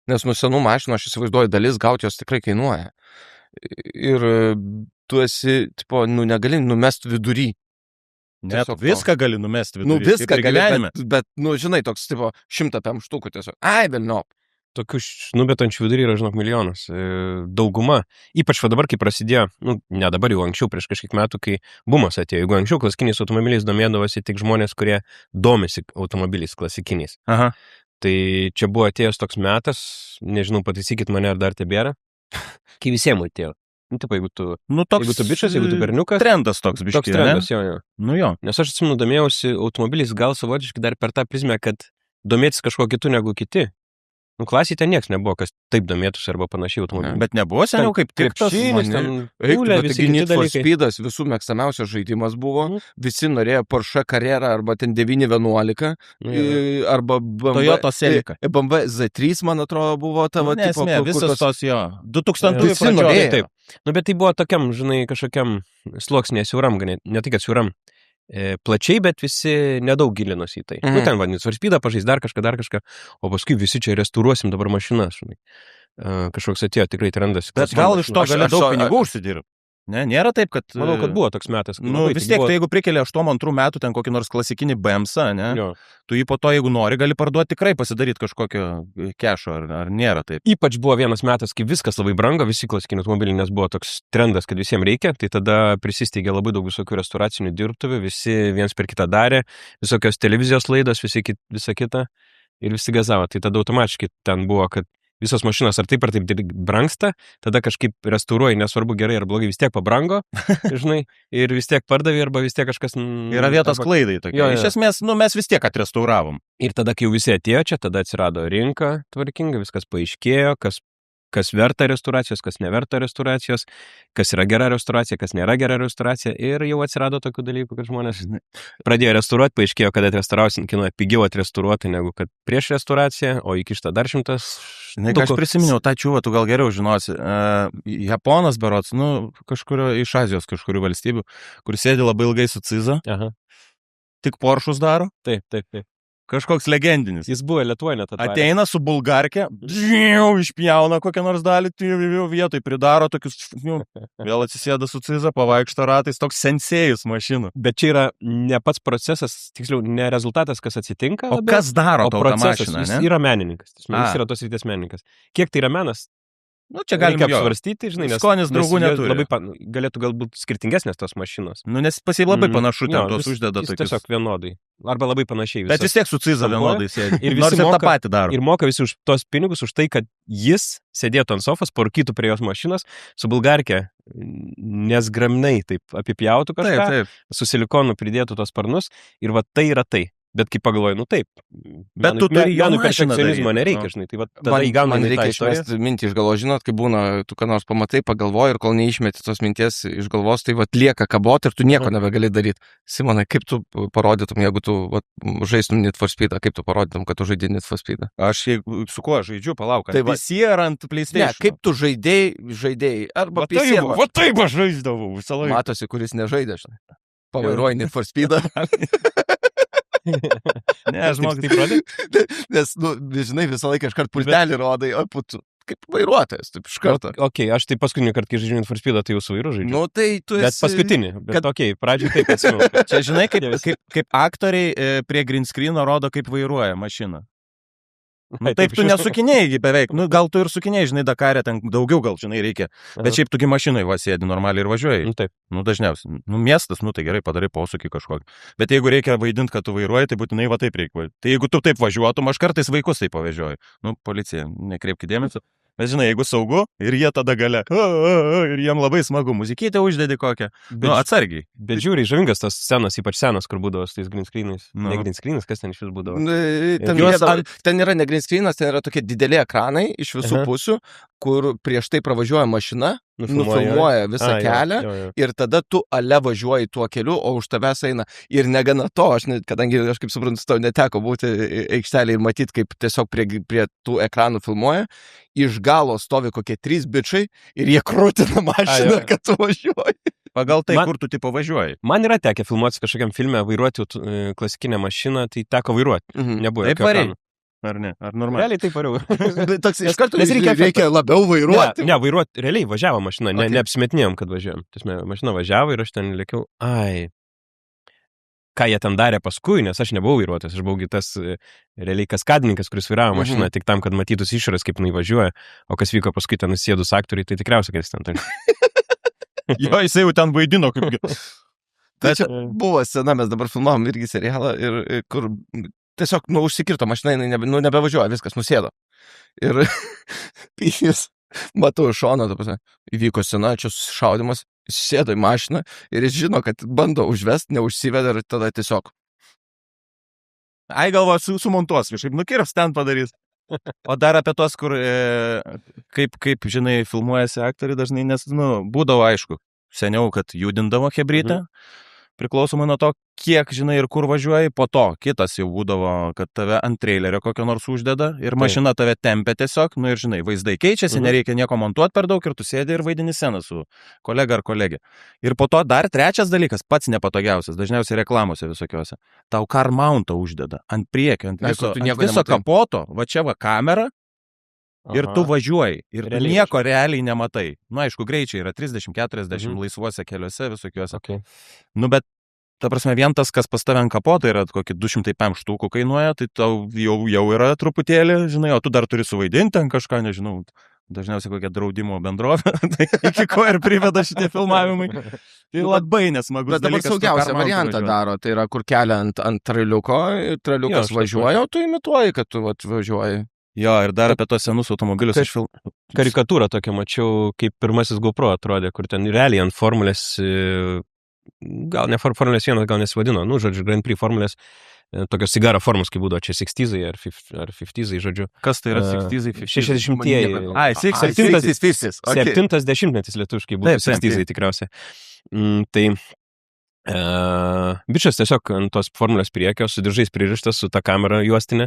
Nes nuo senų mašinų, aš įsivaizduoju, dalis gauti jos tikrai kainuoja. Ir tu esi, tipo, negali numest vidury. Net viską gali numesti vidury. Viską gali, bet, žinai, toks, tipo, 100 štukų tiesiog. Ai, velniop. Tokių nubetančių vidury yra, žinok, milijonas. Dauguma, ypač va dabar, kai prasidėjo, ne dabar, jau anksčiau, prieš kažkiek metų, kai bumas atėjo. Jeigu anksčiau klasikiniais automobiliais domėdavosi tik žmonės, kurie domisi automobiliais klasikiniais. Aha. Tai čia buvo atėjęs toks metas, nežinau, pataisykit mane, ar dar tebėra, kai visiems atėjo. Taip, jeigu tu bičas, jeigu tu berniukas. Trendas toks biškis. Toks trendas, jo. Jo. Nes aš atsimenu, domėjausi automobiliais gal savotiškai dar per tą prizmę, kad domėtis kažko kitų negu kiti. Klasėje ten nieks nebuvo, kas taip domėtųsi arba panašiai automobiliai. Bet nebuvo seniau kaip tik tas. Need for Speedas visų mėgstamiausias žaidimas buvo. Visi norėjo Porsche Carrera arba ten 911 arba Toyota Celica. BMW Z3, man atrodo, buvo tavo tipo. Visas tos jo. 2000-ųjų pradžioje. Taip. Bet tai buvo tokiam, žinai, kažkokiam sluoksnėje siauram, ne tik kad siauram. Plačiai, bet visi nedaug gilinosi į tai. Ten Need for Speedą pažais dar kažką, o paskui visi čia restauruosim dabar mašinas. Kažkoks atėjo tikrai trendas. Bet gal iš to gali daug pinigų užsidirbti. Ne, nėra taip, kad... Manau, kad buvo toks metas. Vis tiek, tai jeigu prikelia 8-2 metų ten kokį nors klasikinį BMS-ą, ne? Jo. Tu jį po to, jeigu nori, gali parduoti tikrai pasidaryti kažkokio kešo, ar nėra taip. Ypač buvo vienas metas, kai viskas labai brango, visi klasikiniai automobiliai, nes buvo toks trendas, kad visiems reikia, tai tada prisisteigė labai daug visokių restauracinių dirbtuvių, visi viens per kitą darė, visokios televizijos laidos, visa kita ir visi gazavo. Tai tada automatiškai ten buvo, kad visos mašinos ar taip brangsta, tada kažkaip restauruoji, nesvarbu gerai ar blogai, vis tiek pabrango, žinai, ir vis tiek pardavė, arba vis tiek kažkas... Yra vietos klaidai tokie. Jo. Iš esmės, mes vis tiek atrestauravom. Ir tada, kai jau visi atėjo čia, tada atsirado rinka tvarkinga, viskas paaiškėjo, kas verta restauracijos, kas neverta restauracijos, kas yra gera restauracija, kas nėra gera restauracija, ir jau atsirado tokių dalykų, kad žmonės pradėjo restauruoti, paaiškėjo, kad atrestaurausin kainuoja pigiau atrestauruoti negu kad prieš restauraciją, o įkišta dar 100. Aš prisiminiau tą čiūvą, tu gal geriau žinosi. Japonas berods, kažkurio iš Azijos kažkurių valstybių, kur sėdi labai ilgai su ciza, tik Porschus daro. Taip. Kažkoks legendinis. Jis buvo Lietuvoje net atvarė. Ateina su bulgarke, išpjauna kokią nors dalį, vietoj pridaro tokius, vėl atsisėda su ciza, pavaikšto ratais, toks sensėjus mašinų. Bet čia yra ne pats procesas, tiksliau, ne rezultatas, kas atsitinka. O kas daro tau tą mašiną, ne? Jis yra menininkas, jis yra tos ryties menininkas. Kiek tai yra menas? Čia galime apsvarstyti, žinai, nes skonis draugų neturi. Galėtų galbūt skirtingesnės tos mašinos. Nes pas jį labai panašu, ten tos uždeda tokius. Tiesiog vienodai. Arba labai panašiai visas. Bet vis tiek su ciza vienodai sėdi. Ir nors ir tą patį daro. Ir moka visi už tos pinigus už tai, kad jis sėdėtų ant sofos, parkytų prie jos mašinos, su bulgarke nesgramnai taip apipjautų kažką, su silikonu pridėtų tos sparnus ir va tai yra tai. Bet kai pagalvoju, taip. Bet tu turi jo perfekcionizmo nereikia, žinai. Tai va, tada įgauna reikia išmesti mintį iš galvos, žinot, kai būna, tu ką nors pamatai, pagalvoji ir kol neišmeti tos minties iš galvos, tai va lieka kabot ir tu nieko nebegali daryti. Simonai, kaip tu parodytum, jeigu tu žaistum Need for Speedą, kaip tu parodytum, kad tu žaidži Need for Speedą? Aš su kuo žaidžiu, palauk. Tai PC ar ant PlayStation? Ne, kaip tu žaidėjai, arba PC. Va taip aš žaisdavau visą laiką. Matosi, kuris nežaidė, žinai. Pavairuoji Need for Speedą. Ne, aš žinok, taip rodai. Nes, žinai, visą laiką iškart pultelį rodai, kaip vairuotojas, taip iš karto. Aš tai paskutinį kartą, kai žaidžiu Need for Speedą, tai jau su vairu žaidžiu. Tai tu esi... Bet paskutinį, pradžiai taip atsimenu. Čia, žinai, kaip aktoriai prie green screeno rodo, kaip vairuoja mašiną. Taip tu nesukinėjai beveik, gal tu ir sukinėjai, žinai, Dakarė, ten daugiau gal, žinai, reikia, bet šiaip tugi mašinai sėdi normaliai ir važiuoji. Taip. Dažniausiai. Miestas, tai gerai, padarai posūkį kažkokį. Bet jeigu reikia vaidinti, kad tu vairuoji, tai būtinai va taip reikia. Tai jeigu tu taip važiuotum, aš kartais vaikus taip pavažiuoju. Policija, nekreipkite dėmesio. Bet žinai, jeigu saugu ir jie tada gale, ir jiem labai smagu, muzikytę uždedi kokią, atsargiai. Bet žiūri, žavingas tas scenas, ypač senas, kur būdavo su tais green screenais. Ne green screenas, kas ten iš vis būdavo? Ten yra ne green screenas, ten yra tokie dideli ekranai iš visų pusių, kur prieš tai pravažiuoja mašina, nufilmuoja visą kelią ir tada tu ale važiuoji tuo keliu, o už tavęs eina. Ir negana to, kadangi aš kaip suprantu, tau neteko būti aikštelėje ir matyti, kaip tiesiog prie tų ekranų filmuoja, iš galo stovi kokie 3 bičiai ir jie krūtina mašiną, kad tu važiuoji. Pagal tai, kur tu tipo važiuoji. Man yra tekę filmuoti kažkokiam filme, vairuoti klasikinę mašiną, tai teko vairuoti. Nebuvo jokio ekranų. ar ne? Ar normaliai? Realiai taip variau. Toks iš karto reikia labiau vairuoti. Ne, vairuoti, realiai važiavo mašina, Okay. neapsimetinėjom, kad važiavom. Tiesme, mašina važiavo ir aš ten lėkiau, ką jie ten darė paskui, nes aš nebuvau vairuotojas, aš buvau tas realiai kaskadininkas, kuris vairavo mašiną tik tam, kad matytųsi išorės, kaip jinai važiuoja, o kas vyko paskui ten sėdus aktoriai, tai tikriausiai, kad jis ten. Jo, jisai jau ten vaidino kaip... Tai čia buvo scena, mes dabar filmavom irgi serialą, ir kur tiesiog, užsikirto mašina, nebevažiuoja, viskas, nusėdo. Ir jis, matau, iš šono, įvyko scena, čia šaudimas, jis sėdo į mašiną ir jis žino, kad bando užvest, neužsiveda ir tada tiesiog. Ai, galvo, sumontuos, kažkaip nukirs ten padarys. O dar apie tos, kur, kaip žinai, filmuojasi aktoriai dažnai, nes, būdavo aišku, seniau, kad judindavo hebrytę, priklausomai nuo to, kiek, žinai, ir kur važiuoji, po to kitas jau būdavo, kad tave ant trailerio kokio nors uždeda ir mašina tave tempia tiesiog, ir, žinai, vaizdai keičiasi, nereikia nieko montuoti per daug ir tu sėdi ir vaidini sceną su kolega ar kolegė. Ir po to dar trečias dalykas, pats nepatogiausias, dažniausiai reklamose visokiose. Tau car mountą uždeda ant priekio, ant viso kapoto, va čia va kamera. Ir tu važiuoji, ir nieko realiai nematai. Aišku, greičiai yra 30-40 laisvuose keliuose visokiuose. Okay. Bet, ta prasme, vien tas, kas pas tave ant kapoto, yra kokį 205 štukų kainuoja, tai tau jau yra truputėlį, žinai, o tu dar turi suvaidinti ant kažką, nežinau, dažniausiai kokią draudimo bendrovę, tai iki ko ir priveda šitie filmavimai. Tai labai nesmagus dalykas. Bet dabar saugiausią variantą daro, tai yra, kur kelia ant traliuko, traliukas važiuoja, o tu imituoji, kad tu važiuoji. Jo, ir dar apie tos senus automobilius aš karikatūrą tokią mačiau, kaip pirmasis GoPro atrodė, kur ten realiai ant formulės, gal ne formulės 1, gal nesivadino, žodžiu, Grand Prix formulės, tokios cigaro formos, kaip būdavo čia 60-ai ar 50-ai, žodžiu. Kas tai yra 60-ai, 60-ieji. Ai, 70-metis lietuviškai būtų 60-ai tikriausiai. Tai bičias tiesiog ant tos formulės priekio, su diržais pririštas, su ta kamera juostinė,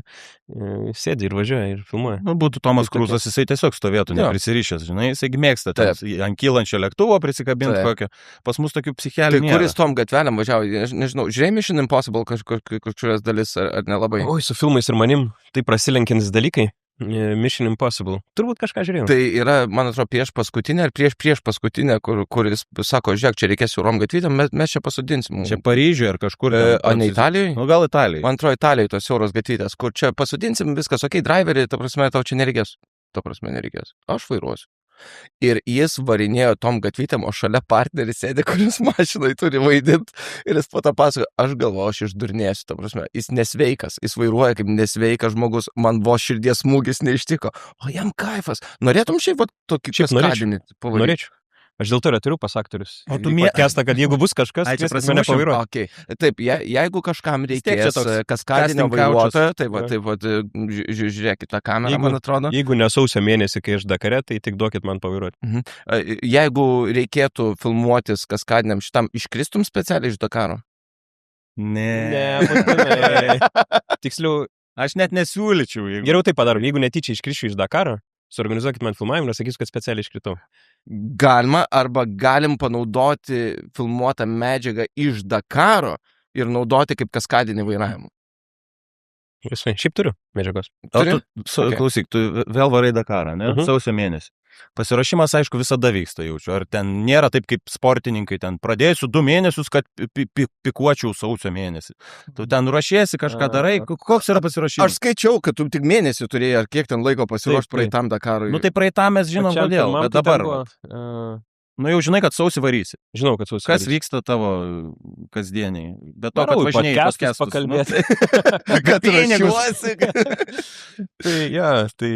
sėdi ir važiuoja ir filmuoja. Būtų Tomas Kruzas, jisai tiesiog stovėtų, neprisirišęs, žinai, jisai mėgsta ant kylančio lėktuvo prisikabinti kokio. Pas mus tokių psichelį nėra. Tai kuris tom gatvelėm važiavo, nežinau, žiūrėjai Mission Impossible kažkurias dalis ar nelabai? Oi, su filmais ir manim, tai prasilenkiantis dalykai. Mission Impossible. Turbūt kažką žiūrėjau. Tai yra, man atrodo, prieš paskutinę ar prieš paskutinę, kuris sako, žiūrėk, čia reikės Rom gatvytėm, mes čia pasodinsim. Čia Paryžiuje ar kažkur. O ne Italijoje? Gal Italijoje. Man atrodo, Italijoje tos siauros gatvytės, kur čia pasodinsim viskas, okei, driverį, ta prasme, tau čia nereikės. Aš vairuosiu. Ir jis varinėjo tom gatvytėm, o šalia partneris sėdė, kuris mašinai turi vaidinti. Ir jis po to pasakoja, aš galvoju, aš išdurnėsiu, ta prasme, jis nesveikas, jis vairuoja kaip nesveikas žmogus, man vos širdies smūgis neištiko, o jam kaifas. Norėtum šiaip tokį kaskadinį pavaryti? Norėčiau. Aš dėl to turiu pas aktorius. O tu kestą, kad jeigu bus kažkas, tai mane pavairuoja. Okay. Taip, jeigu kažkam reikės kaskadinio vairuotojo, tai va, žiūrėkit tą kamerą, man atrodo. Jeigu ne sausio mėnesį, kai aš Dakare, tai tik duokit man pavairuoti. Jeigu reikėtų filmuotis kaskadiniam šitam, iškristum specialiai iš Dakaro? Ne, tiksliau, aš net nesiūlyčiau. Geriau tai padarom, jeigu netyčia iškrišiu iš Dakaro, suorganizuokit man filmavimą ir sakysiu, kad specialiai iškritau. Galima, arba galim panaudoti filmuotą medžiagą iš Dakaro ir naudoti kaip kaskadinį vairavimą. Šiaip turiu medžiagos. Klausyk, tu vėl varai Dakarą, ne? Sausio mėnesį. Pasiruošimas, aišku, visada vyksta, jaučiu. Ar ten nėra taip kaip sportininkai, ten pradėsiu 2 mėnesius, kad pikuočiau sausio mėnesį. Tu ten ruošiesi, kažką darai, koks yra pasiruošimas? Aš skaičiau, kad tu tik mėnesį turėjai, ar kiek ten laiko pasiruošti praeitam Dakarui. Tai praeitam mes žinom kodėl, bet dabar. Jau žinai, kad sausį varysi. Žinau, kad sausį varysi. Kas vyksta tavo kasdieniai? Bet to, kad važinėjai podcastus pakalbėti. Kad rašiuosi. Tai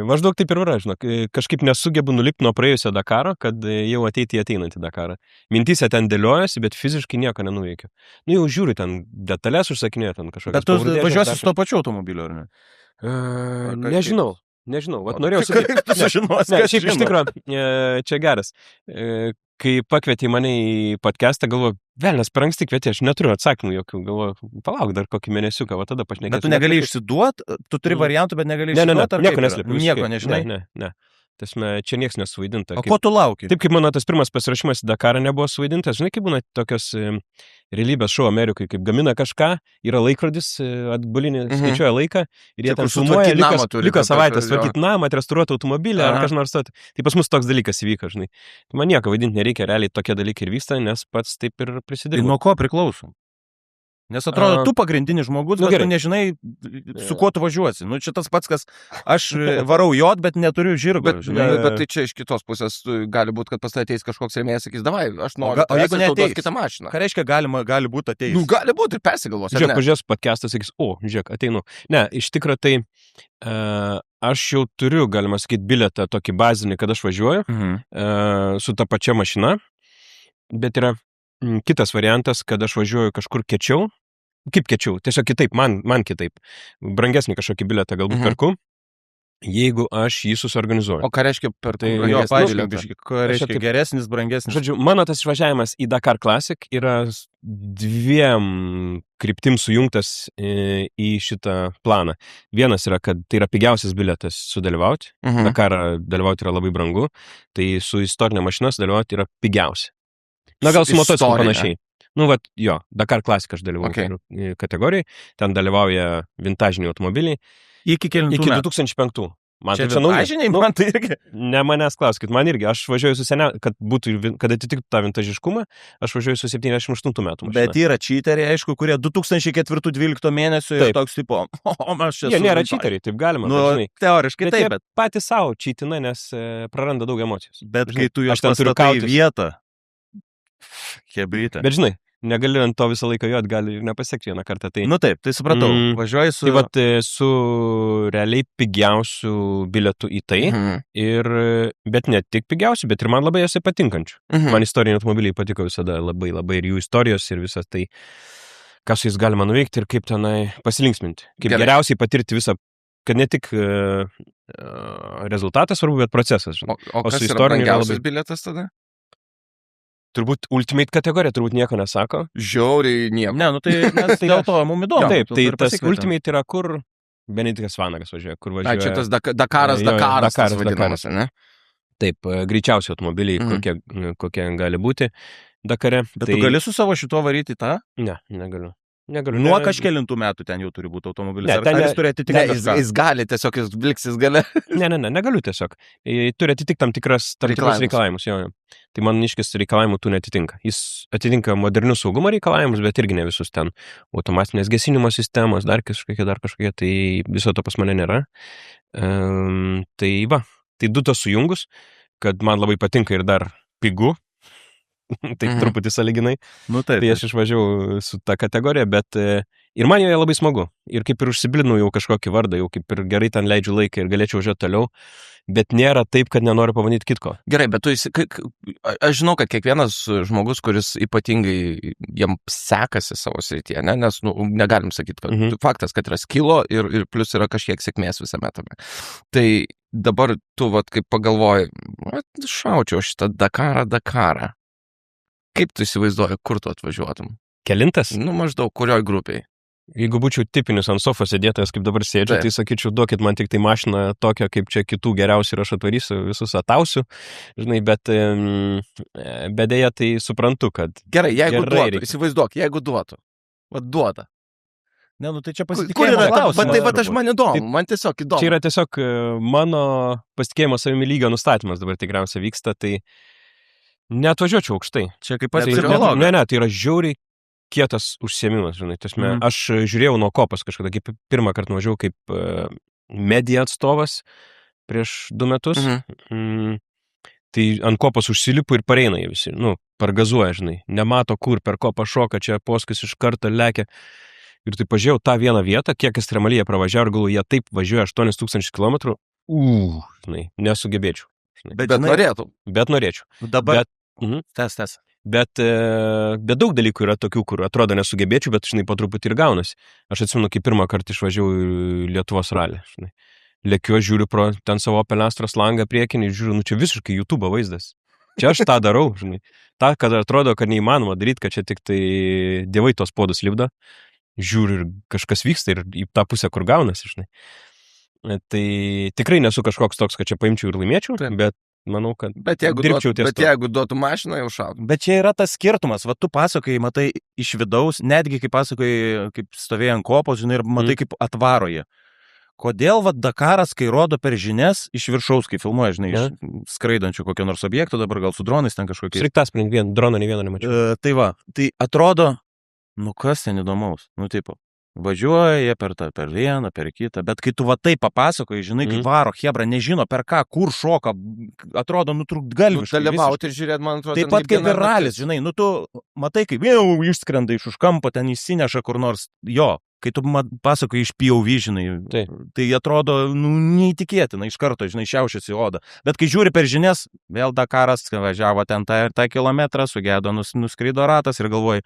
maždaug taip ir yra, žinok. Kažkaip nesugebu nulipti nuo praėjusio Dakaro, kad jau ateinantį Dakarą. Mintysė ten dėliojasi, bet fiziškai nieko nenuveikiu. Jau žiūriu ten detalės užsakinėję ten kažkokias. Bet tu važiuosi su to pačiu automobiliu, ar ne? Nežinau, norėjau sakyti. Kaip tu sužinosi, kad šiaip iš tikrųjų, čia geras. Kai pakvietė mane į podcastą, galvoju, velnės per anksti kvietė, aš neturiu atsakymų jokių, galvoju, palauk dar kokį mėnesiuką, va tada pašnekėsiu. Bet tu negali išsiduoti, tu turi variantų, bet negali išsiduoti. Nieko neslėpiu. Nieko nežinai. Ne. Tasme, čia nieks nesuvaidinta. O ko tu lauki? Taip kaip mano tas pirmas pasirašymas į Dakarą nebuvo suvaidintas, žinai, kaip būna tokios realybės šou Amerikai, kaip gamina kažką, yra laikrodis, atbulinį skaičiuoja laiką ir jie ten filmuoja, liko savaitės tvarkyti namą, restauruoti automobilį ar kažką nors. Tai pas mus toks dalykas įvyko, žinai. Tai man nieko vaidinti nereikia, realiai tokie dalykai ir vyksta, nes pats taip ir prisidėjau. Tai nuo ko priklauso? Nes atrodo, tu pagrindinis žmogus, bet tu nežinai, su kuo tu važiuosi. Nu, čia tas pats, kas aš varau jot, bet neturiu žirgo. Bet tai čia iš kitos pusės gali būti, kad pas tai ateis kažkoks rėmėjas, sakys, davai, aš noriu, o jeigu neateis kitą mašiną. Ką reiškia, gali būti ateis? Nu, gali būti ir persigalvos. Žiūrėk, pažiūrės podcastą, sakys, žiūrėk, ateinu. Ne, iš tikrųjų tai aš jau turiu, galima sakyti, bilietą tokį bazinį, kad aš važiuoju su ta pačia mašina, bet yra kitas variantas, kad aš važiuoju kažkur kečiau. Kaip kečiau? Tiesiog kitaip, man kitaip. Brangesnį kažkokį bilietą galbūt perku, jeigu aš jį susiorganizuoju. O ką reiškia per tai? Jo, paaiškink, ką reiškia geresnis, brangesnis. Žodžiu, mano tas išvažiavimas į Dakar Classic yra 2 kryptim sujungtas į šitą planą. Vienas yra, kad tai yra pigiausias bilietas sudalyvauti. Dakarą dalyvauti yra labai brangu, tai su istorinė mašina sudalyvauti yra pigiausia. Na, gal su motociklu panašiai. Nu, vat, jo, Dakar Classic aš dalyvauju kategorijai, ten dalyvauja vintažiniai automobiliai. Iki 2005. Man čia vintažiniai, man tai irgi. Ne manęs klauskit, man irgi. Aš važiuoju su kad atitiktų tą vintažiškumą, aš važiuoju su 78 metų mašina. Bet yra čyteriai, aišku, kurie 2004-2012 mėnesio ir toks tipo, aš čia. Jie nėra čyteriai, taip galima. Nu, teoriškai taip, bet patys savo čytina, nes praranda daug emocijos. Bet kai tu juos pastatai į vietą, hebrytė. Bet žinai, negali ant to visą laiką jot, gali ir nepasiekti vieną kartą. Tai, nu taip, tai supratau. Važiuoji su... Tai vat su realiai pigiausių bilietų į tai, bet ne tik pigiausių, bet ir man labai jose patinkančių. Man istoriniai automobiliai patiko visada labai ir jų istorijos ir visas tai, ką su jais galima nuveikti ir kaip tenai pasilinksminti. Kaip geriausiai patirti visą, kad ne tik rezultatas svarbu, bet procesas. O kas yra brangiausias bilietas tada? Turbūt Ultimate kategorija, turbūt nieko nesako. Žiauriai nieko. Ne, nu tai dėl to mums įdomu. Taip, tai tas Ultimate yra kur Benediktas Vanagas važiuoja, kur važiuoja. Čia tas Dakaras vadinamas, ne? Taip, greičiausiai automobiliai, kokie gali būti Dakare. Bet tu gali su savo šituo varyti tą? Ne, negaliu. Nuo kažkelintų metų ten jau turi būti automobilis. Ar jis turi atitikti kažką? Jis gali, tiesiog jis bliksis gale. Ne, negaliu tiesiog. Turi atitikti tam tikrus reikalavimus. Jo. Tai man iškis reikalavimų tų netitinka. Jis atitinka modernius saugumo reikalavimus, bet irgi ne visus ten. Automatinės gesinimo sistemos, dar kažkokie, tai viso to pas mane nėra. Tai va, tai 2 tos sujungus, kad man labai patinka ir dar pigu. Taip truputį sąlyginai. Nu, taip. Tai aš išvažiavau su tą kategoriją, bet ir man joje labai smagu. Ir kaip ir užsibilinau jau kažkokį vardą, jau kaip ir gerai ten leidžiu laiką ir galėčiau važiuoti toliau, bet nėra taip, kad nenoriu pabandyti kitko. Gerai, bet aš žinau, kad kiekvienas žmogus, kuris ypatingai jam sekasi savo srityje, nes negalim sakyti, kad faktas, kad yra skilo ir plus yra kažkiek sėkmės visame tame. Tai dabar tu, kaip pagalvoji, šaučiau šitą Dakarą. Kaip tu įsivaizduoji, kur tu atvažiuotum? Kelintas? Maždaug, kurioj grupiai? Jeigu būčiau tipinis ant sofos sėdėtojas, kaip dabar sėdžiu, tai sakyčiau, duokit man tik tai mašiną tokią, kaip čia kitų geriausių ir aš atvarysiu, visus atausiu, žinai, bet dėja tai suprantu, kad... Gerai, jeigu duotų, įsivaizduok, jeigu duotų. Vat duoda. Ne, tai čia pasitikėjimo klausimas. Tai aš man įdomu, man tiesiog įdomu. Čia yra tiesiog mano pasitikėjimo savimi lygio nustatymas dabar tikriausiai vyksta, tai neatvažiuočiau aukštai. Čia kaip pats psichologas. Ne, tai yra žiauriai kietas užsiėmimas, žinai. Aš žiūrėjau nuo kopos kažkada, kaip pirmą kartą nuvažiavau kaip media atstovas prieš 2 metus. Tai ant kopos užsilipu ir pareina jie visi. Pargazuoja, žinai. Nemato kur, per kopą šoka, čia poskis iš karto lekia. Ir tai pažiūrėjau tą vieną vietą, kiek ekstremaliai jie pravažiavo ir galvoju, jie taip važiuoja 8000 km. Žinai, nesugebėčiau. Bet norėtų. Bet norėčiau. Dabar. Tes. Bet daug dalykų yra tokių, kur atrodo nesugebėčiau, bet, žinai, po truputį ir gaunasi. Aš atsimenu, kai pirmą kartą išvažiavau į Lietuvos ralį, žinai. Lėkiu, žiūriu pro ten savo Opel Astros langą priekinį ir žiūriu, čia visiškai YouTube vaizdas. Čia aš tą darau, žinai. Ta, kad atrodo, kad neįmanoma daryti, kad čia tik tai dievai tos podus lipdo. Žiūriu ir kažkas vyksta ir į tą pusę, kur gaunasi, žinai. Tai tikrai nesu kažkoks toks, kad čia paimčiau ir laimėčiau, bet manau, kad jeigu duotų mašiną, jau šautų. Bet čia yra tas skirtumas. Va, tu pasakai, matai iš vidaus, netgi kaip pasakai, kaip stovėjo ant kopos, žinai, ir matai, kaip atvaro jie. Kodėl va Dakaras, kai rodo per žinias, iš viršaus, kai filmuoja, žinai, iš skraidančių kokio nors objekto, dabar gal su dronais ten kažkokiais. Sriktas, drono nei vieno nemačiau. Tai va, tai atrodo, nu kas ten įdomaus, nu taip. Važiuoja jie per vieną, per kitą, bet kai tu va taip papasakoji, žinai, kaip varo, hebra, nežino per ką, kur šoka, atrodo, nutrūktgalviškai. Dalyvauti ir žiūrėti, man atrodo. Taip pat kaip ir ralis, žinai, nu tu matai, kaip jau išskrenda iš už kampo, ten įsineša kur nors, jo, kai tu pasakoji iš POV, žinai, tai atrodo, nu, neįtikėtina, iš karto, žinai, šiaušiasi oda. Bet kai žiūri per žinias, vėl Dakaras važiavo ten tą kilometrą, sugedo, nuskrido ratas ir galvoji,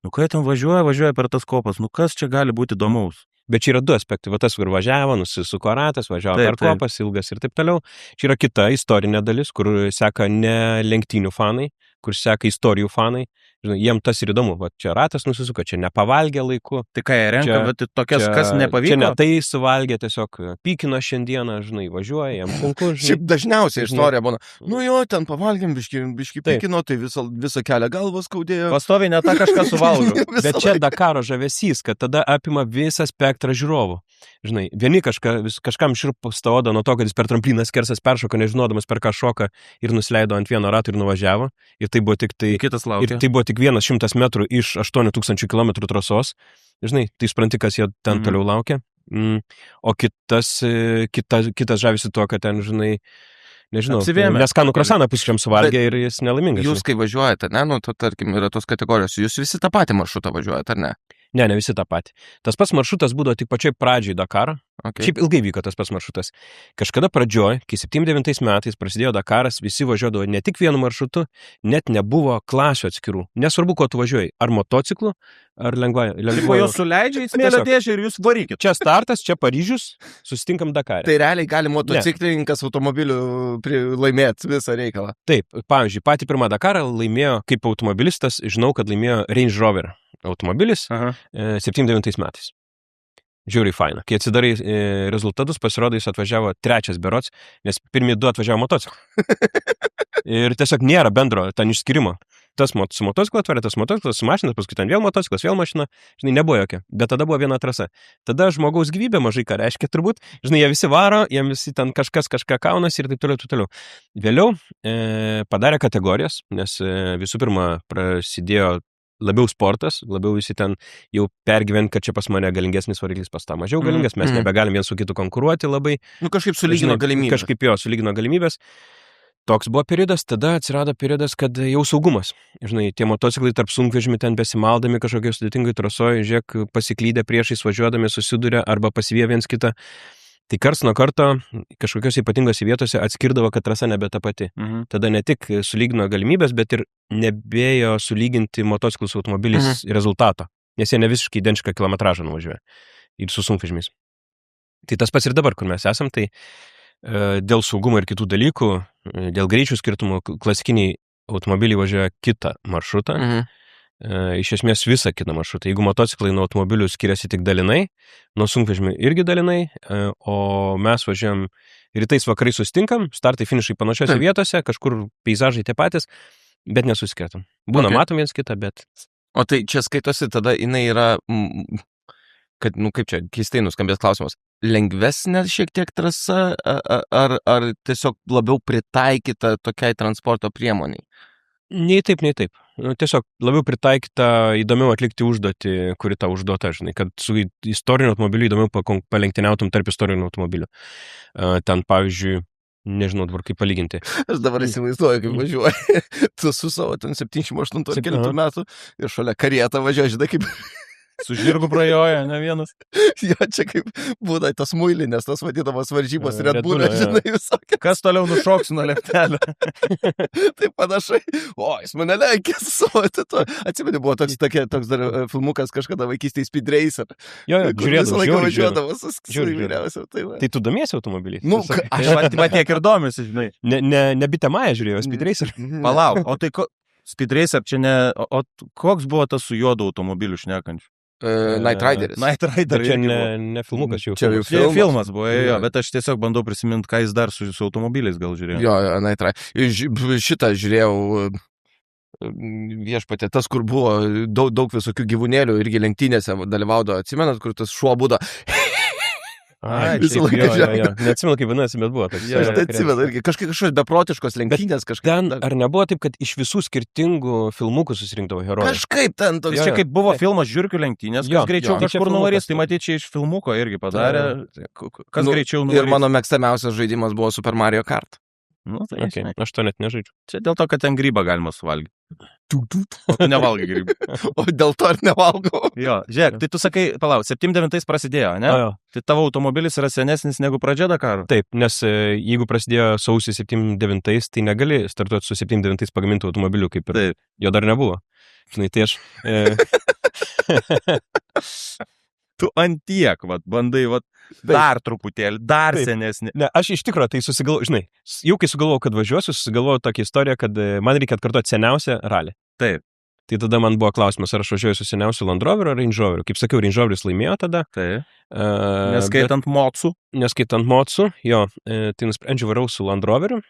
nu, kai ten važiuoja per tas kopas, nu, kas čia gali būti įdomaus? Bet čia yra du aspektai. Va tas, kur važiavo, nusisuko ratas, važiavo per kopas, ilgas ir taip toliau. Čia yra kita istorinė dalis, kur seka ne lenktynių fanai, kur seka istorijų fanai. Žinai, jiem tas ir įdomu. Va čia ratas nusisuko, čia nepavalgė laiku. Tai ką jie renka, bet tokias, kas nepavyko? Čia ne tai suvalgė, tiesiog pykino šiandieną, žinai, važiuoja, jam sunku. Šiaip dažniausiai istorija būna, nu jo, ten pavalgėm, biški pykino, tai visą kelią galvos skaudėjo. Pastoviai ne tą kažką suvalgo. Bet čia Dakaro žavesys, kad tada apima visą spektrą žiūrovų. Žinai, vieni kažkam širpus tą odą nuo to, kad jis per trampliną skersas peršoka, nežinodamas per ką šoka ir nusileido ant vieno rato ir nuvažiavo. Ir tai buvo tik tik 100 metrų iš 8000 km trasos. Žinai, tai supranti, kas jie ten toliau laukia. O kitas žavisi tuo, kad ten, žinai, nežinau, nes kanų krosaną pusčiam suvalgė ir jis nelaimingas. Jūs, kai važiuojate, ne, nu, tarkim, yra tos kategorijos, jūs visi tą patį maršrutą važiuojate, ar ne? Ne visi tą patį. Tas pats maršrutas būdavo tik pačioj pradžiai Dakaro. Okay. Šiaip ilgai vyko tas pats maršrutas. Kažkada pradžioj, kai 79 metais prasidėjo Dakaras, visi važiuodavo ne tik vienu maršrutu, net nebuvo klasių atskirų. Nesvarbu, ko tu važiuoji. Ar motociklu, ar lengvai. Tipo, jos suleidžia į smėlio dėžę ir jūs varykit. Čia startas, čia Paryžius, susitinkam Dakare. Tai realiai gali motociklininkas automobiliu laimėti visą reikalą. Taip, pavyzdžiui, patį pirmą Dakarą laimėjo kaip automobilistas, žinau, kad laimėjo Range Rover automobilis 79 metais. Žiauriai faina. Kai atsidarai rezultatus, pasirodo, jis atvažiavo 3 berods, nes pirmie 2 atvažiavo motociklą. Ir tiesiog nėra bendro ten išskirimo. Tas su motociklu atvarė, tas motociklas su mašinas, paskui ten vėl motociklas, vėl mašina. Žinai, nebuvo jokia. Bet tada buvo viena trasa. Tada žmogaus gyvybė mažai ką reiškia turbūt. Žinai, jie visi varo, jiem visi ten kažką kaunasi ir taip toliau. Vėliau padarė kategorijas, nes visų pirma prasidėjo labiau sportas, labiau visi ten jau pergyvent, kad čia pas mane galingesnis variklis, pas tą mažiau galingas, mes nebegalim vien su kitu konkuruoti labai. Nu, kažkaip sulygino galimybės. Sulygino galimybės. Toks buvo periodas, tada atsirado periodas, kad jau saugumas. Žinai, tie motociklai tarp sunkvežimių ten besimaldami kažkokiai sudėtingai trasoje, žiūrėk, pasiklydę priešais važiuodami susiduria arba pasivyja viens kitą. Tai karts nuo karto kažkokios ypatingose vietose atskirdavo, kad trasa nebe ta pati. Tada ne tik sulygino galimybės, bet ir nebėjo sulyginti motociklus su automobiliais rezultato, nes jie ne visiškai identišką kilometražą nuvažiuoja ir su sunkvežimiais. Tai tas pats ir dabar, kur mes esam, tai dėl saugumo ir kitų dalykų, dėl greičių skirtumų, klasikiniai automobiliai važiuoja kitą maršrutą. Iš esmės visą kitą maršrutą. Jeigu motociklai nuo automobilių skiriasi tik dalinai, nuo sunkvežimių irgi dalinai, o mes važiuojam rytais vakarai susitinkam, startai finišai panašiose vietose, kažkur peizažai tie patys, bet nesuskirtam. Būna matom viens kitą, bet... O tai čia skaitosi, tada jinai yra, kad, nu kaip čia, keistai nuskambės klausimas, lengvesnė šiek tiek trasa, ar tiesiog labiau pritaikyta tokiai transporto priemoniai? Nei taip. Tiesiog labiau pritaikyta įdomiau atlikti užduotį, kuri tau užduota, žinai, kad su istoriniu automobiliu įdomiau palenktyniautum tarp istorinių automobilių. Ten, pavyzdžiui, nežinau dabar kaip palyginti. Aš dabar įsivaizduoju, kaip važiuoju. Tu su savo ten 78 metų ir šalia karietą važiuoju, žinai, kaip... Su žirgu prajoja, ne vienas. Jo, čia kaip būna tas muilinės, tas vadinamas varžybos Red Bull'o, žinai, visokia. Kas toliau nušoks nuo leptelio? Tai panašai. O, jis mane lenkė su savo tito. Atsimeni, buvo toks dar filmukas kažkada vaikystėje Speed Racer. Jo, žiūrėdavau. Tai tu domiesi automobiliais? Nu, aš tiek ir domiesi, žinai. Ne bitamąją žiūrėjau, Speed Racer. Palauk, o tai Speed Racer čia ne... O koks buvo tas su juodu automobiliu šnekančiu? Night Rideris. Night Rider Čia irgi ne filmukas jau. Čia jau Čia filmas buvo, jo, Jo. bet aš tiesiog bandau prisiminti, ką jis dar su automobiliais gal žiūrėjo. Jo, Night Rideris. Šitą žiūrėjau viešpatė, tas, kur buvo daug visokių gyvūnėlių irgi lenktynėse dalyvaudavo, atsimenat, kur tas šuo būda. Ai, Visą šiaip, laiką jo. Neatsimenu, kaip vadinasi, bet buvo toks. Aš tai atsimenu irgi, kažkokios beprotiškos lenktynės kažkaip. Ten ar nebuvo taip, kad iš visų skirtingų filmų susirinkdavo herojai? Kažkaip ten toks. Čia kaip buvo filmas Žiurkių lenktynės, Jo, kas greičiau jo. Čia kažkur filmukas, nuvarys, tai taip. matyt, čia iš filmuko irgi padarė, kas greičiau Ir nuvarys. mano mėgstamiausias žaidimas buvo Super Mario Kart. Nu, tai Okay. žinai. Aš to net nežaidžiu. Čia dėl to, kad ten grybą galima suvalgyti. O tu nevalgai grybą. O dėl to ir nevalgau. Jo, žiūrėk, tai tu sakai, palauk, 79 prasidėjo, ne? Jo. Tai tavo automobilis yra senesnis negu pradžia Dakaro. Taip, nes jeigu prasidėjo sausį 79, tai negali startuoti su 79 pagamintų automobiliu, kaip ir Taip. jo dar nebuvo. Žinai, tai aš... Tu antiek, bandai, dar truputėlį, dar Taip. senesnį. Ne, aš iš tikrųjų tai susigalvojau, žinai, jau kai sugalvojau, kad važiuosiu, susigalvojau tokią istoriją, kad man reikia atkartoti seniausią ralį. Taip. Tai tada man buvo klausimas, ar aš važiuoju su seniausiu Land Roveriu ar Range Roveriu. Kaip sakiau, Range Roveris laimėjo tada. Taip. Neskaitant mocų. Neskaitant mocų, jo, tai nusprendžiau varau su Land Roveriu,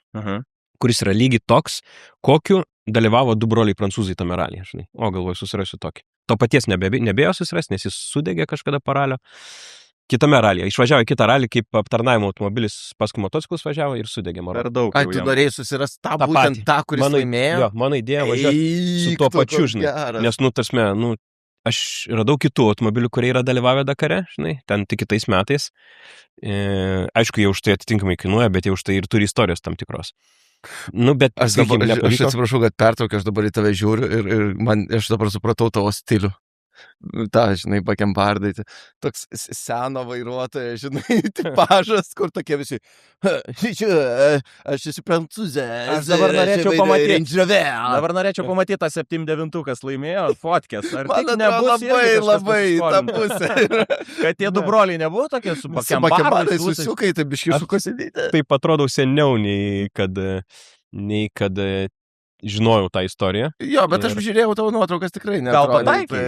kuris yra lygiai toks, kokiu dalyvavo du broliai prancūzai tame ralyje, žinai. O galvoju, susirasiu tokį. To paties nebėjo susirasti, nes jis sudegė kažkada paralio. Kitame ralyje. Išvažiavo į kitą ralį, kaip aptarnavimo automobilis paskui motociklus važiavo ir sudegė maro. Per daug. Ai, tu norėjai susirasti tą būtent tą, kuris laimėjo? Jo, mano idėja važiuoti su tuo pačiu, žinai. Nes, tarsime, aš radau kitų automobilių, kurie yra dalyvavę Dakare, žinai, ten tik kitais metais. Aišku, jie už tai atitinkamai kainuoja, bet jie už tai ir turi istorijos tam tikros. Bet aš atsiprašau, kad pertraukiu, aš dabar į tave žiūriu ir aš dabar supratau tavo stilių. Ta, žinai, bakembardai, toks seno vairuotojo, žinai, tipažas, kur tokie visi. Aš esu prancūzė. Aš dabar norėčiau pamatyti. Dabar norėčiau pamatyti tą 79, kas laimėjo, fotkės. Ar man tik nebus labai tą pusę. Kad tie du broliai nebuvo tokie su bakembardai, susiukai, tai biškai sukosidyti. Taip atrodau seniau, nei kad žinojau tą istoriją. Jo, bet aš žiūrėjau tavo nuotraukas tikrai. Gal pataikai?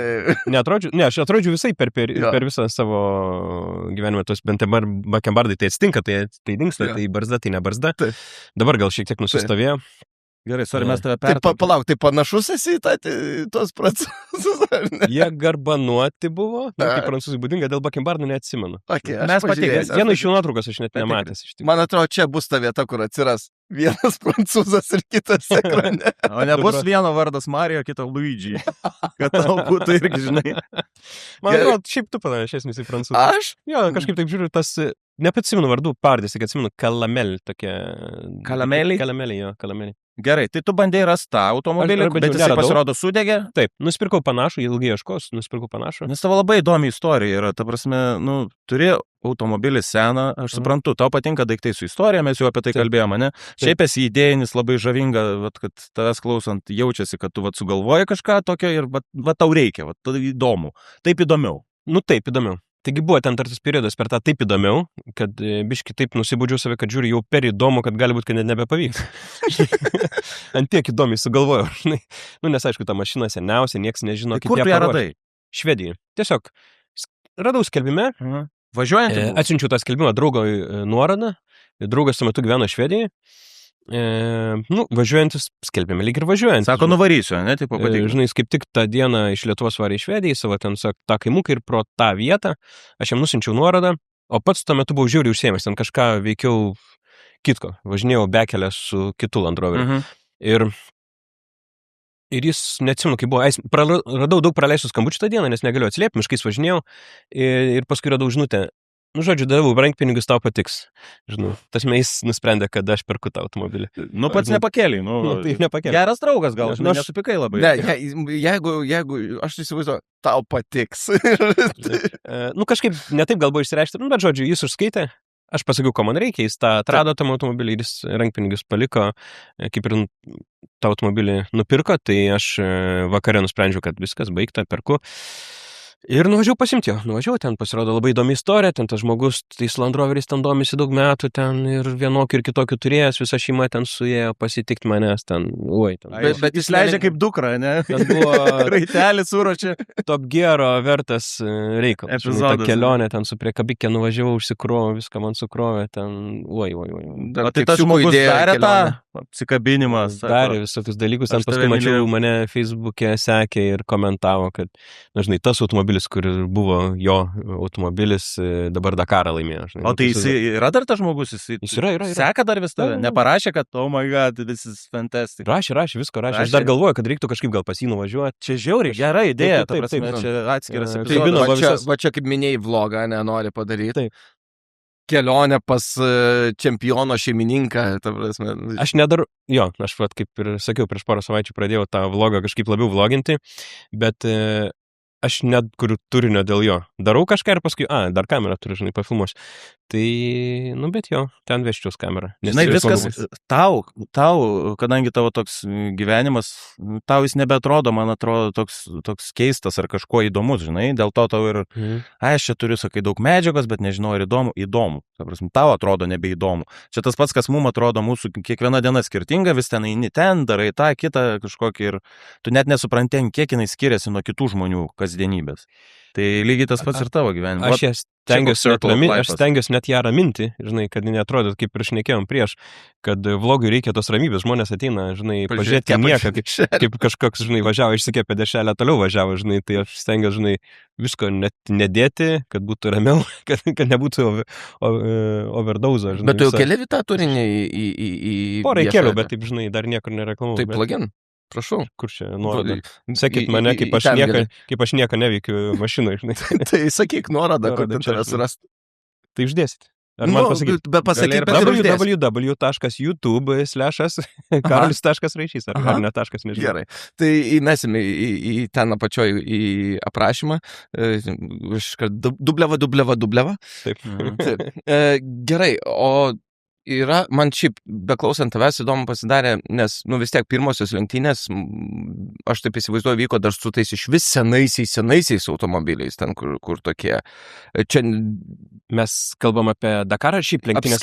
Aš atrodžiau visai per visą savo gyvenimą. Tos bakembardai tai atsitinka, tai dingsta, tai barzda, tai ne barzda. Dabar gal šiek tiek nusistovėjo. Gerai, mes tave pertraukėme. Palauk, tai panašus esi tos prancūzus, ar ne? Jie garbanuoti buvo, kaip prancūzai būdinga, dėl bakembardų neatsimenu. Mes patikės. Vieną iš jų nuotraukos aš net nematęs. Man atrodo, čia bus ta vieta, kur atsiras vienas prancūzas ir kitas ekrane. O nebus vieno vardas Mario, kito Luigi. Kad tau būtų irgi, žinai. Man atrodo, šiaip tu panašesnis į prancūzą. Aš? Jo, kažkaip taip žiūriu, tas... Nepaatsimenu vardų pavardės, tik atsimenu Calamel, tokia... Kalamelį? Kalamelį. Gerai, tai tu bandėjai rasti tą automobilį, bet jisai pasirodo sudegė? Taip, nusipirkau panašų, ilgai ieškos, nusipirkau panašų. Nes tavo labai įdomi istorija yra, ta prasme, turi automobilį seną, aš suprantu, tau patinka daiktai su istorija, mes jau apie tai kalbėjome, ne? Šiaip esi idėjinis, labai žavinga, kad tavęs klausant jaučiasi, kad tu sugalvoji kažką tokio ir tau reikia, tai įdomu, taip įdomiau. Taip įdomiau. Taigi buvo ten tartis periodas per tą taip įdomiau, kad biški taip nusibūdžiau save, kad žiūri jau per įdomu, kad gali būti, kad net nebepavyks. Ant tiek įdomiai sugalvojau, žinai. Nes aišku, ta mašina seniausia, nieks nežino, kaip ją paruošti. Kur tu ją radai? Švedijai. Tiesiog radau skelbime. Važiuojant? Atsiunčiau tą skelbimą draugo nuorodą. Draugas tuo metu gyveno Švedijai. Važiuojantis, skelbėme lyg ir važiuojantis. Sako, nuvarysiu, ne, taip patikriu. Žinai, kaip tik tą dieną iš Lietuvos varė į Švediją, savo ten tą kaimuką ir pro tą vietą, aš jam nusinčiau nuorodą, o pats tuo metu buvau žiauriai užsiėmęs, ten kažką veikiau kitko, važinėjau bekelę su kitu Land Roveriu. Ir jis, neatsimenu, kaip buvo, radau daug praleistų skambučių tą dieną, nes negaliu atsiliepti, miškais važinėjau ir paskui radau žinutę. Žodžiu, davau brangpinigus, tau patiks. Žinau, tas jis nusprendė, kad aš perku tą automobilį. Pats nepakėlė. Tai nepakėlė. Geras draugas gal, nesupikai labai. Ne, jeigu aš įsivaizduoju, tau patiks. Kažkaip netaip gal buvo išsireišti, bet žodžiu, jis užskaitė, aš pasakiau, ko man reikia, jis tą atrado tam automobilį ir jis rankpinigus paliko, kaip ir tą automobilį nupirko, tai aš vakare nusprendžiau, kad viskas baigta, perku. Ir nuvažiavau pasimti jo, ten pasirodo labai įdomi istorija, ten tas žmogus, tais Land Roveris ten domisi daug metų, ten ir vienokių ir kitokių turėjęs, visa šeima ten suėjo pasitikti manęs, ten, ten. Bet jis leidžia kaip dukra, ne? Ten buvo raitelis suročia. Top Gearo vertas reikalas. Ta kelionė ten su priekabikė nuvažiavau, užsikrovau, viską man sukrovė, ten, O tai tas žmogus darė tą apsikabinimas. Darė visokius dalykus, ten paskui mačiau, mane Facebook'e sekė ir komentavo, kad, žinai, tas automobilis, kur buvo jo automobilis, dabar Dakarą laimėjo. Žinai, o tai jis yra dar tas žmogus, jis yra. Seka dar vis tave, neparašė, kad, oh my god, this is fantastic. Rašė, visko rašė. Aš dar galvoju, kad reiktų kažkaip gal pas jį nuvažiuoti. Čia žiauriai, gera idėja, taip, čia atskiras epizodas. Va čia kaip minėjai vlogą, nenori padaryti. Taip. Kelionę pas čempiono šeimininką, ta prasme. Aš kaip ir sakiau, prieš porą savaičių pradėjau tą vlogą kažkaip labiau vloginti, bet aš net kuriu turinio dėl jo. Darau kažką ir paskui, dar kamerą turiu, žinai, pafilmuos. Tai, bet jo, ten veščiaus kamerą. Žinai, viskas tau, kadangi tavo toks gyvenimas, tau jis nebeatrodo, man atrodo, toks keistas ar kažkuo įdomus, žinai, dėl to tau ir, aš čia turiu, sakai, daug medžiagos, bet nežinau, ar įdomu. Ta prasme, tau atrodo nebeįdomu. Čia tas pats, kas mums atrodo, mūsų kiekviena diena skirtinga, vis ten eini ten, darai tą, kitą kažkokį ir tu net nesupranti, kiek jinai skiriasi nuo kitų žmonių kasdienybės. Tai lygiai tas pats ir tavo gyvenimas. Aš stengiuosi net ją raminti, žinai, kad neatrodo, kaip ir šnekėjom prieš, kad vlogui reikia tos ramybės, žmonės ateina, žinai, pažiūrėti nieką, kaip kažkoks, žinai, važiavo, išsikėpė dešelę, toliau važiavo, žinai, tai aš stengiuosi, žinai, visko net nedėti, kad būtų ramiau, kad nebūtų overdose, žinai. Bet tu jau keliavi tą turinį į porą kelių, bet taip, žinai, dar niekur nereklamuoju. Taip, plugin. Prašau. Kur čia nuoroda? Sakyt mane, kaip aš nieko neveikiu mašinai, žinai. Tai sakyk nuorodą, kur ten tavęs rasti. Tai išdėsit. Ar man pasakyti? Pasakyk, www.youtube.com/karolis.raišys, ar ne taškas, nežinau. Gerai. Tai įmesime į ten apačioj į aprašymą. Dubliava. Taip. Gerai, o yra, man šiaip, beklausant tavęs, įdomu pasidarė, nes, vis tiek pirmosios lenktynės, aš taip įsivaizduoju, vyko dar su tais iš vis senaisiais automobiliais, ten, kur tokie. Čia mes kalbam apie Dakarą, šiaip lenktynės.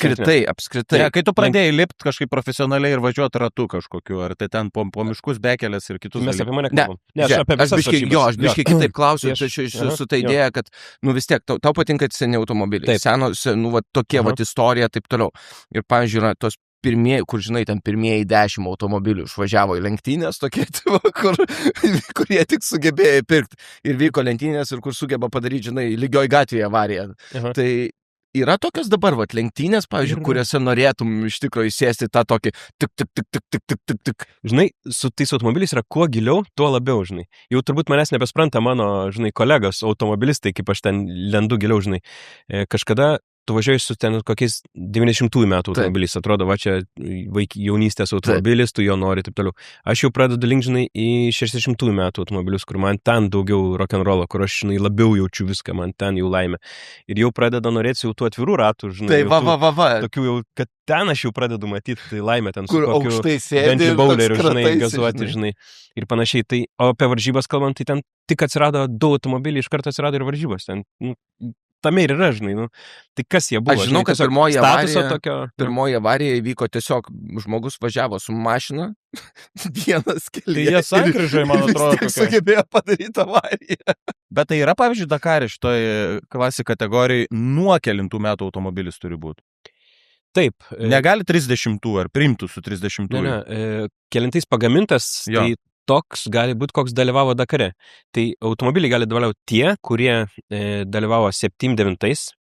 Apskritai. Ja, kai tu pradėjai lipti kažkaip profesionaliai ir važiuoti ratu kažkokiu, ar tai ten po miškus bekelės ir kitus. Mes apie mane kalbam. Aš biškai kitaip klausiu, su ta idėja, kad, vis tiek, tau patinka seni automobiliai, tokie istorija, taip toliau. Ir, pavyzdžiui, yra tos pirmieji, kur, žinai, ten pirmieji 10 automobilių išvažiavo į lenktynės, tokie, kur jie tik sugebėjo įpirkti. Ir vyko lenktynės, ir kur sugeba padaryti, žinai, lygioj gatvėje avariją. Tai yra tokios dabar, lenktynės, pavyzdžiui, kuriuose norėtum iš tikrųjų įsėsti tą tokį tik. Žinai, su tais automobiliais yra kuo giliau, tuo labiau, žinai. Jau turbūt manęs nebespranta mano, žinai, kolegos automobilistai, kaip aš ten lendu giliau, žinai. Kažkada tu važiuoji su ten kokiais 90-ųjų metų automobiliais, atrodo, va čia jaunystės automobilis, tu jo nori, taip toliau. Aš jau pradedu link, žinai, į 60-ųjų metų automobilius, kur man ten daugiau rock'n'rollo, kur aš, žinai, labiau jaučiu viską, man ten jau laimė. Ir jau pradeda norėti jau tų atvirų ratų, žinai. Tai tokių jau, kad ten aš jau pradedu matyti, tai laimė ten kur su kokiu Bentley Bowleriu, žinai, gazuoti, žinai. Ir panašiai. Tai, o apie varžybas kalbant, tai ten tik atsirado 2 automobiliai, iš karto atsirado ir varžybos. Ten, tame ir yra, žinai, tai kas jie buvo? Aš žinau, kad pirmoji avarija įvyko tiesiog, žmogus važiavo su mašina, vienas kelyje. Tai jie sankryžoje, man atrodo, tik sugebėjo padaryti avariją. Bet tai yra, pavyzdžiui, Dakare šitoje klasė kategorijai nuo kelintų metų automobilis turi būti. Taip. Negali 30 ar priimtų su 30. Ne, kelintais pagamintas, tai toks gali būti, koks dalyvavo Dakare. Tai automobiliai gali dalyvauti tie, kurie dalyvavo 79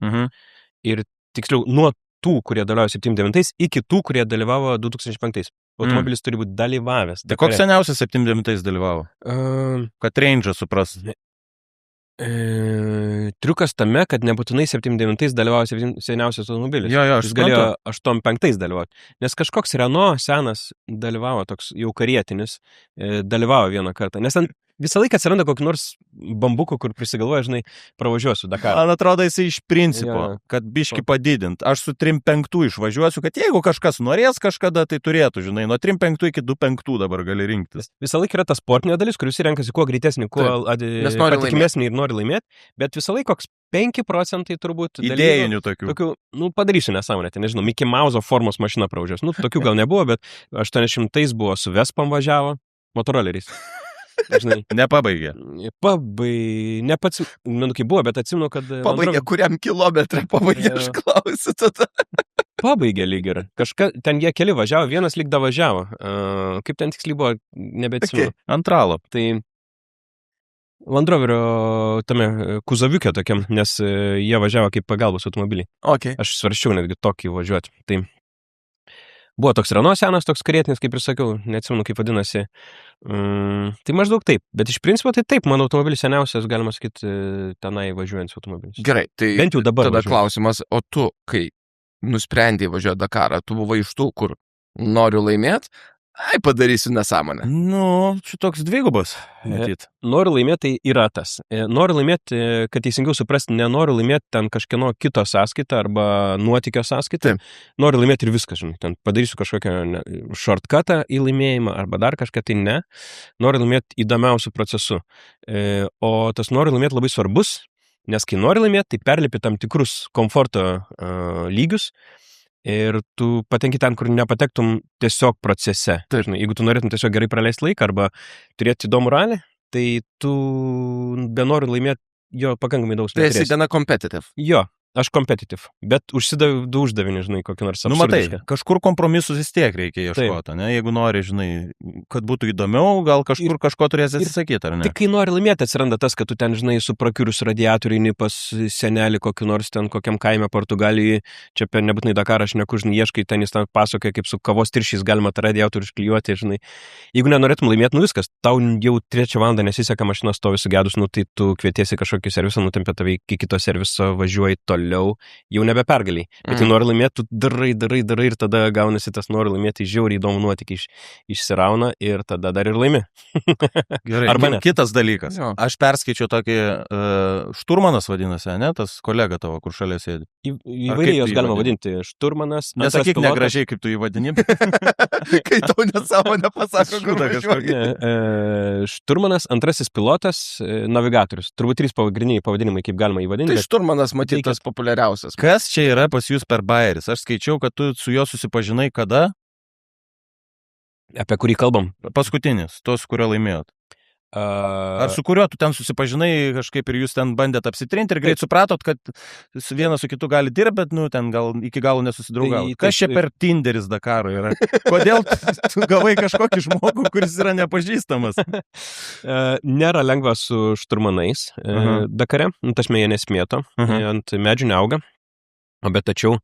ir tiksliau nuo tų, kurie dalyvavo 79 iki tų, kurie dalyvavo 2005. Automobilis turi būti dalyvavęs. Tai koks seniausias 79 dalyvavo? Kad Range'ą supras. Triukas tame, kad nebūtinai 79 dalyvavo seniausias automobilis. Jis galėjo 85 dalyvauti. Nes kažkoks Renault senas dalyvavo, toks jau karietinis, dalyvavo vieną kartą. Nes ten Visą laiką atsiranda kokį nors bambukų, kur prisigalvoja, žinai, pravažiuosiu Dakarą. Man atrodo, jisai iš principo, kad biški padidint. Aš su 3.5 išvažiuosiu, kad jeigu kažkas norės kažkada, tai turėtų, žinai, nuo 3.5 iki 2.5 dabar gali rinktis. Visą laiką yra ta sportinė dalis, kur visi renkasi kuo greitesnį, kuo patikimesnį ir nori laimėti, bet visą laiką koks 5% turbūt idėjinių tokių. Padarysiu nesąmonę, tai nežinau, Mickey Mouse'o formos mašina pravažiuos. Tokių gal nebuvo, bet 800 buvo su Vespam važiavo, motoroleriais. Žinai, nepabaigė. Ne pats, kai buvo, bet atsimenu, kad... Pabaigė, kuriam kilometrą pabaigė, aš klausiu tada. Pabaigė lyg ir. Ten jie keli važiavo, vienas lyg da važiavo. Kaip ten tiksliai buvo, nebeatsimenu. Okay. Antralo. Tai Land Roverio tame kuzaviukė tokiam, nes jie važiavo kaip pagalbos automobiliai. Okay. Aš svarščiau netgi tokį važiuoti. Tai buvo toks Renault senas, toks karietinis, kaip ir sakiau, neatsimenu, kaip vadinasi. Tai maždaug taip, bet iš principo tai taip, mano automobilis seniausias, galima sakyti, tenai važiuojant automobilis. Gerai, tai bent jau dabar tada klausimas, o tu, kai nusprendėjai važiuoti Dakarą, tu buvai iš tų, kur noriu laimėti, padarysiu nesąmonę. Šitoks dvigubas. Noriu laimėti, tai yra tas. Noriu laimėti, kad teisingiau suprasti, nenoriu laimėti ten kažkieno kito sąskaitą arba nuotykio sąskaitą. Noriu laimėti ir viską, žinai. Ten padarysiu kažkokią shortcutą į laimėjimą arba dar kažką, tai ne. Noriu laimėti įdomiausių procesų. O tas noriu laimėti labai svarbus, nes kai nori laimėti, tai perlipi tam tikrus komforto lygius. Ir tu patenki ten, kur nepatektum tiesiog procese. Taip. Žinai, jeigu tu norėtum tiesiog gerai praleisti laiką arba turėti įdomų ralį, tai tu benori laimėti jo pakankamai daug. Tai esi gana competitive. Jo, aš competitive, bet užsidaviau uždavinį, žinai, kokį nors absurdišką. Matai, kažkur kompromisus vis tiek reikia ieškoti, ne? Jeigu nori, žinai, kad būtų įdomiau, gal kažkur kažko turės atsisakyti, ar ne? Tik kai nori laimėti, atsiranda tas, kad tu ten, žinai, su prakiurius radiatoriai pas senelį kokį nors ten kokiam kaime Portugalijai, čia per nebūtinai Dakarą, aš neku, žinai, ieškai, ten jis ten pasakoja, kaip su kavos tiršiais galima tą radiatorių išklijuoti, žinai. Jeigu nenorėtum laimėti, viskas, tau jau 3 valandą nesiseka, mašina stovi sugedus, tai tu kvietiesi kažkokį servisą, nutempia tave iki kito serviso, važiuoji toliau, jau nebe pergaliai. Bet jei nori laimėti, tu darai ir tada gaunasi tas nori laimėti, žiauriai įdomų nuotykį išsirauna ir tada dar ir laimi. Gerai, arba ne. Kitas dalykas. Jo. Aš perskaičiau tokį šturmanas vadinasi, ne? Tas kolega tavo, kur šalia sėdi. Įvairiai jos galima vadinti. Šturmanas. Nesakyk negražiai, kaip tu jį vadini. Kai tau nesąmonę pasako, šturmanas, antrasis pilotas, navigatorius. Turbūt 3 pagrindiniai pavadinimai, kaip galima įvadinti. Tai šturmanas matyti tas populiariausias. Kas čia yra pas jūs per bajeris? Aš skaičiau, kad tu su juo susipažinai kada? Apie kurį kalbam? Paskutinis, tos, kurio laimėjot. Ar su kuriuo tu ten susipažinai kažkaip ir jūs ten bandėt apsitrinti ir greit supratot, kad vienas su kitu gali dirbti, bet ten gal iki galo nesusidraugavo. Kas čia per Tinderis Dakaro yra? Kodėl tu gavai kažkokį žmogų, kuris yra nepažįstamas? Nėra lengva su šturmanais Dakare, tašmė jie nesmėto, ant medžių neauga, bet tačiau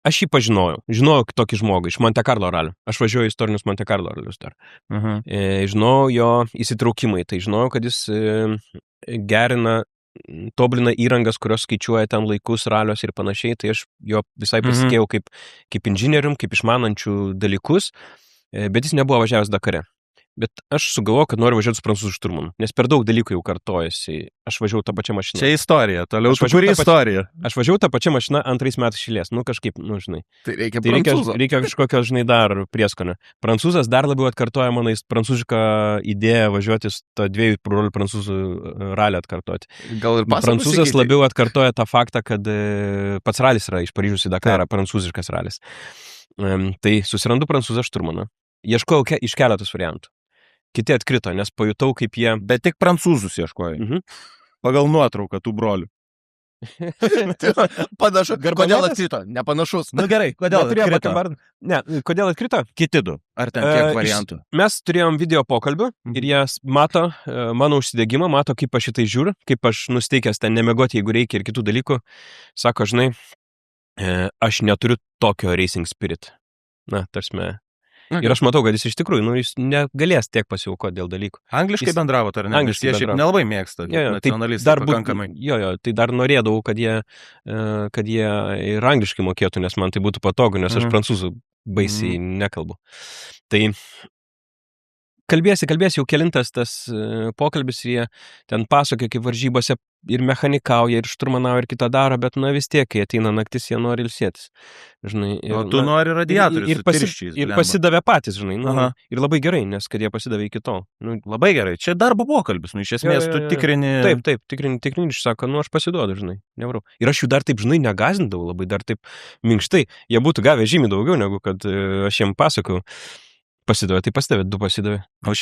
aš jį žinojau tokį žmogų iš Monte Carlo ralio. Aš važiuoju istorinius Monte Carlo ralius dar. Žinojau jo įsitraukimai, tai žinojau, kad jis tobulina įrangas, kurios skaičiuoja ten laikus ralios ir panašiai, tai aš jo visai pasitikėjau kaip inžinierium, kaip išmanančių dalykus, bet jis nebuvo važiavęs Dakare. Bet aš sugalvojau, kad noriu važiuoti su prancūzų šturmanu, nes per daug dalykų jau kartojasi. Aš važiavau tą pačią mašiną. Čia istorija, toliau kuri istorija? Aš važiavau tą pačią mašiną 2 metus šilės, kažkaip, žinai. Tai reikia kažkokio, žinai, dar prieskonio. Prancūzas dar labiau atkartoja mano prancūzišką idėją važiuoti tą 2 brolių prancūzų ralį atkartoti. Gal ir Prancūzas labiau atkartoja tą faktą, kad pats ralis yra iš Paryžiaus į Dakarą, prancūziškas ralis. Tai susirandu prancūzą šturmaną. Ieškojau iš keletos variantų. Kiti atkrito, nes pajutau, kaip jie... Bet tik prancūzus ieškojai. Pagal nuotrauką tų brolių. Panašu. Kodėl atkrito? Nepanašus. Gerai, kodėl atkrito? Ne, kodėl atkrito? Kiti 2. Ar ten kiek variantų? Mes turėjom video pokalbių ir jie mato mano užsidegimą, mato, kaip aš šitai žiūriu, kaip aš nusteikęs ten nemegoti, jeigu reikia ir kitų dalykų. Sako, žinai, aš neturiu tokio racing spirit. Tarsime... Ir aš matau, kad jis iš tikrųjų, jis negalės tiek pasiaukoti dėl dalykų. Angliškai bendravot, ar ne? Angliškai jie šiaip nelabai mėgsta nacionalistai pakankamai. Tai dar norėdavau, kad jie ir angliškai mokėtų, nes man tai būtų patogu, nes aš prancūzų baisiai nekalbu. Tai kalbėsi, jau kelintas tas pokalbis, jie ten pasakoja, kaip varžybose ir mechanikauja, ir šturmanauja, ir kitą daro, bet vis tiek, kai ateina naktis, jie nori ilsėtis. Žinai, o tu nori radiatorius su tirščiais. Ir pasidavė patys, žinai. Ir labai gerai, nes kad jie pasidavė iki tol. Labai gerai. Čia darbo pokalbis. Iš esmės, tu tikrini... Taip, tikrini, išsako, aš pasiduodu, žinai. Nevarau. Ir aš jų dar taip, žinai, negazindavau labai, dar taip minkštai. Jie būtų gavę žymiai daugiau, negu kad aš jiem pasakau. Pasidavė, tai pasidavė, 2 pasidavė. O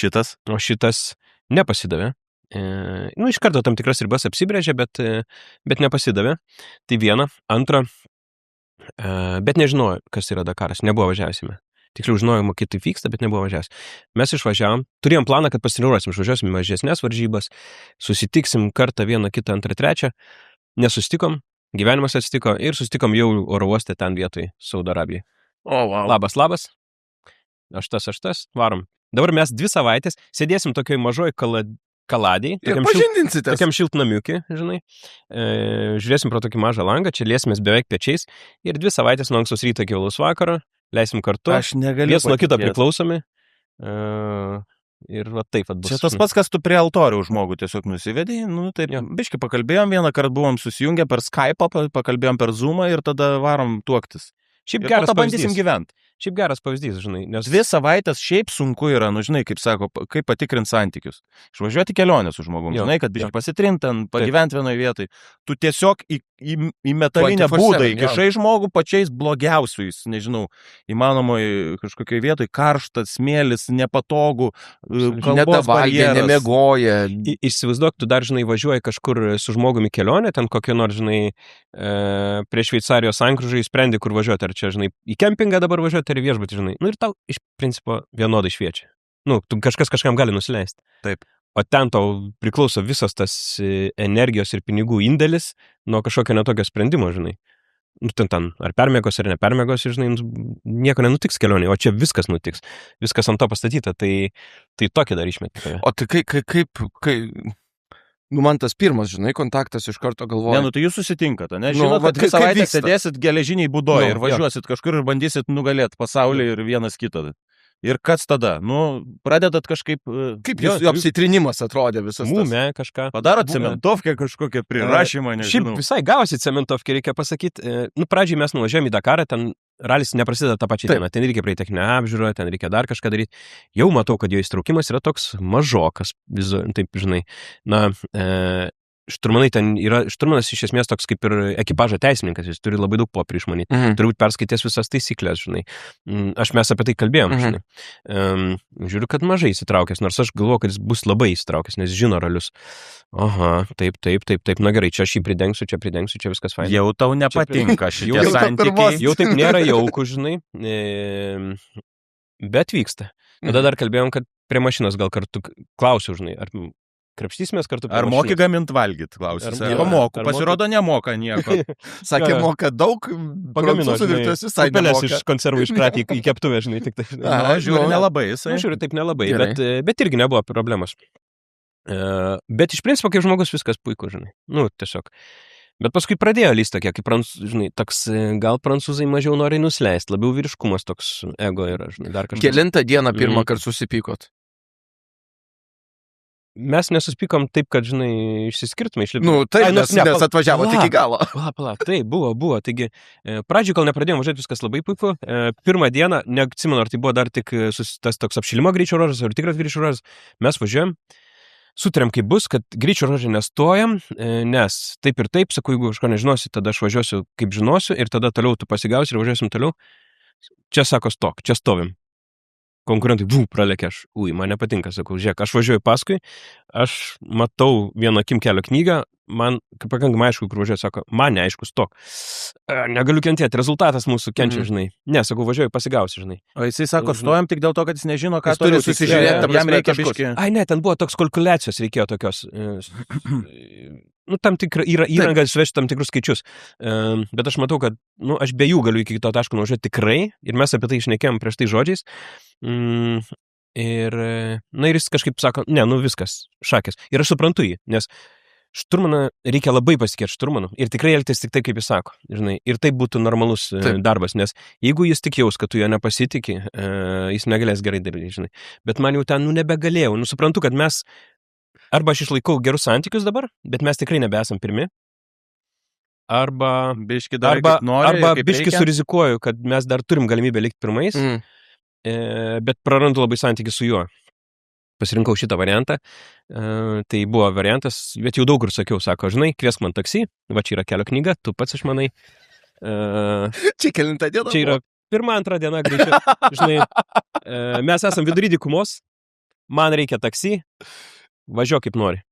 šitas nepasidavė. Iš karto tam tikras ribas apsibrėžė, bet nepasidavė. Tai viena. Antra, bet nežinojo, kas yra Dakaras. Nebuvo važiavęsime. Tiksliau žinojimo, kaip tai vyksta, bet nebuvo važiavęs. Mes išvažiavom. Turėjom planą, kad pasitreniruosim. Išvažiuosim į mažesnės varžybas. Susitiksim kartą vieną, kitą, antrą, trečią. Nesusitikom. Gyvenimas atsitiko ir susitikom jau oro uoste ten vietoj Saudo Arabijai. O, wow. Labas. Aš tas, varom. Dabar mes 2 savaitės sėdėsim tokioj mažoj kaladėj. Tokiam šiltnamiukį, žinai. Žiūrėsim pro tokį mažą langą, čia liesimės beveik pečiais. Ir 2 savaitės nuo ankstaus ryto iki vėlaus vakaro. Leisim kartu. Aš negaliu. Viens nuo kito priklausomi. Ir taip bus. Čia tas pats, kas tu prie altorių žmogų tiesiog nusivedėjai. Taip, biškai pakalbėjom, vieną kartą buvom susijungę per Skype'ą, pakalbėjom per Zoom'ą ir tada varom tuoktis. Šiaip geras pavyzdys. Šiaip geras pavyzdys, žinai. Nes 2 savaitės šiaip sunku yra, žinai, kaip sako, kaip patikrinti santykius. Išvažiuoti kelionę su žmogum, žinai, kad biškai pasitrint ten, pagyventi vienoje vietoje. Tu tiesiog į metalinę būdą įkišai žmogų pačiais blogiausiais, nežinau, įmanomoje kažkokioje vietoje, karštas, smėlis, nepatogu, kalbos barjeras. Nemiegoja. Įsivaizduok, tu dar, žinai, važiuoji kažkur su žmogumi kelionę, ten kokio nors, žinai, prie Šveicarijos sankryžą įsprendi, kur važiuoti, ar čia, žinai, į kempingą dabar važiuoti, ar į viešbutį, žinai. Ir tau iš principo vienodai šviečia. Tu kažkam gali nusileisti. Taip. O ten tau priklauso visas tas energijos ir pinigų indėlis nuo kažkokio netokio sprendimo, žinai. Ten, ar permėgos, ar nepermėgos, žinai, nieko nenutiks kelionėje, o čia viskas nutiks. Viskas ant to pastatyta, tai tokį dar išmetį. O tai kaip man tas pirmas, žinai, kontaktas iš karto galvoja. Tai jūs susitinkat, ne? Žinot, kad 2 savaitės sėdėsit geležiniai būdoje ir važiuosit kažkur ir bandysit nugalėti pasaulį ir vienas kitą. Ir kas tada? Pradedat kažkaip... Kaip jūsų apsitrinimas atrodė visas tas? Mūme kažką. Padarot cementovkę kažkokią prirašymą, nežinau. Šiaip visai gavosi cementovkę, reikia pasakyti. Pradžiai mes nuvažiavome į Dakarą, ten ralis neprasideda tą pačią dieną. Ten reikia praeiti techninę apžiūrą, ten reikia dar kažką daryti. Jau matau, kad jo įstraukimas yra toks mažokas, taip, žinai. Šturmanai ten yra, šturmanas iš esmės toks kaip ir ekipažo teisininkas, jis turi labai daug popierių išmanyti, turi būti perskaitęs visas taisyklės, žinai. Mes apie tai kalbėjom, žinai. Žiūriu, kad mažai įsitraukęs, nors aš galvoju, kad jis bus labai įsitraukęs, nes žino ralius. Aha, taip, na gerai, čia aš jį pridengsiu, čia viskas fainai. Jau tau nepatinka šitie santykiai. Jau taip nėra jaukų, žinai, bet vyksta. Tada dar kalbėjom, kad prie mašinos gal kartu klausiu, žinai, ar krapštysimės kartu prie mašinos. Ar moki gaminti valgyti, klausiu. Moku, pasirodo nemoka nieko. Sakė, moka daug, prancūzų virtuvės visai nemoka. Iš konservų iškratė į keptuvę, žinai, tik tai. Žiūri nelabai jisai. Žiūri taip nelabai, bet irgi nebuvo problemos. Bet iš principo, kaip žmogus, viskas puiku, žinai. Tiesiog. Bet paskui pradėjo lysti tokie, kaip žinai, toks, gal prancūzai mažiau nori nusileisti, labiau vyriškumas toks ego yra, žinai, dar kažkas. Kelintą dieną pirmą kartą susipykot? Mes nesuspykom taip, kad, žinai, išsiskirtume, išliptume. Taip, nes atvažiavo tik iki galo. Pala, taip, buvo. Taigi, pradžioj, kol nepradėjom važiuoti, viskas labai puiku. Pirmą dieną, neatsimenu, ar tai buvo dar tik tas toks apšilimo greičio ruožas, ar tikras greičio ruožas, mes važiuojam, sutarėm, kaip bus, kad greičio ruožą nestojam, nes taip ir taip, sakau, jeigu kažko nežinosi, tada aš važiuosiu, kaip žinosiu, ir tada toliau tu pasigausi ir važiuosim toliau. Čia sako, stok, čia stovim. Konkurentai, pralėkė aš, man nepatinka, sakau, žiūrėk, aš važiuoju paskui, aš matau vieno akim kelio knygą, man pakankamai aišku, kur važiuoju, sako, man neaišku, stok, negaliu kentėti, rezultatas mūsų kenčia, žinai, ne, sakau, važiuoju, pasigausi, žinai. O jisai sako, stojam tik dėl to, kad jis nežino, ką turi susižiūrėti, jam reikia biškį. Ai, ne, ten buvo toks kalkuliacijos, reikėjo tokios, tam tikrą įrangą suvežti tam tikrus skaičius, bet aš matau, kad, aš be jų galiu iki to taško nuvažiuoti tikrai, ir mes apie tai šnekėjom prieš tai žodžiais, ir jis kažkaip sako, ne, viskas, šakės. Ir aš suprantu jį, nes šturmaną reikia labai pasitikėti šturmanu ir tikrai elgtis tik taip, kaip jis sako, žinai, ir tai būtų normalus darbas, nes jeigu jis tik jaus, kad tu jo nepasitikė, jis negalės gerai daryti, žinai, bet man jau ten, nebegalėjau, suprantu, kad mes, arba aš išlaikau gerus santykius dabar, bet mes tikrai nebesam pirmi, arba biški dar kaip nori, arba biški surizikuoju, kad mes dar turim galimybę likti pirmais, bet prarandu labai santykį su juo. Pasirinkau šitą variantą, tai buvo variantas, bet jau daug kur sakiau, sako, žinai, kviesk man taksi, va čia yra kelio knyga, tu pats išmanai. Čia kelintą dieną? Čia yra 1-2 diena, greičiau, žinai, mes esam vidury dykumos, man reikia taksi, važiuok kaip nori.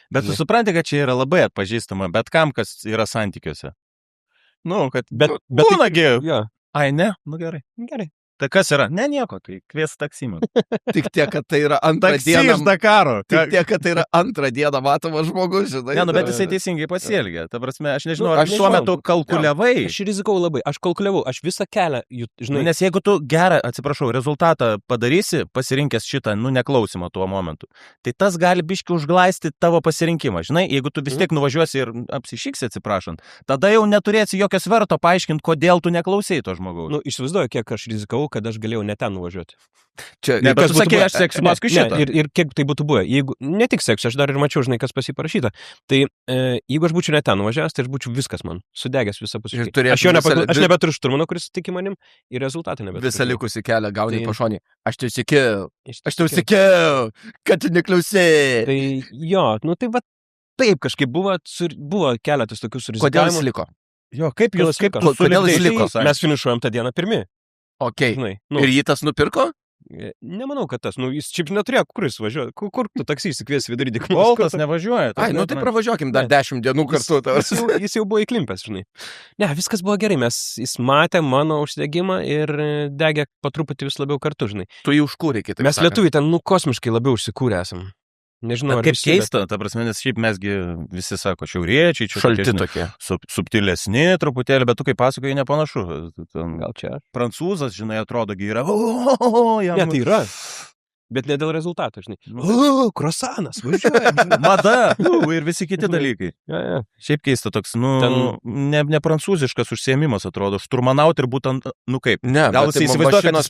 Bet tu supranti, kad čia yra labai atpažįstama, bet kam, kas yra santykiuose. Kad būna gėjau. Ja. Ai, ne? Gerai. Gerai. Tai kas yra? Ne, nieko, tai kvies taksimą. Tik tiek, kad tai yra antrą Taksi dieną. iš Dakaro. Tik tiek, kad tai yra antrą dieną matomas žmogus, žinai. Ne, bet jisai teisingai pasielgė. Ta prasme, aš nežinau, ar aš tuo metu kalkuliavai. Aš rizikau labai, aš kalkuliavau, aš visą kelią, žinai. Nes jeigu tu gerą, atsiprašau, rezultatą padarysi, pasirinkęs šitą, neklausimą tuo momentu, tai tas gali biški užglaisti tavo pasirinkimą. Žinai, jeigu tu vis tiek nuvažiuosi ir apsišyksi, atsiprašant, tada jau neturėsi jokio sverto paaiškinti, kodėl tu neklausai to žmogaus. Įsivaizduoju, kiek aš rizikau, kad aš galėjau ne ten nuvažiuoti. Čia, ne, bet tu sakė, aš seksiu paskui šitą. Ir kiek tai būtų buvę. Jeigu, ne tik seksiu, aš dar ir mačiau, žinai, kas pas jį parašyta. Tai jeigu aš būčiau ne ten nuvažiavęs, tai aš būčiau viskas man, sudegęs visapusiškai. Aš nebeturiu šturmano, kuris tiki manim, ir rezultatą nebeturiu. Visą likusį kelią gauni pašonį. Aš tau sakiau, kad tu neklausai. Tai jo, tai va taip kažkaip buvo keletas tokių surizikavimų. Kodėl jis liko? Jo, kodėl jis liko? Mes finišuojam tą dieną pirmi. Okay. Ir jį tas nupirko? Nemanau, kad tas, jis šiaip neturėjo, kur jis važiuoja, kur tu taksi įsikviesi vidury dykumos. Boltas nevažiuoja. Ai, tai pravažiuokim dar 10 dienų kartu. Jis jau buvo įklimpęs, žinai. Ne, viskas buvo gerai, jis matė mano užsidegimą ir degė po truputį vis labiau kartu, žinai. Tu jį užkūrė, kitaip. Mes lietuviai ten, kosmiškai labiau užsikūrę esam. Nežinau, kaip keista, ta prasme, nes šiaip mesgi visi sako, šiauriečiai, čia šalti tokie. Subtilesni truputėlį, bet tu kaip pasakoji, nepanašu. Gal čia. Prancūzas, žinai, atrodo, yra. Ne, tai yra. Bet ne dėl rezultato, žinai. Krosanas, važiuoja. Mada, ir visi kiti dalykai. Ja. Šiaip keista toks, ne prancūziškas užsiėmimas atrodo, šturmanauti ir būtent, kaip. Ne, gal jisai įsivaizduoja, kad jis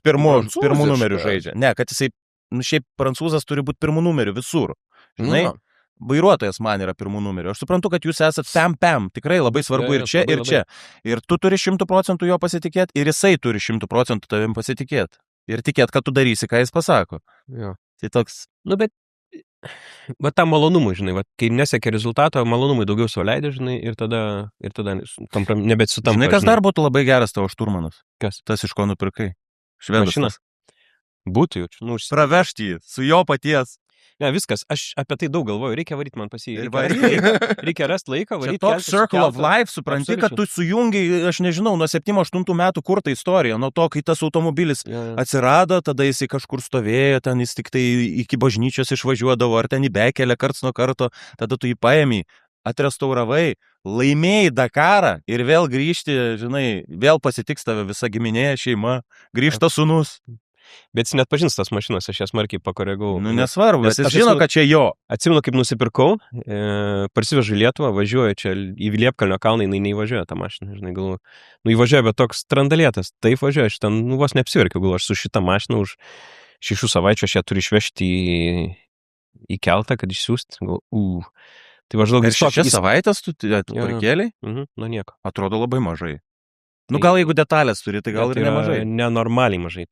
pirmų numerių žaidžia. Ne, kad jisai šiaip prancūzas turi būti pirmų numerių visur. Žinai, vairuotojas man yra pirmų numerių. Aš suprantu, kad jūs esat pam, tikrai labai svarbu ir čia, ir čia. Ir tu turi 100% jo pasitikėti, ir jisai turi 100% tavim pasitikėti. Ir tikėt, kad tu darysi, ką jis pasako. Jo. Tai toks. Bet tą malonumą, žinai, kai nesiekia rezultato, malonumai daugiau suleidė, žinai, ir tada nebesutampa. Žinai, kas dar būtų labai geras tavo šturmanas? Kas? Tas, iš ko nupirkai. Švedas. Būtų jau. Pravežti jį su jo paties. Ne, viskas. Aš apie tai daug galvoju. Reikia varyti man reikia rasti laiką. Čia toks circle of life, supranti, kad tu sujungiai, aš nežinau, nuo 7-8 metų kurtą istoriją. Nuo to, kai tas automobilis atsirado, tada jisai kažkur stovėjo, ten jis tik tai iki bažnyčios išvažiuodavo, ar ten į bekelę karts nuo karto, tada tu jį paėmį, atrestauravai, laimėjai Dakarą ir vėl grįžti, žinai, vėl pasitiks tave visa giminė, šeima, grįžta sūnus. Bet jis net pažins tas mašinas, aš jas smarkiai pakoregau. Nesvarbu, bet jis žino, kad čia jo. Atsimenu, kaip nusipirkau, parsivežu į Lietuvą, važiuoju čia į Liepkalnio kalną, jinai neįvažiuoja tą mašiną, žinai, galvoju. Įvažiuoja, bet toks trandalėtas, taip važiuoja, aš ten, vos neapsiverkiau, galvoju, aš su šitą mašiną už 6 savaičių aš ją turiu išvežti į keltą, kad išsiųsti. Tai važiuoju, 6 savaitės tu prikėlei? Nieko. Atrodo labai mažai. Gal jeigu detalės turi, tai gal ir nemažai. Nenormaliai mažai.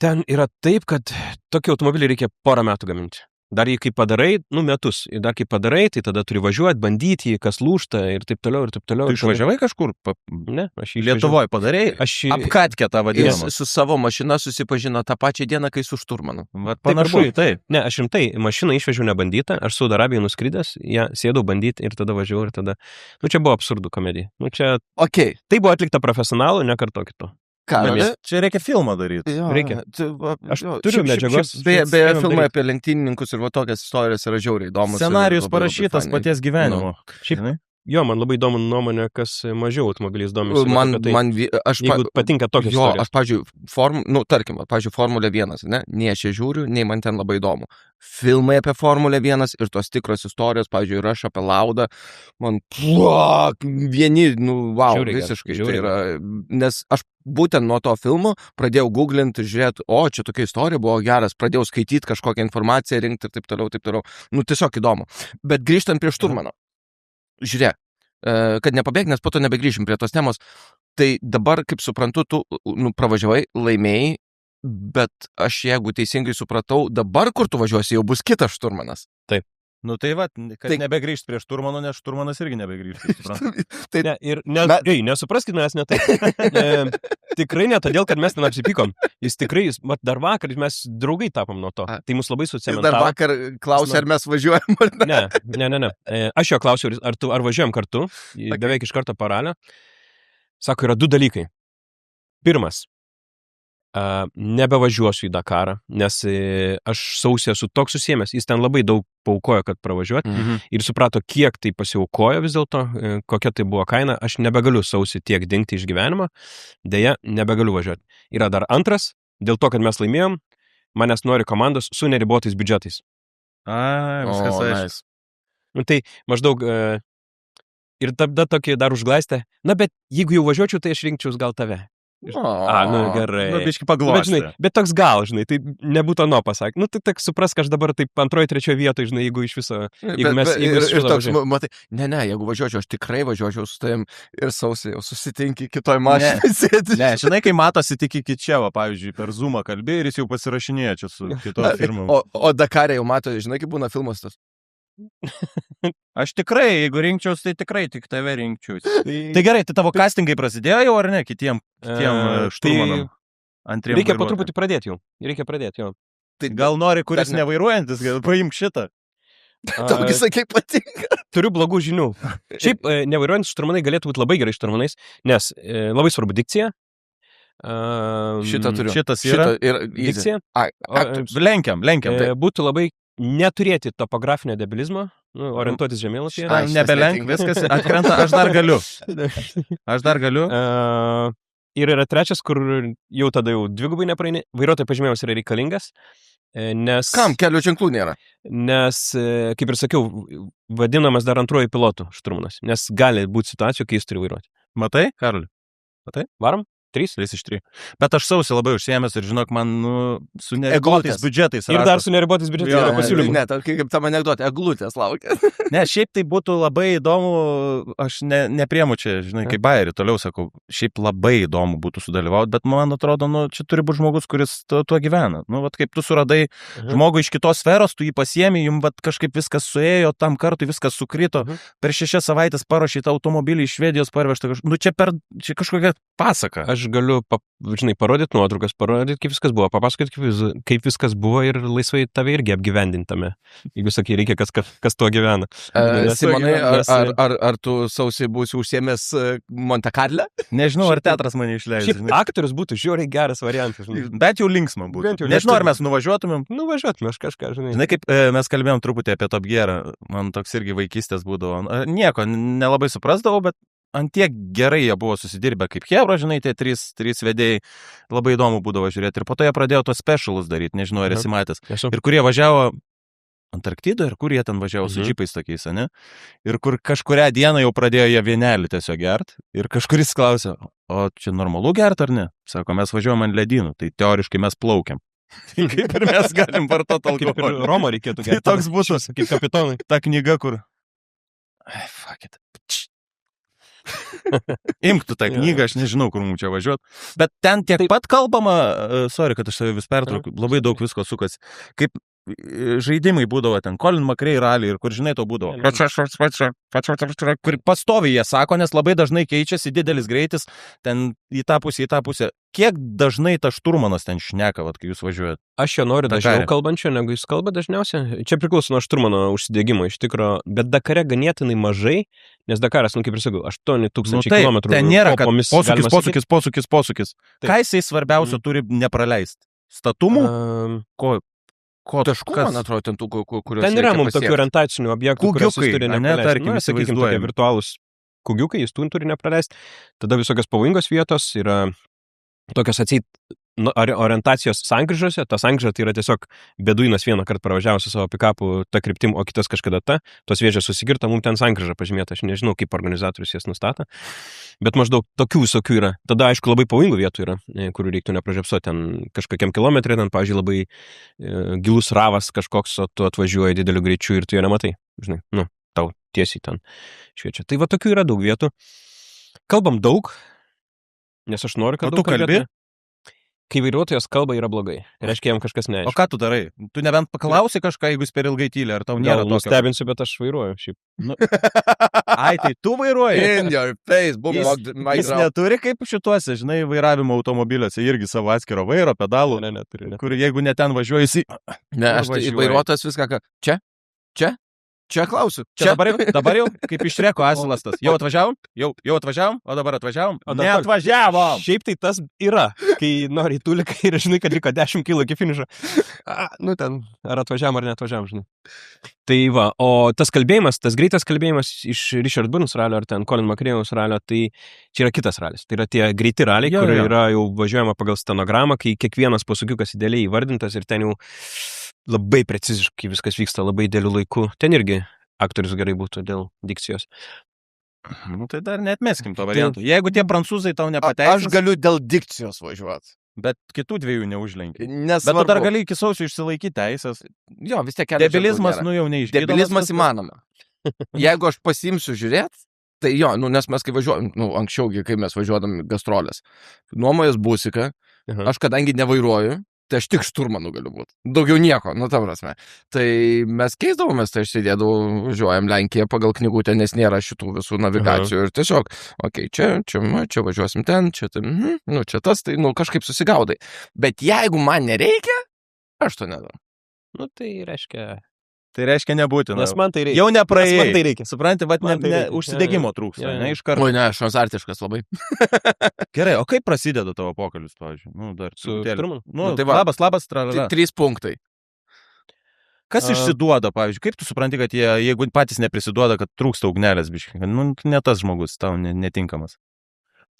Ten yra taip, kad tokį automobilį reikia porą metų gaminti. Dar jį kaip padarai, metus. Ir dar kaip padarai, tai tada turi važiuoti, bandyti jį, kas lūžta ir taip toliau, ir taip toliau. Tu išvažiavai kažkur? Ne, aš jį Lietuvoje padarėjai? Apkatkę tą vadinamą. Jis su savo mašina susipažino tą pačią dieną, kai su šturmanu. Panašu į tai. Ne, aš rimtai, mašiną išvežiau nebandytą, aš Saudo Arabijoje nuskridęs, ją sėdau bandyti ir tada važiavau ir tada. Čia buvo absurdų komedija. Tai buvo atlikta profesionalų, nekartokit to. Čia reikia filmą daryti. Reikia. Aš turiu medžiagos. Beje, filmai apie lenktynininkus ir tokias istorijas yra žiauriai įdomus. Scenarijus parašytas paties gyvenimo. Jo, man labai įdomu nuomonė, kas mažiau automobiliais domisi. Jeigu patinka tokia istorija. Aš, pavyzdžiui, Formulė 1, ne? Nei aš žiūriu, nei man ten labai įdomu. Filmai apie Formulę 1 ir tos tikros istorijos, pavyzdžiui, ir aš apie Laudą, man vieni, visiškai. Tai yra, nes aš būtent nuo to filmo pradėjau googlinti, žiūrėti, čia tokia istorija buvo geras, pradėjau skaityti kažkokią informaciją, rinkti ir taip toliau. Tiesiog įdomu. Bet grįžtant prie Šturmano. Žiūrėk, kad nepabėg, nes po to nebegrįžim prie tos temos. Tai dabar, kaip suprantu, tu pravažiavai, laimėjai, bet aš jeigu teisingai supratau, dabar kur tu važiuosi, jau bus kitas Šturmanas. Taip. Nu tai va, kad nebegrįžti prie Šturmano, nes Šturmanas irgi nebegrįžti. Nesupraskit mes ne taip. Tikrai ne todėl, kad mes ten apsipykom. Jis tikrai, dar vakar mes draugai tapom nuo to. Tai mus labai sucementavo. Ir dar vakar klausė, ar mes važiuojam ar ne. Ne. Aš jo klausiau, ar važiuojam kartu, beveik iš karto paralę. Sako, yra 2 dalykai. Pirmas. Nebevažiuosiu į Dakarą, nes aš sausį esu toks susiėmęs, jis ten labai daug paaukojo, kad pravažiuoti ir suprato, kiek tai pasiaukojo vis dėlto, kokia tai buvo kaina, aš nebegaliu sausį tiek dingti iš gyvenimo, deja, nebegaliu važiuoti. Yra dar antras, dėl to, kad mes laimėjom, manęs nori komandos su neribotais biudžetais. Viskas aišku. Tai maždaug ir tada tokį dar užglaistę, bet jeigu jau važiuočiau, tai aš rinkčiaus gal tave. Gerai. Biški paglostė. Bet toks gal, tai nebūtų pasakė. Tai tak supras, kad aš dabar taip 2-3 vietoje, jeigu iš viso, matai, jeigu važiuočiau, aš tikrai važiuočiau su tavim ir sausį jau susitinki kitoj mašinai sėdi. Ne, žinai, kai matosi tik iki čia, pavyzdžiui, per Zoomą kalbė ir jis jau pasirašinėja čia su kito firmom. O Dakare jau mato, žinai, kaip būna filmas tas. Aš tikrai, jeigu rinkčiaus, tai tikrai tik tave rinkčiaus. Tai gerai, tai tavo castingai prasidėjo jau ar ne kitiem Šturmanam? Reikia po truputį pradėti jau. Tai gal nori, kuris nevairuojantis, gal paimk šitą. Tau sakai patinka. Turiu blogų žinių. Šiaip nevairuojantis Šturmanai galėtų būti labai gerai Šturmanais, nes labai svarbu dikcija. Šitą turiu. Šitas yra. Dikcija. Lenkiam. Būtų labai neturėti topografinio debilizmo, orientuotis žemėlapyje. Nebelenk, viskas atkrenta, aš dar galiu. Ir yra trečias, kur jau tada jau dvigubai nepraeini. Vairuotojo pažymėjimas yra reikalingas, nes... Kam kelio ženklų nėra? Nes, kaip ir sakiau, vadinamas dar antruoju pilotu Šturmanas, nes gali būti situacijų, kai jis turi vairuoti. Matai, Karoli? Matai? Varom? 3 iš 3. Bet aš sausį labai užsiėmęs ir žinok, man su neribotais biudžetais. Ir dar su neribotais biudžetais yra pasiūlymų. Ne, kaip tam anekdotė, eglutės laukia. Ne, šiaip tai būtų labai įdomu, aš nepriemu čia, žinai, kaip bairį, toliau sakau, šiaip labai įdomu būtų sudalyvauti, bet man atrodo, čia turi būti žmogus, kuris tuo gyvena. Kaip tu suradai žmogų iš kitos sferos, tu jį pasiemi, jums kažkaip viskas suėjo, tam kartui viskas sukrito, per 6 savaitės paruošė tą automobilį iš Švedijos parvežtą, čia kažkokia pasaka. Aš galiu, parodyti nuotraukas, parodyti, kaip viskas buvo, papasakoti, kaip viskas buvo ir laisvai tave irgi apgyvendintame. Jeigu sakai, reikia, kas tuo gyvena. Simonai, ar tu sausį būsi užsiėmęs Monte Carlo? Nežinau, ar teatras mane išleidžia. Šiaip aktorius būtų žiauriai geras variantas. Bet jau linksma būtų. Nežinau, ar mes nuvažiuotumėm. Nuvažiuotumėm, aš kažką, žinai. Žinai, kaip mes kalbėjom truputį apie Top Gearą, man toks irgi vaikystės būdavo. Nieko, nelabai suprasdavau, bet antiek gerai jie buvo susidirbę kaip Hebra, žinai, tie 3 vedėjai, labai įdomu būdavo žiūrėti. Ir po to jie pradėjo tos specialus daryti, nežinau, ar esi matęs. Ir kurie važiavo Antarktidą, ir kur jie ten važiavo su džipais tokiais, ne? Ir kur kažkurią dieną jau pradėjo jie vienelį tiesiog gert. Ir kažkuris klausė, o čia normalu gert ar ne? Sako, mes važiuojam ant ledynų, tai teoriškai mes plaukiam. Kaip ir mes galim vartoti alkoholį. Kaip ir Romo reikėtų gerti. Tai toks būtų, kaip kapitonai. Ta knyga, kur... Fuck it. Imk tu tą knygą, aš nežinau, kur mums čia važiuoti. Bet ten tiek pat kalbama, sorry, kad aš save vis pertraukiu, labai daug visko sukasi. Kaip žaidimai būdavo ten, Colin McRae rally ir kur, žinai, to būdavo. Kur pastoviai jie sako, nes labai dažnai keičiasi didelis greitis ten į tą pusę. Kiek dažnai tas Šturmanas ten šneka, kai jūs važiuojat? Aš jo noriu dažniau kalbančio, negu jis kalba dažniausiai. Čia priklauso nuo Šturmano užsidėgymo iš tikro, bet Dakare ganėtinai mažai, nes Dakaras, kaip ir sakau, 8000 km. Ten nėra, kad posūkis. Ką jisai svarbiausia turi nepraleisti? Statumų? Ko? taškų, man atrodo, ten tų, kuriuos ten yra mums tokių orientacinių objektų, kuriuos jis turi nepraleisti. Tarkim, sakykime, tokie virtualūs kugiukai, jis turi nepraleisti. Tada visokios pavojingos vietos yra tokios atseit orientacijos sankryžose. Ta sankryža tai yra tiesiog beduinas vieną kartą pravažiavęs su savo pikapu tą kryptim, o kitas kažkada tos vėžės susikirta, mums ten sankryža pažymėta, aš nežinau, kaip organizatorius jas nustato, bet maždaug tokių visokių yra. Tada, aišku, labai pavojingų vietų yra, kurių reiktų nepražiapsuoti ten kažkokiam kilometrė, ten, pavyzdžiui, labai gilus ravas kažkoks, o tu atvažiuoji dideliu greičiu ir tu jo nematai, žinai, tau tiesiai ten šviečia. Tai va tokių yra daug vietų. Kalbam daug, nes aš noriu, kad daug kalbėti. Kai vairuotojas kalba, yra blogai. Reiškia, jam kažkas neaišku. O ką tu darai? Tu nebent paklausi kažką, jeigu jis per ilgai tyli, ar tau nėra tokio? Nustebinsiu, bet aš vairuoju šiaip. Ai, tai tu vairuoji? In your face, jis neturi kaip šituose, žinai, vairavimo automobiliuose irgi savo atskiro vairo, pedalų, neturi. Kur jeigu ne ten važiuoji, jis... Ne, aš tai vairuotojas viską, Čia klausiu. Čia dabar jau, kaip išreko asilas tas. Jau atvažiavom? Jau atvažiavom? O dabar atvažiavom? Neatvažiavom! Šiaip tai tas yra, kai nori tulikai ir žinai, kad liko 10 kg iki finišo. Ten, ar atvažiavom, ar neatvažiavom, žinai. Tai va, o tas kalbėjimas, tas greitas kalbėjimas iš Richard Burns ralio ar ten Colin McRae'aus ralio, tai čia yra kitas ralis. Tai yra tie greiti raliai, kur yra jau važiuojama pagal stenogramą, kai kiekvienas posūkiukas idealiai įvardintas ir ten jau labai preciziškai viskas vyksta labai dėlių laikų. Ten irgi aktorius gerai būtų dėl dikcijos. Tai dar neatmeskim to variantų. Jeigu tie prancūzai tau nepateisins... Aš galiu dėl dikcijos važiuoti. Bet kitų dviejų neužlenki. Bet tu dar gali iki sausio išsilaikyti teisės. Jo, vis tiek kelias. Debilizmas, jau neišgydomas. Debilizmas įmanoma. Jeigu aš pasiimsiu žiūrėti, tai jo, nes mes kai važiuojam, anksčiaugi, kai mes važiuodam gastrolės, nuomojas busiką, aš kadangi nevairuoju, tai aš tik šturmanu galiu būti. Daugiau nieko, ta prasme. Tai mes keisdavomės, tai aš sėdėdavau, važiuojam Lenkiją pagal knygutę, nes nėra šitų visų navigacijų ir tiesiog, čia važiuosim ten, čia tas, tai kažkaip susigaudai. Bet jeigu man nereikia, aš to nedarau. Tai reiškia nebūtina. Nes man tai reikia. Jau nepraėjai. Man tai reikia. Supranti, užsidegimo trūksta, ne iš karto. Oi, ne, aš azartiškas labai. Gerai, o kaip prasideda tavo pokalbis, pavyzdžiui? Dar su Turmanu? Tai labas, tralala. 3 punktai. Kas išsiduoda, pavyzdžiui? Kaip tu supranti, kad jeigu patys neprisiduoda, kad trūksta ugnelės, biškai, ne tas žmogus, tau netinkamas?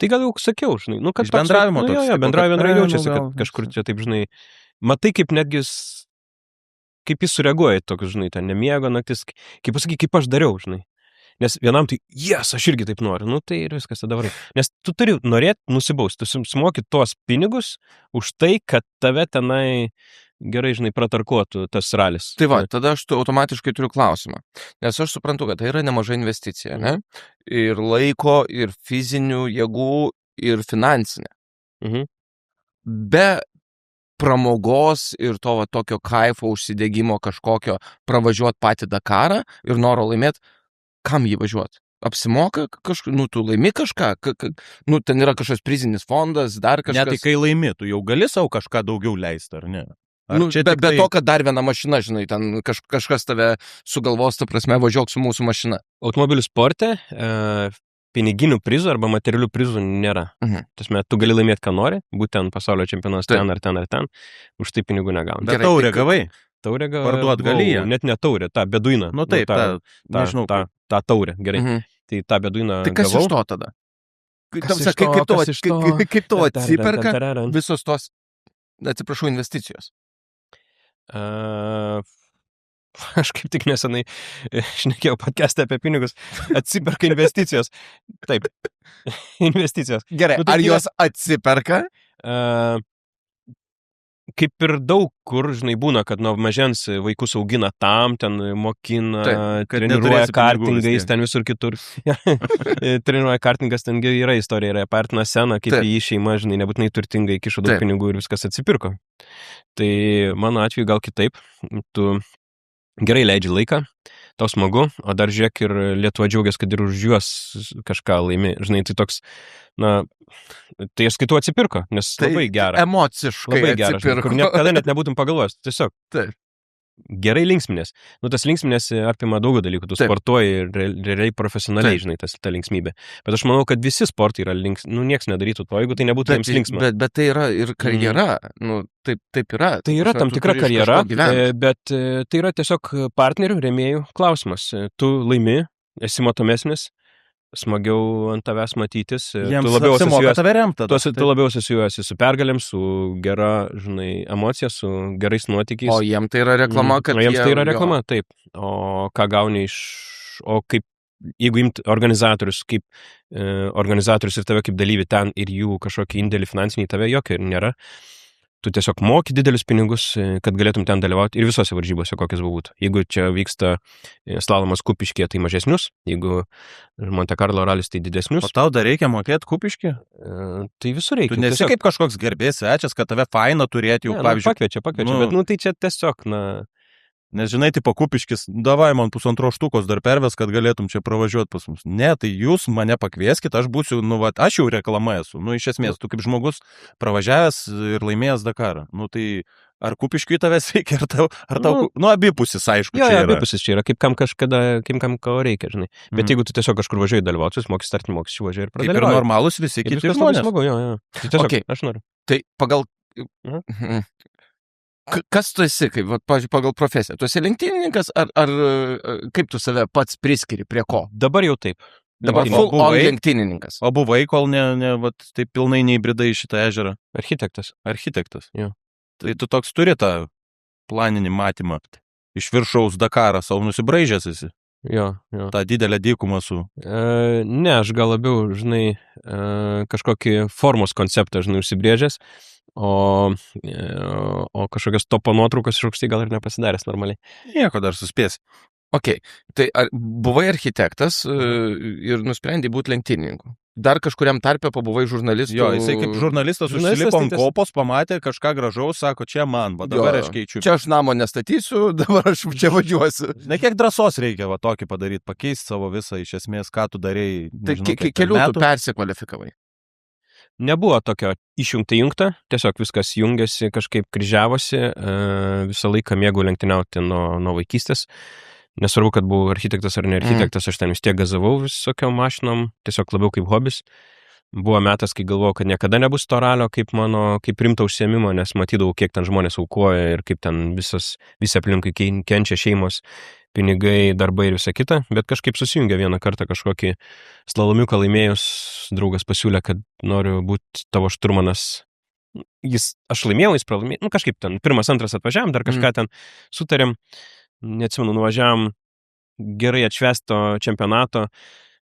Tai gal jau sakiau, žinai. Kad bendravimo toks. Bendravimo jaučiasi, kad kažkur čia taip, žinai, matai, kaip netgi kaip jis sureaguoja tokius, žinai, ten nemiego naktis, kaip pasakai, kaip aš dariau, žinai. Nes vienam tai, aš irgi taip noriu, tai ir viskas tada varai. Nes tu turi norėti nusibausti, tu sumoki tuos pinigus už tai, kad tave tenai gerai, žinai, pratarkuotų tas ralis. Tai va, tada aš automatiškai turiu klausimą. Nes aš suprantu, kad tai yra nemaža investicija, ne? Ir laiko, ir fizinių jėgų, ir finansinė. Be pramogos ir to tokio kaifo užsidegimo kažkokio pravažiuoti patį Dakarą ir noro laimėti, kam jį važiuoti? Apsimoka kažką, tu laimi kažką, ten yra kažkoks prizinis fondas, dar kažkas. Ne, tai kai laimi, tu jau gali savo kažką daugiau leisti, ar ne? Be to, kad dar viena mašina, žinai, ten kažkas tave sugalvos, ta prasme, važiuok su mūsų mašina. Automobilių sporte piniginių prizų arba materialių prizų nėra. Tasme, tu gali laimėti, ką nori, būtent pasaulio čempionas ten ar ten, už tai pinigų negauni. Bet taurę gavai? Taurę gavai. Parduot gali ją? Net ne taurę, tą beduiną. Taip, nežinau. tą taurę, gerai. Tai tą beduiną gavau. Tai kas iš to tada? Kaip to atsiperka visos tos, atsiprašau, investicijos? Aš kaip tik nesenai šnekėjau podcast'ą apie pinigus, atsiperka investicijos. Taip, investicijos. Gerai, ar jos atsiperka? Kaip ir daug kur, žinai, būna, kad nuo mažens vaikus augina tam, ten mokina, treniruoja kartingais, ten visur kitur. Treniruoja kartingas, ten yra istorija, yra partina sena, kaip į šeimą, žinai, nebūtinai turtingai kišo daug pinigų ir viskas atsipirko. Tai mano atveju gal kitaip, tu gerai leidži laiką, tau smagu, o dar žiūrėk ir Lietuva džiaugiasi, kad ir už juos kažką laimi. Žinai, tai toks, tai aš skaitau atsipirko, nes labai gera. Emociškai labai gera, atsipirko. Kur niekada net nebūtum pagalvojęs, tiesiog. Taip. gerai linksminės. Nu, tas linksminės apima daug dalykų, tu sportuoji ir realiai profesionaliai, žinai, ta linksmybė. Bet aš manau, kad visi sportai yra nieks nedarytų to, jeigu tai nebūtų jiems linksma. Bet tai yra ir karjera, taip yra. Tai yra tam tikra karjera, bet tai yra tiesiog partnerių, rėmėjų klausimas. Tu laimi, esi matomesnis, smagiau ant tavęs matytis. Jiems apsimoka tave remta. Tu labiau asocijuojasi su pergalėm, su gera, žinai, emocija, su gerais nuotykiais. O jiems tai yra reklama, kad jiems tai yra reklama, taip. O ką gauni o kaip, jeigu imt organizatorius, kaip organizatorius ir tave kaip dalyvi ten ir jų kažkokį indėlį finansinį tave jokio ir nėra. Tu tiesiog moki didelius pinigus, kad galėtum ten dalyvauti ir visose varžybose, kokias būtų. Jeigu čia vyksta slalomas Kupiškyje, tai mažesnius, jeigu Monte Carlo ralis, tai didesnius. O tau dar reikia mokėti Kupiškyje? Tai visur reikia. Tu nesi kaip kažkoks garbės svečias, kad tave faina turėti jau, pavyzdžiui. Pakviečia, bet tai čia tiesiog, Nes žinai, tipo Kupiškis, davai man 1,5 štukos dar perves, kad galėtum čia pravažiuoti pas mus. Ne, tai jūs mane pakvieskit, aš būsiu, aš jau reklama esu. Iš esmės, tu kaip žmogus pravažiavęs ir laimėjęs Dakarą. Tai ar Kupiškiui tavęs reikia, ar tau, abipusis, aišku, čia yra. Abipusis čia yra, kaip kam ko reikia, žinai. Bet jeigu tu tiesiog kažkur važiuoji dalyvauti, mokys startinį mokesčių važiuoji ir pradalyvauji. Kaip ir normalus visi kiti žmonės. Smagu, jo. Tai tiesiog, aš noriu. Tai pagal... Kas tu esi, kaip, pavyzdžiui, pagal profesiją? Tu esi lenktynininkas, ar kaip tu save pats priskiri prie ko? Dabar jau taip. Dabar full on lenktynininkas. O buvai, kol taip pilnai neįbridai į šitą ežerą? Architektas. Jo. Tai tu toks turi tą planinį matymą. Iš viršaus Dakarą savo nusibraižęs esi. Jo. Ta didelė dykumą su. Ne, aš gal labiau, žinai, kažkokį formos konceptą, žinai, užsibrėžęs. O kažkokios topo nuotraukos iš aukštai gal ir nepasidaręs normaliai. Nieko dar suspėsi. Ok, tai buvai architektas ir nusprendai būti lenktynininku. Dar kažkuriam tarpe pabuvai žurnalistu. Jo, jisai kaip žurnalistas užsilipo ant kopos, pamatė kažką gražaus, sako, čia man, dabar aš keičiu. Čia aš namo nestatysiu, dabar aš čia važiuosiu. Ne kiek drąsos reikia tokį padaryti, pakeisti savo visą iš esmės, ką tu darėjai. Tai kelių tu persikvalifikavai. Nebuvo tokio išjungta, tiesiog viskas jungiasi, kažkaip kryžiavosi, visą laiką mėgau lenktyniauti nuo vaikystės. Nesvarbu, kad buvau architektas ar ne architektas, aš ten vis tiek gazavau visokiom mašinom, tiesiog labiau kaip hobis. Buvo metas, kai galvojau, kad niekada nebus to ralio kaip rimto užsiėmimo, nes matydavau, kiek ten žmonės aukoja ir kaip ten visi aplinkui kenčia šeimos, pinigai, darbai ir visa kita, bet kažkaip susijungė vieną kartą kažkokį slalomiuką laimėjus, draugas pasiūlė, kad noriu būti tavo šturmanas. Aš laimėjau, jis pralaimėjo, kažkaip ten, 1, 2 atvažiavam, dar kažką ten sutarėm, neatsimenu, nuvažiavam gerai atšvęsto čempionato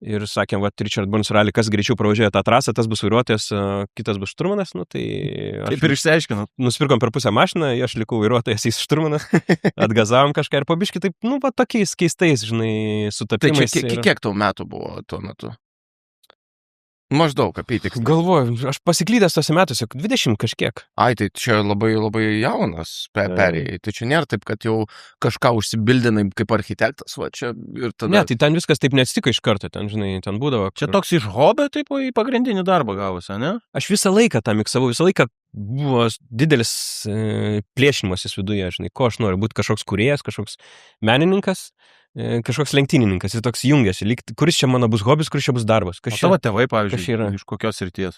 ir sakėm, Richard Burns rally, kas greičiau pravažiuoja tą trasą, tas bus vairuotojas, kitas bus šturmanas, tai... Taip ir išsiaiškinau. Nusipirkom per pusę mašiną, aš likau vairuotojas, jis šturmanas, atgazavom kažką ir pabiški, taip, tokiais keistais, žinai, sutapimais. Tai kiek tau metų buvo tuo metu? Maždaug, apytiksliai. Galvoju, aš pasiklydęs tose metuose, 20 kažkiek. Ai, tai čia labai jaunas perėjai. Tai čia nėra taip, kad jau kažką užsibildinai kaip architektas, čia ir tada... Ne, tai ten viskas taip neatsitiko iš karto, ten, žinai, ten būdavo... Čia toks iš hobio, taip, į pagrindinį darbą gavosi, ne? Aš visą laiką tą miksavau, visą laiką buvo didelis plėšinimasis viduje, žinai, ko aš noriu, būti kažkoks kūrėjas, kažkoks menininkas, kažkoks lenktynininkas ir toks jungiasi, kuris čia mano bus hobis, kuris čia bus darbas. O tavo tėvai, pavyzdžiui, iš kokios srities?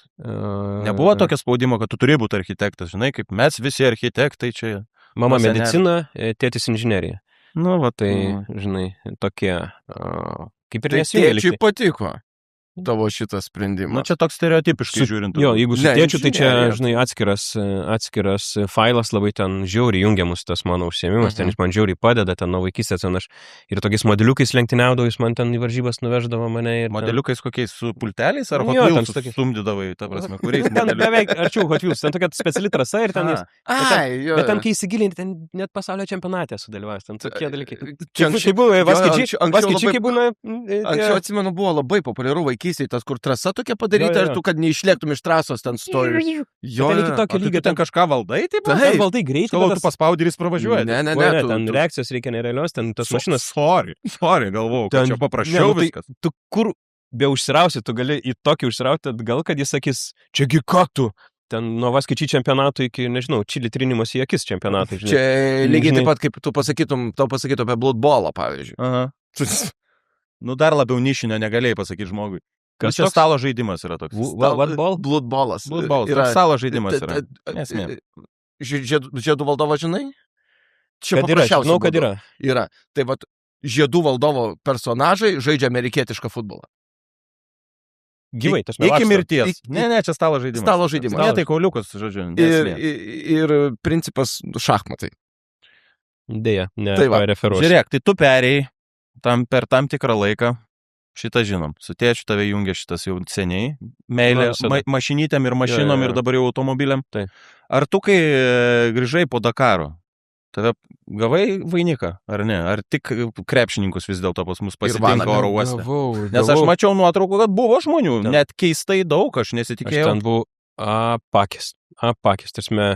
Nebuvo tokio spaudimo, kad tu turi būti architektas, žinai, kaip mes visi architektai čia. Mama medicina, tėtis inžinerija. Žinai, tokie, kaip ir nesijungia. Tai tėčiui patiko tavo šitas sprendimas. Čia toks stereotipiškai žiūrint. Jo, jeigu su tėčiu, tai čia, žinai, atskiras failas, labai ten žiauriai jungiamus tas mano užsiėmimas, ten jis man žiauriai padeda, ten nuo vaikystės, ten aš ir tokiais modeliukais lenktyniaudavau, jis man ten į varžybas nuveždavo mane. Modeliukais kokiais su pulteliais ar Hot Wheels stumdydavai, ta prasme, kuriais? Ten beveik arčiau Hot Wheels, ten tokia speciali trasa ir ten jis. Bet ten, kai įsigilinti, ten net pasaulio čempionate sudalyvavęs, ten tokie dalykai. Tai buvo, vaskičiai būna. Anksčiau atsimenu, buvo labai populiaru tas, kur trasa tokia padaryta, ir tu, kad neišlėktum iš trasos, ten stovi. Jo, tu ten kažką valdai, taip? Ten valdai greitai. Tu paspaudai ir jis pravažiuoja. Ne. Ten reakcijos reikia nerealios, ten tos mašinos. Sorry, galvojau, kad čia paprasčiau viskas. Tu kur be užsirausi, tu gali į tokį užsirauti atgal, kad jis sakys, čiagi ką tu? ten nuo Vaskičių čempionatų iki, nežinau, Čili trinimas į akis čempionatai. Čia lygiai taip pat, kaip tu pasakytum apie Bloodballą, pavyzdžiui. Aha. Nu, dar labiau nišinio negalėjai pasakyti žmogui. Kas čia stalo žaidimas yra toks. Bloodballas. Bloodballas. Yra stalo žaidimas yra. Esmė. Žiedų valdovo, žinai? Čia kad yra, žinau, kad yra. Yra. Tai vat, žiedų valdovo personažai žaidžia amerikietišką futbolą. Gyvai, tas iki mirties. Ne, čia stalo žaidimas. Stalo žaidimas. Ne, tai kauliukas, žodžiu. Ir principas šachmatai. Deja, ne, tai referuosiu. Žiūrėk, tai tu perėjai per tam tikrą laiką. Šitą žinom. Su tėčiu tave jungia šitas jau seniai. Meilė mašinytėm ir mašinom ir dabar jau automobiliam. Tai. Ar tu, kai grįžai po Dakaro, tave gavai vainiką, ar ne? Ar tik krepšininkus vis dėlto pas mus pasitinka oro uoste? Nes aš mačiau nuotraukų, kad buvo žmonių. Net keistai daug, aš nesitikėjau. Aš ten buvau apakęs. Tarsime,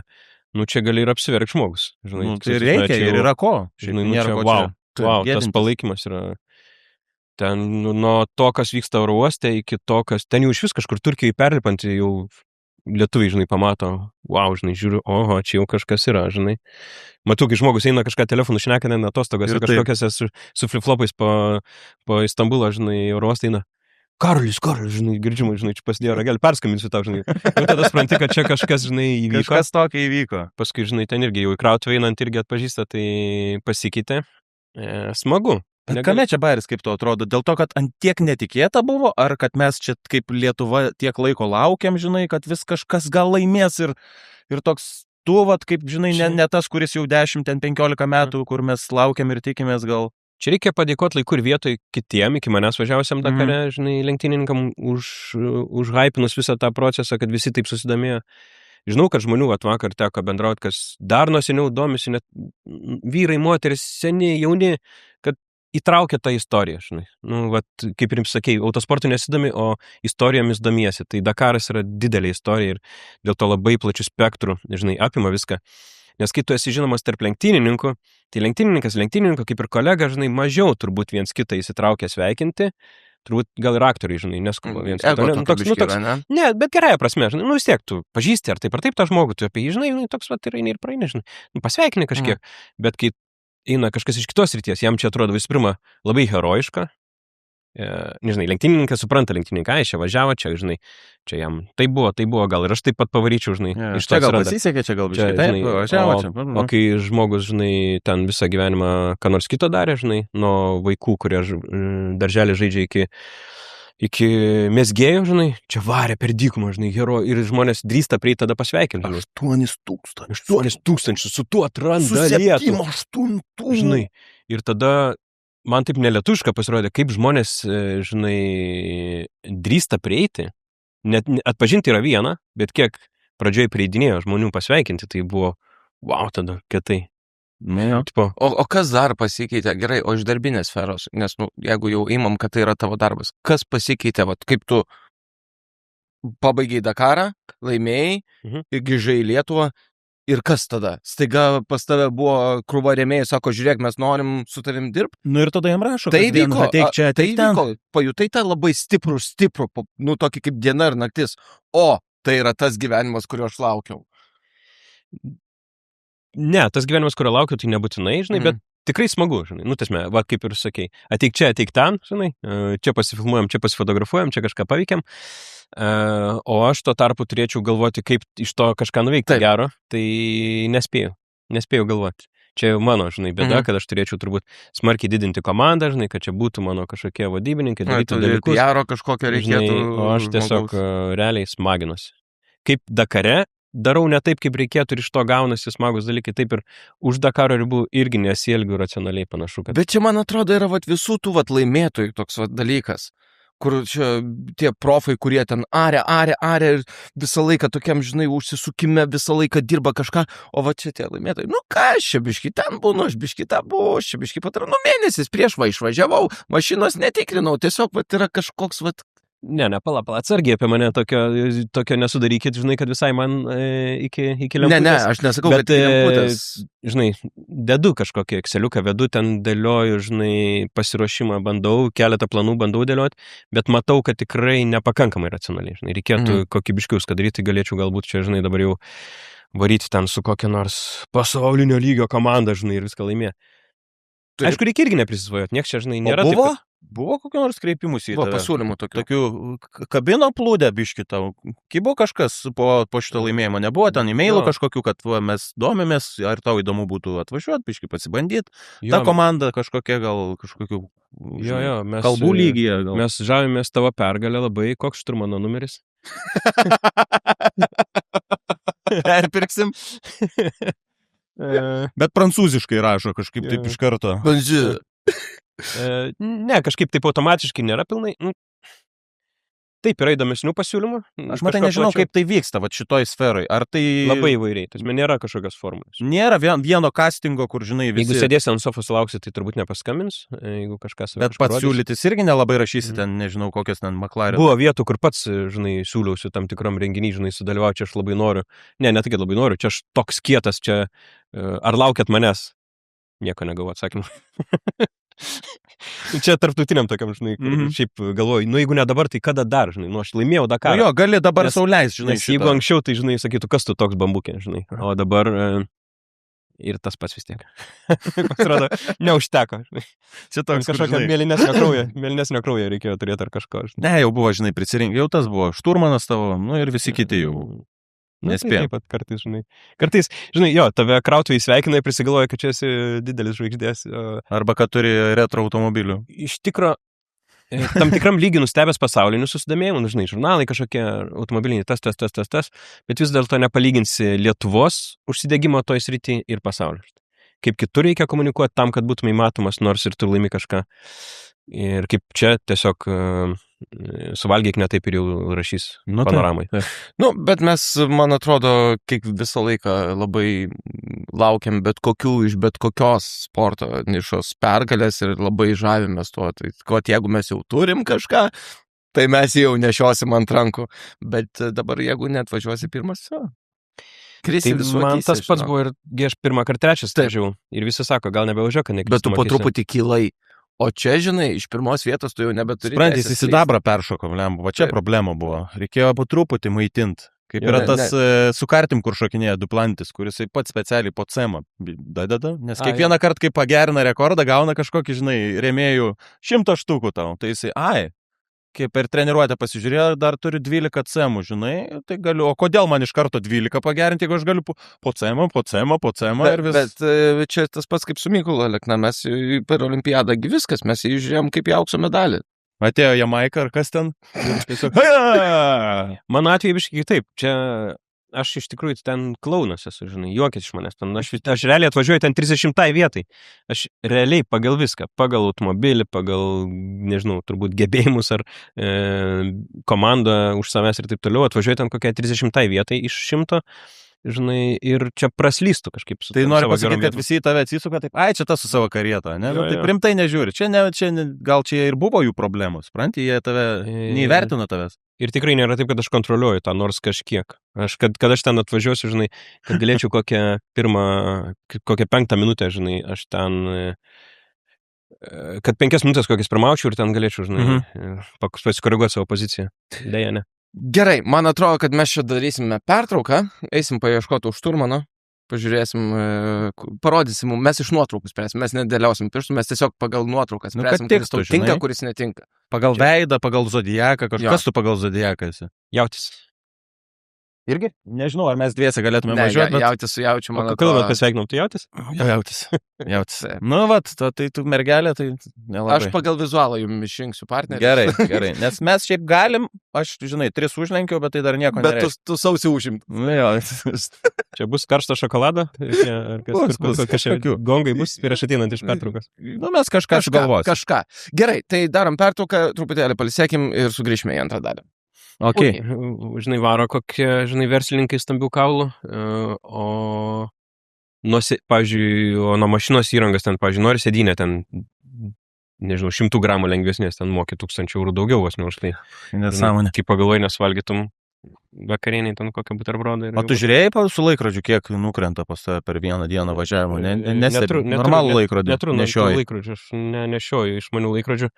čia gali ir apsiverk žmogus. Žinai, tai reikia ir yra ko. Žinai, nėra ko čia. Wow, tas palaikymas yra... Ten nuo to, kas vyksta oro uoste, iki to, kas... Ten jau iš vis kažkur Turkijai perlipant, jau lietuviai, žinai, pamato, wow, žinai, žiūriu, oho, čia jau kažkas yra, žinai. Matau, kai žmogus eina kažką telefonu šneka, ten atostogose kažkokiose su flip-flopais po Istambulą, žinai, oro uostą eina. Karolis, žinai, girdžiamai, žinai, čia pasidėjo ragelį, perskambinsiu tau, žinai. Ir tada supranti, kad čia kažkas, žinai, įvyko. Kažkas tokio įvyko. Paskui, žinai, ten irgi jau į krautuvę einant irgi atpažįsta, tai pasikeitė. Smagu. Kame čia bairis, kaip to atrodo? Dėl to, kad ant tiek netikėta buvo, ar kad mes čia kaip Lietuva tiek laiko laukiam, žinai, kad vis kažkas gal laimės ir toks tu, vat, kaip, žinai, ne tas, kuris jau 10-15 metų, kur mes laukiam ir tikimės gal. Čia reikia padėkoti laiku ir vietoj kitiem, iki manęs važiavusiam Dakare, žinai, lenktynininkam už hypinus visą tą procesą, kad visi taip susidomėjo. Žinau, kad žmonių vakar teko bendrauti, kas dar nuo seniau domisi, net vyrai, moteris, seni, jauni, kad įtraukia tą istoriją, žinai. Kaip ir jums sakei, autosportų nesidomi, o istorijomis domiesi. Tai Dakaras yra didelė istorija ir dėl to labai plačių spektrų, žinai, apima viską. Nes kai tu esi žinomas tarp lenktynininkų, tai lenktynininko kaip ir kolega, žinai, mažiau turbūt viens kitą įsitraukia sveikinti. Turbūt gal ir aktoriai, žinai, neskuba viens kitą. Ne, bet gerąją prasme, žinai, vis tiek tu pažįsti ar taip tą žmogų, tu apie jį, žinai, toks ir eini ir praeini, žinai, pasveikini kažkiek, bet kai eina kažkas iš kitos ryties, jam čia atrodo visų pirma labai herojiška, nežinai, lenktynininkas supranta lenktynininką, čia važiavo, čia, žinai, čia jam tai buvo, gal ir aš taip pat pavaryčiau, žinai, iš to čia gal pasisekė, čia gal biškai, taip, važiavo čia. O kai žmogus, žinai, ten visą gyvenimą ką nors kito darė, žinai, nuo vaikų, kurie darželį žaidžia iki mezgėjų, žinai, čia varė per dykumą, žinai, herojų ir žmonės drįsta prieiti tada pasveikinti. 8,000 su tuo atranda Lietuvą. 7,8. Žinai, ir tada man taip nelietuviška pasirodė, kaip žmonės, žinai, drįsta prieiti. Net atpažinti yra viena, bet kiek pradžioje prieidinėjo žmonių pasveikinti, tai buvo, wow, tada kietai. O kas dar pasikeitė? Gerai, o iš darbinės sferos, nes, jeigu jau imam, kad tai yra tavo darbas, kas pasikeitė, kaip tu pabaigiai Dakarą, laimėjai, ir grįžai į Lietuvą, ir kas tada? Staiga pas tave buvo krūva rėmėjai, sako, žiūrėk, mes norim su tavim dirbti. Nu ir tada jam rašo, tai vyko, tai vyko, pajutai tą labai stiprų, tokį kaip diena ir naktis. O, tai yra tas gyvenimas, kurio aš laukiau. Ne, tas gyvenimas, kurio laukiu, tai nebūtinai, žinai, bet tikrai smagu, žinai, tasme, kaip ir sakei, ateik čia, ateik ten, žinai, čia pasifilmuojam, čia pasifotografuojam, čia kažką paveikiam, o aš tuo tarpu turėčiau galvoti, kaip iš to kažką nuveikti gero, tai nespėjau galvoti. Čia jau mano, žinai, bėda, kad aš turėčiau turbūt smarkiai didinti komandą, žinai, kad čia būtų mano kažkokie vadybininkai, darytų dalykus. Jaro kažkokio reikėtų. Žinai, o aš tiesiog realiai smaginuosi. Kaip Dakare, darau ne taip, kaip reikėtų ir iš to gaunasi smagus dalykai, taip ir už Dakaro ribų irgi nesielgiu racionaliai panašu. Kad... Bet čia, man atrodo, yra visų tų laimėtojų toks dalykas, kur čia tie profai, kurie ten aria ir visą laiką tokiam, žinai, užsisukime, visą laiką dirba kažką, o čia tie laimėtojai, ką aš čia biški ten būnu, aš biški tą buvau, aš čia biški mėnesis prieš išvažiavau, mašinos netikrinau, tiesiog yra kažkoks Ne, pala, atsargiai apie mane tokio nesudarykit, žinai, kad visai man iki lemputės. Ne, aš nesakau, bet iki lemputės. Žinai, dedu kažkokį Exceliuką, vedu ten dėlioju, žinai, pasiruošimą bandau, keletą planų bandau dėlioti, bet matau, kad tikrai nepakankamai racionaliai, žinai, reikėtų kokybiškiau daryti, galėčiau galbūt čia, žinai, dabar jau varyti ten su kokia nors pasaulinio lygio komanda, žinai, ir viską laimė. Aišku, reikia irgi neprisisvajoti, nieks čia, žinai, nėra. Buvo kokio nors kreipimus į tave? Pasiūlymų tokių kabino plūdę biškį tau. Kibo kažkas po šito laimėjimo? Nebuvo ten e-mailų kažkokių, kad mes domimės, ar tau įdomu būtų atvažiuoti, biškį pasibandyti. Ta komanda kažkokia gal kažkokių kalbų lygyje. Mes žavimės tavo pergalę labai. Koks šturmano numeris? Perpirksim. Bet prancūziškai rašo kažkaip taip iš karto. Ne, kažkaip taip automatiškai nėra pilnai. Taip, yra įdomesnių pasiūlymų. Aš matai, nežinau, kaip tai vyksta šitoj sferai. Ar tai... Labai įvairiai, tai nėra kažkokios formulės. Nėra vieno castingo, kur, žinai, visi... Jeigu sėdėsi ant sofos lauksi, tai turbūt nepaskambins, jeigu kažkas... Bet pats siūlytis irgi nelabai rašysi ten, nežinau, kokias ten McLaren. Buvo vietų, kur pats, žinai, siūliausi tam tikram renginį, žinai, sudalyvauti, čia aš labai noriu. Ne tai, kad labai noriu, čia aš toks kietas, čia... Ar laukiat manęs? Nieko negavau atsakymą. Čia tarptautiniam tokiam, žinai, šiaip galvoju, jeigu ne dabar, tai kada dar, žinai, aš laimėjau Dakarą. Gali dabar sau leist, žinai, šitą. Jeigu anksčiau, tai, žinai, sakytų, kas tu toks bambukė, žinai, o dabar ir tas pats vis tiek. Pasirodo, neužteko, žinai. Čia toks kažkokia mėlynesnio kraujo reikėjo turėti ar kažko, žinai. Ne, jau buvo, žinai, prisirinkti, jau tas buvo šturmanas tavo, ir visi kiti jau. Nespėjau. Taip pat kartais, žinai, tave krautuvai sveikina ir prisigalvoja, kad čia esi didelis žvaigždės. Arba kad turi retro automobilių. Iš tikro, tam tikram lygiai nustebęs pasaulinių susidomėjimų, žinai, žurnalai kažkokie, automobiliniai tas, bet vis dėlto nepalyginsi Lietuvos užsidegimo toj srity ir pasaulio. Kaip kitur reikia komunikuoti tam, kad būtumai matomas, nors ir tu laimi kažką. Ir kaip čia tiesiog suvalgyk ne taip ir jau rašys panoramai. Bet mes, man atrodo, kiek visą laiką labai laukiam bet kokios sporto nišos pergalės ir labai žavimės tuo. Tai jeigu mes jau turim kažką, tai mes jau nešiosim ant rankų. Bet dabar, jeigu net važiuosi pirmas, Tai man tas pats buvo ir aš pirmą kartą trečias važiavau. Ir visi sako, gal nebevažiuok, kad nekristum. Bet tu po truputį kilai. O čia, žinai, iš pirmos vietos tu jau nebeturi. Sprendys, į sidabrą peršokom, va čia problema buvo. Reikėjo po truputį maitinti. Kaip yra tas su kartim, kur šokinėja Duplantis, kuris pats specialiai po cemą dadeda. Nes kiekvieną kartą, kai pagerina rekordą, gauna kažkokį, žinai, rėmėjų 100 štukų tau. Tai jisai, kai per treniruotę pasižiūrėjo, dar turiu 12 cemų, žinai, tai galiu, o kodėl man iš karto 12 pagerinti, jeigu aš galiu po cemą ir vis... Bet čia tas pats kaip su Mykolu Alekna, mes per olimpiadą viskas, mes jį žiūrėjom kaip į aukso medalį. Atėjo Jamaika, ar kas ten? Tiesiog... Mano atveju biškai taip, čia... Aš iš tikrųjų ten klaunas esu, žinai, juokės iš manęs. Aš realiai atvažiuoju ten 30 vietai. Aš realiai pagal viską, pagal automobilį, pagal, nežinau, turbūt gebėjimus ar komandą už savęs ir taip toliau, atvažiuoju ten kokią 30 vietai iš 100, žinai, ir čia praslystų kažkaip. Tai noriu pasakyti, kad visi į tave atsisuka taip, čia tas su savo karieta, ne? Taip rimtai nežiūri. Gal čia ir buvo jų problemos, supranti, jie tave neįvertino tavęs. Ir tikrai nėra taip, kad aš kontroliuoju tą nors kažkiek. Kad aš ten atvažiuosiu, žinai, kad galėčiau kokią 5 minutę, žinai, aš ten, kad 5 minutės kokias pirmaučiau ir ten galėčiau, žinai, pasikoreguoti savo poziciją. Deja, ne. Gerai, man atrodo, kad mes čia darysime pertrauką, eisim paieškoti už šturmano, pažiūrėsim, parodysim, mes iš nuotraukų spręsim, mes nedėliausim pirštų, mes tiesiog pagal nuotraukas spręsim, kuris tau tinka, kuris netinka. Pagal veidą, pagal zodiaką, kažkas tu pagal zodiaką esi. Jautis. Irgi? Nežinau, ar mes dviese galėtume važiuoti. Ne, jautis su jaučiu, man atrodo. Kalbant pasveikinom, tu jautis? Jautis. Tai tu mergelė, tai nelabai. Aš pagal vizualą jums išrinksiu partnerį. Gerai. Nes mes šiaip galim, aš, žinai, 3 užlenkiau, bet tai dar nieko nereiškia. Bet tu sausį užimt. Čia bus karšto šokolado? Kažkokių gongai bus prieš ateinant iš pertraukos. Mes kažką sugalvosim. Kažką. Gerai, tai darom pertrauką, truputėlį palisėkim ir sugrįžime į antrą dalį. Okay. Žinai, varo kokie, žinai, verslininkai stambių kaulų, pavyzdžiui, nuo mašinos įrangas ten, pavyzdžiui, nori sėdynę ten nežinau, 100 gramų lengvesnės, ten moki 1000 eurų daugiau vos ne už tai. Nesąmonė. Kaip pagalvoji, nesvalgytum vakarieniai ten kokią buterbrodą. O tu žiūrėjai su laikrodžiu, kiek nukrenta pas tave per vieną dieną važiavimo? Nestebi, normalų laikrodį nešioji. Laikrodžių, aš nešioju išmanių laikrodžių.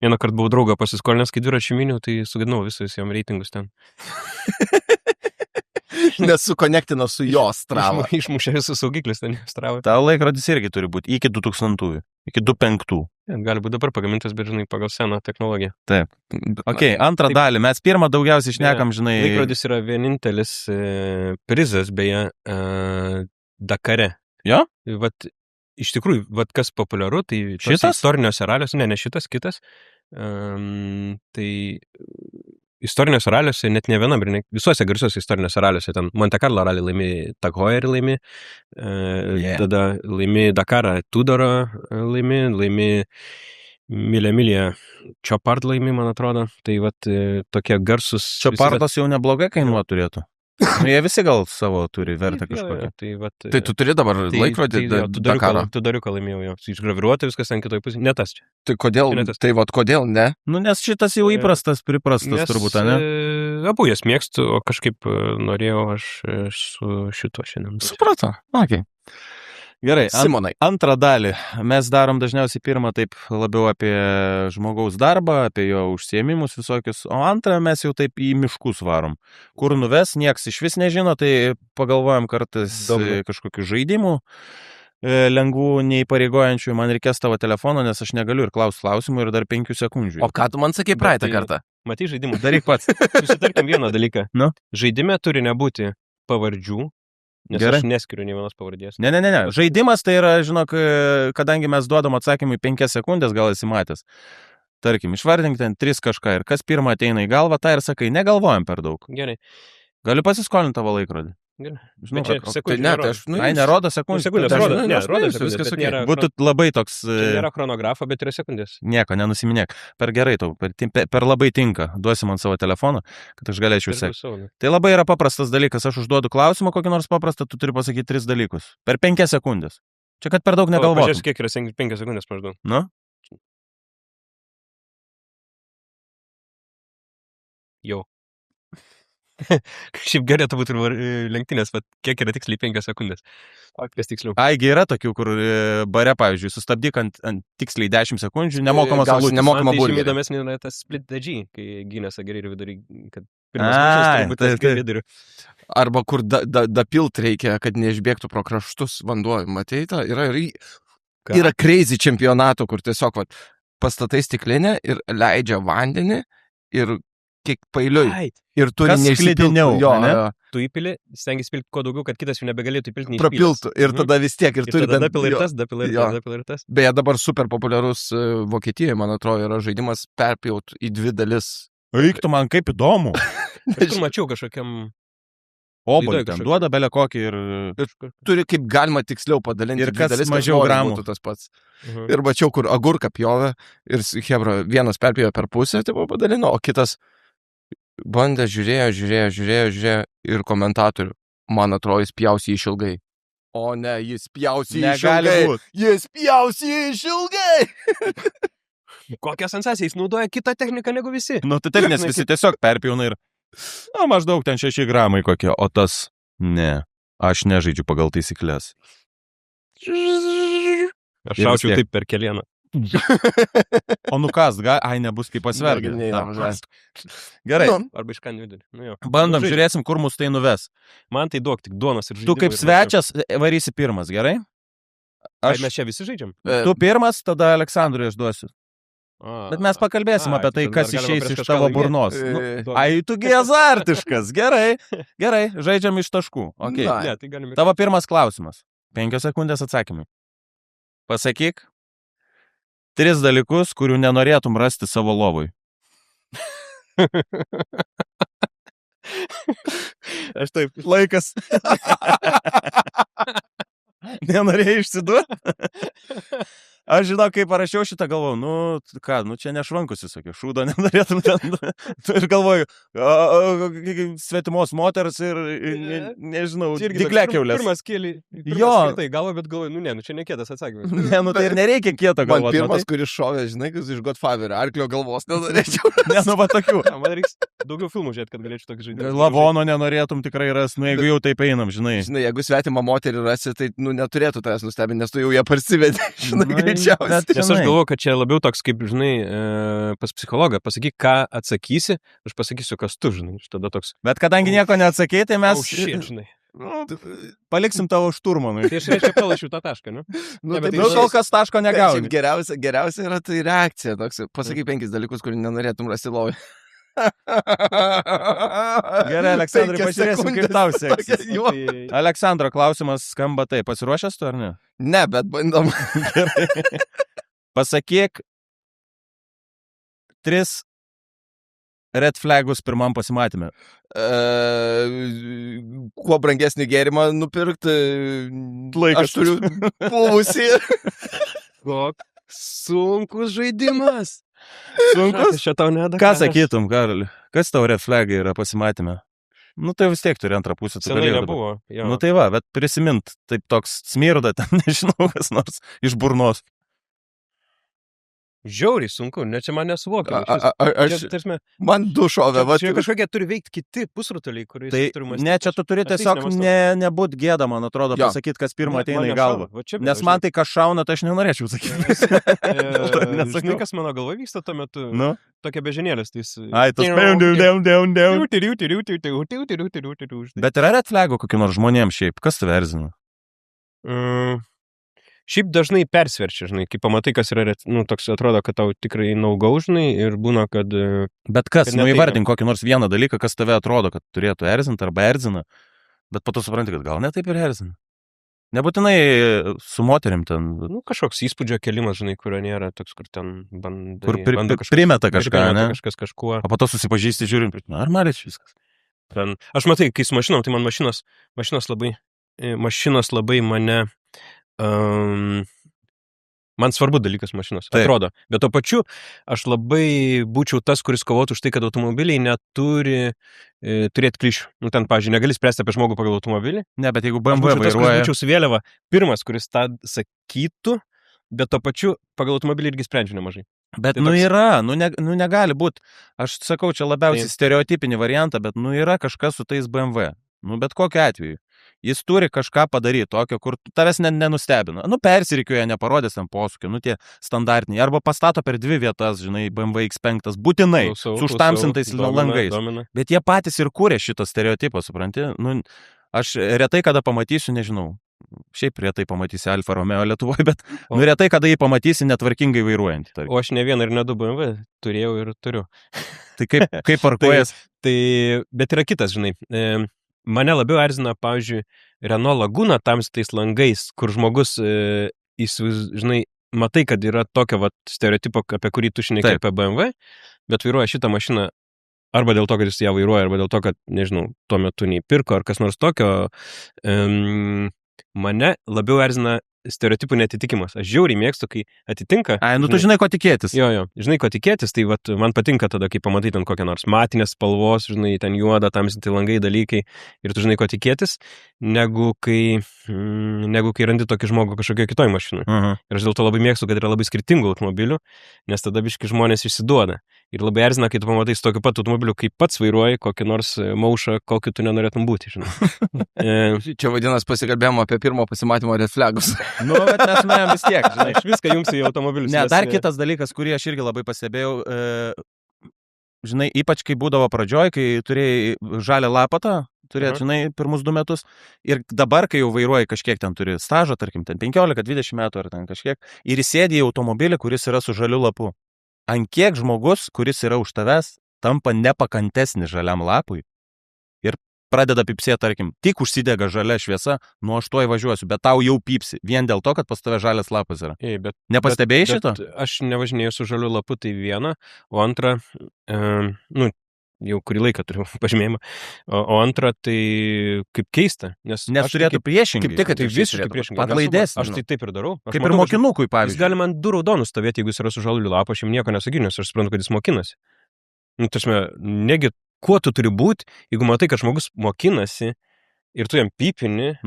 Vieną kartą buvau draugą pasiskolinęs, kai dviračių myniau, tai sugadinau visus jam reitingus ten. Nesukonektino su jo Strava. Išmušė visus saugiklius ten Strava. Tavo laikrodis irgi turi būti iki 2000, iki 2500. Gali būti dabar pagamintas, bet žinai, pagal seną technologiją. Taip. Ok, antrą dalį. Mes pirmą daugiausiai šnekam, žinai. Laikrodis yra vienintelis prizas, beje, Dakare. Jo? Vat, iš tikrųjų, vat kas populiaru, tai šitas? Istoriniuose raliuose, ne šitas, kitas. Tai istoriniuose raliuose, net ne viena, visuose garsiuose istoriniuose raliuose, ten Monte Carlo ralį laimi Tag Heuer laimi, tada laimi Dakarą Tudorą laimi Milė Chopard laimi, man atrodo. Tai vat tokie garsus... Chopardas jau neblogai kainuoja turėtų. Jie visi gal savo turi vertę kažkokią. Tai tu turi dabar laikrodį Dakarą. Tudoriuką laimėjau jo. Išgraviruota viskas ten kitoj pusėje. Ne tas čia. Tai kodėl ne? Nu, nes šitas jau įprastas, priprastas turbūt, ne? Abu jas mėgstu, o kažkaip norėjau aš su šituo šiandien. Supratau. Okay. Gerai, Simonai. Antrą dalį. Mes darom dažniausiai pirmą taip labiau apie žmogaus darbą, apie jo užsiėmimus visokius, o antrą mes jau taip į miškus varom. Kur nuves, nieks iš vis nežino, tai pagalvojam kartais kažkokių žaidimų lengvų, neįpareigojančių. Man reikės tavo telefono, nes aš negaliu ir klausimų ir dar 5 sekundžių. O ką tu man sakei praeitą kartą? Matai žaidimų, daryk pats. Susitarkim vieną dalyką. Nu? Žaidime turi nebūti pavardžių. Nes Gerai. Aš neskiriu nei vienos pavardės. Ne. Žaidimas tai yra, žinok, kadangi mes duodam atsakymui 5 sekundės, gal esi matęs. Tarkim, išvardink ten 3 kažką ir kas pirmą ateina į galvą, tą ir sakai, negalvojam per daug. Gerai. Galiu pasiskolinti tavo laikrodį. Gerai. Žinau, Bet čia sekundžių nerodo. nerodo sekundžių. Sekundės rodo, viskas bet nėra, Būtų labai toks... čia nėra chronografo, bet yra sekundės. Nieko, nenusiminėk. Per gerai tau, per labai tinka. Duosi man savo telefoną, kad aš galėčiau sekti. Tai labai yra paprastas dalykas. Aš užduodu klausimą kokį nors paprastą, tu turi pasakyti 3 dalykus. Per 5 sekundės. Čia kad per daug negalvotum. Pažiūrėsiu, kiek yra 5 sekundės maždaug. Nu? Jau. Šiaip galėtų būti lenktynės, bet kiek yra tiksliai 5 sekundės. O kas tiksliau? Aigi yra tokių, kur bare, pavyzdžiui, sustabdyk ant tiksliai 10 sekundžių, nemokamas alus. Nemokamą burgerį. Man tai įdomesnė yra tas split the G, kai gynėsi gerai ir vidury, kad pirmas mažas turi būti tas gerai viduriu. Arba kur dapilt reikia, kad neišbėgtų pro kraštus vanduo. Matei, yra crazy čempionatų, kur tiesiog pastatai stiklinę ir leidžia vandenį ir kiek pailiui. Ir turi neišsipilniau. Tu įpili, stengiasi pilti kuo daugiau, kad kitas jų nebegalėtų įpilti nei prapiltų. Ir tada vis tiek. Ir turi dapila ir tas. Beje, dabar super populiarus Vokietijoje, man atrodo, yra žaidimas perpjaut į 2 dalis. Eiktų man kaip įdomu. Aš mačiau kažkokiam... Obolį ten duoda belę kokį ir turi kaip galima tiksliau padalinti. Ir kas mažiau gramų. Tas pats. Ir mačiau, kur agurką pjovė ir hebra, vienas perpjovė per pusę, tai padalino, o kitas bandė, žiūrėjo ir komentatorių. Man atrodo, jis pjausi išilgai. O ne, jis pjausi išilgai. Jis pjausi išilgai. Kokią sensaciją, jis naudoja kitą techniką negu visi. Nu, tai taip, nes visi tiesiog perpjauna ir maždaug ten 6 gramai kokie, o tas ne, aš nežaidžiu pagal taisyklės. Aš šaučiau taip per kelieną. O nukas, nebus kaip pasvergi. Gerai. Arba iš kanių vidurį. Bandom, žiūrėsim, kur mus tai nuves. Man tai duok tik duonas ir žaidimai. Tu kaip svečias varysi pirmas, gerai? Mes čia visi žaidžiam? Tu pirmas, tada Aleksandrui aš duosiu. Bet mes pakalbėsim apie tai, kas išeis iš tavo burnos. Tu gi azartiškas. Gerai, žaidžiam iš taškų. Okay. Tavo pirmas klausimas. 5 sekundės atsakymai. Pasakyk 3 dalykus, kurių nenorėtum rasti savo lovui. Aš taip. Laikas. Nenorėjai išsiduoti? Aš žinau, kai parašiau šitą, galvoju, čia nešvankus visokių, šūdo nenorėtum ten. Ir galvoju, svetimos moters ir, nežinau, diglekėulės. Pirmas kėlį, tai galvo, bet galvoju, čia nekėtas atsakymas. Tai ir nereikia kieto galvoti. Man pirmas, kuris šovė, žinai, kas iš Godfather, arklio galvos nenorėčiau. Va tokių. Man reiks daugiau filmų žiūrėti, kad galėčiau tokį žaidimą. Lavono nenorėtum tikrai ras, jeigu jau taip einam, žinai. Žinai, jeigu svetimą moterį rasi, tai, neturėtų tavęs nustebinti, nes tu jau ją parsivedė, žinai, greičiausiai. Nes aš galvoju, kad čia labiau toks, kaip, žinai, pas psichologą, pasakyk, ką atsakysi, aš pasakysiu, kas tu, žinai, tada toks. Bet kadangi nieko neatsakei, tai mes... žinai. Paliksim tavo šturmanui. Tai aš reiškia palašiu tą tašką, ne? Kol kas taško negauni. Geriausia yra tai reakcija, toks, pasakyk 5 dalykus, kurių nenorėtum rasti lovai. Gerai, Aleksandrai, pasižiūrėsim, kaip tau seksis. Aleksandro klausimas skamba taip, pasiruošęs tu ar ne? Ne, bet bandom. Pasakyk 3 red flagus pirmam pasimatymė. Kuo brangesnį gėrimą nupirkti. Laikas. Aš turiu buvusį. Sunkus žaidimas. Sunkus? Čia tau nedaka. Ką sakytum, Karoli? Kas tau red flagai yra pasimatymė? Tai vis tiek turi antrą pusę. Senai nebuvo. Tai va, bet prisimint, taip toks smirda, ten nežinau, kas nors iš burnos. Žiauriai sunku, ne čia man nesuvokia. Man du šovė. Čia kažkokie turi veikti kiti pusrutuliai, kuriais turi mąstyti. Ne, čia tu turi tiesiog nebūt gėda, man atrodo, pasakyti, kas pirmą ateina į galvą. Nes man tai kas šauna, tai aš nenorėčiau sakyti. Žinai, kas mano galva vyksta tuo metu? Tokia bežinėlis. Ai, tas Bet yra red flagų kokių nors žmonėms šiaip? Kas tave erzina? Šiaip dažnai persverčia, žinai, kai pamatai, kas yra, toks atrodo, kad tau tikrai naugau, žinai, ir būna, kad... Bet kas, įvardink kokį nors vieną dalyką, kas tave atrodo, kad turėtų erzinti arba erzina, bet po to supranti, kad gal ne taip ir erzina. Nebūtinai su moterim ten... Kažkoks įspūdžio kelimas, žinai, kurio nėra, toks, kur ten bandai... Kur primeta kažką, ne? Kažkas kažkuo. O po to susipažįsti, žiūrint, normaliai viskas. Aš matai, kai su mašinom, tai man mašinos labai mane... Man svarbu dalykas mašinos, atrodo. Bet to pačiu, aš labai būčiau tas, kuris kovotų už tai, kad automobiliai neturi turėti klišių. Ten, pavyzdžiui, negali spręsti apie žmogų pagal automobilį. Ne, bet jeigu BMW vairuoja... Aš būčiau su vėliava pirmas, kuris tą sakytų, bet to pačiu pagal automobilį irgi sprendžiu nemažai. Bet, yra, negali būti. Aš sakau, čia labiausiai stereotipinį variantą, bet, yra kažkas su tais BMW. Bet kokiu atveju. Jis turi kažką padaryti tokio, kur tavęs nenustebina. Persirikioja, neparodės ten posūkį, tie standartiniai. Arba pastato per 2 vietas, žinai, BMW X5, būtinai, su užtamsintais langais. Bet jie patys ir kūrė šitą stereotipą, supranti? Aš retai kada pamatysiu, nežinau, šiaip retai pamatysi Alfa Romeo Lietuvoje, bet retai kada jį pamatysi netvarkingai vairuojant. O aš ne vieną ir ne 2 BMW turėjau ir turiu. Tai kaip parkuojas? Bet yra kitas, žinai. Mane labiau erzina, pavyzdžiui, Renault Laguna tamsiais langais, kur žmogus, žinai, matai, kad yra tokio stereotipo, apie kurį tu šneki apie BMW, bet vairuoja šitą mašiną arba dėl to, kad jis ją vairuoja, arba dėl to, kad, nežinau, tuo metu neįpirko, ar kas nors tokio. Mane labiau erzina stereotipų netitikimas. Aš žiauriai mėgstu, kai atitinka. Tu žinai, ko tikėtis. Jo, žinai, ko tikėtis, tai man patinka tada, kai pamatai ten kokią nors matinės spalvos, žinai, ten juoda, tamsinti langai dalykai ir tu žinai, ko tikėtis, negu kai randi tokį žmogų kažkokio kitoj mašinui. Ir aš dėl to labai mėgstu, kad yra labai skirtingų automobilių, nes tada biški žmonės išsiduoda. Ir labai erzina, kai tu pamatai su tokiu pat automobiliu, kaip pats vairuoji, kokį nors maušą, kokį tu nenorėtum būti, žinai. Čia vadinasi pasikalbėjom apie pirmo pasimatymo red flagus. Bet mes nuėjom vis tiek, žinai. Aš viską jungsiu į automobilius. Ne, dar kitas dalykas, kurį aš irgi labai pastebėjau, žinai, ypač kai būdavo pradžioj, kai turėjai žalią lapatą, žinai, pirmus 2 metus, ir dabar, kai jau vairuoji kažkiek ten turi stažą, tarkim, ten 15-20 metų ar ten kažkiek, ir įsėdi į automobilį, kuris yra su žaliu lapu. Ant kiek žmogus, kuris yra už tavęs, tampa nepakantesnis žaliam lapui ir pradeda pipsėti, tarkim, tik užsidega žalia šviesa, aš tuoj važiuosiu, bet tau jau pipsi, vien dėl to, kad pas tave žalias lapas yra. Nepastebėjai šito? Aš nevažinėjau su žaliu lapu, tai viena, o antra, jau kurį laiką turiu pažymėjimą. O antra, tai kaip keista. Nes turėtų priešingai. Kaip tik, kad tai visiškai priešingai. Atlaidesnis. Aš tai taip ir darau. Kaip ir mokinukui, Jis pavyzdžiui. gali man 2 raudonus stovėti, jeigu jis yra su žaliu lapu, aš jam nieko nesakysiu, nes aš suprantu, kad jis mokinasi. Negi, kuo tu turi būti, jeigu matai, kad žmogus mokinasi ir tu jam pypini.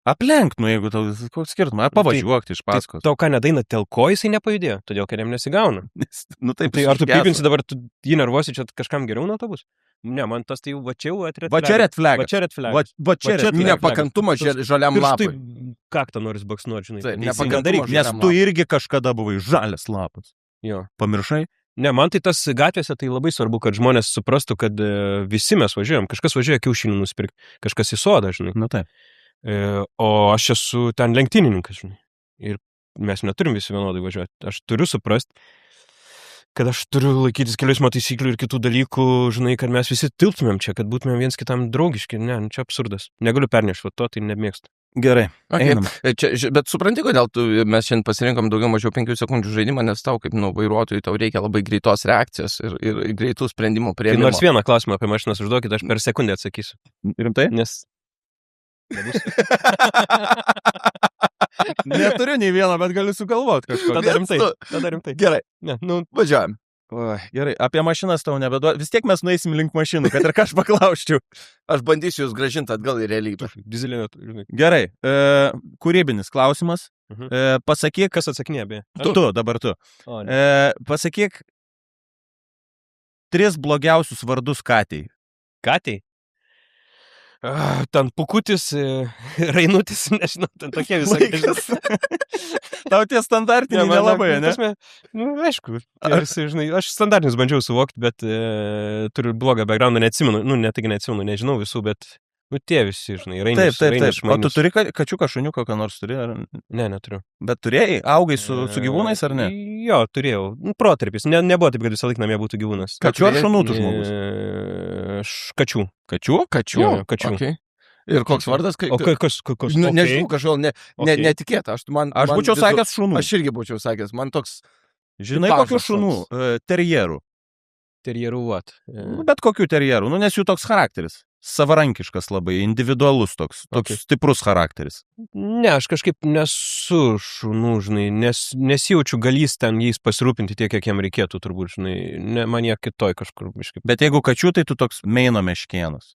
Aplenk, jeigu tau koks skirtumas, pavažiuokti iš paskos. Tau ką nedaina, telko jisai nepajudėjo, todėl, kad jam nesigauna. Taip, Tai ar tu pypinsi dabar, tu jį nervuosi, čia kažkam geriau nuo to bus? Ne, man tas tai jau va čia red flag. Va čia nepakantumas žaliam lapui. Kaktą noris baksnuoti, žinai. Taip, nepakantumas nes tu irgi kažkada buvai žalias lapas. Jo. Pamiršai? Ne, man tai tas gatvėse tai labai svarbu, kad žmonės suprastų, kad visi mes važiuojam. Kažkas važiuoja kiaušinių nusipirkti, kažkas į sodą, žinai. Na taip. O aš esu ten lenktynininkas, žinai. Ir mes neturim visi vienodai važiuoti. Aš turiu suprasti, kad aš turiu laikytis kelių eismo taisyklių ir kitų dalykų, žinai, kad mes visi tilptumėm čia, kad būtumėm viens kitam draugiški. Ne, čia absurdas. Negaliu pernešti, to tai nemėgstu. Gerai. Okay. Bet supranti, kodėl mes šiandien pasirinkom daugiau mažiau 5 sekundžių žaidimą, nes tau kaip vairuotojui tau reikia labai greitos reakcijos ir greitų sprendimų priėmimo. Tai nors vieną klausimą apie mašinas užduokit, aš per sekundę atsakysiu. Rimtai? Nes... Neturiu nei vieną, bet galiu sugalvoti kažko. Tada rimtai. Gerai. Ne, važiuojam. Gerai, apie mašinas tau nebeduodu. Vis tiek mes nueisim link mašinų, kad ir ką aš paklausčiau. Aš bandysiu jūs grąžinti atgal į realybę. Dizelinio. Gerai, kūrybinis klausimas. Pasakyk, kas atsakinė beje. Tu, dabar tu. Pasakyk 3 blogiausius vardus katei. Katei? Ten Pukutis, Rainutis, nežinau, ten tokie visokie. Tau tie standartiniai nelabai, ne? Aišku, žinai, aš standartinius bandžiau suvokti, bet turiu blogą backgroundą, neatsimenu, nežinau visų, bet tie visi, žinai, Rainis, Šmainius. O tu turi kačiuką, šuniuką, ką nors turi? Ar... Ne, neturiu. Bet turėjai? Augai su gyvūnais, ar ne? Jo, turėjau. Protarpis. Nebuvo taip, kad visą laiką namie būtų gyvūnas. Kačių ar šunų tu žmogus? Kačių. Kačių? Kačių. Okay. Ir koks vardas? O kas? Nežinau, kažkodėl netikėta. Aš būčiau sakęs šunų. Aš irgi būčiau sakęs. Man toks... Žinai, kokių šunų? Terjerų. Terjerų what? Bet kokių terjerų. Nes jų toks charakteris. Savarankiškas labai, individualus toks stiprus charakteris. Ne, aš kažkaip nesu šunų, žinai, nesijaučiu galys ten jais pasirūpinti tiek, kiek jam reikėtų, turbūt, žinai, man jie kitoj kažkur. Biškai. Bet jeigu kačių, tai tu toks Meino meškėnas.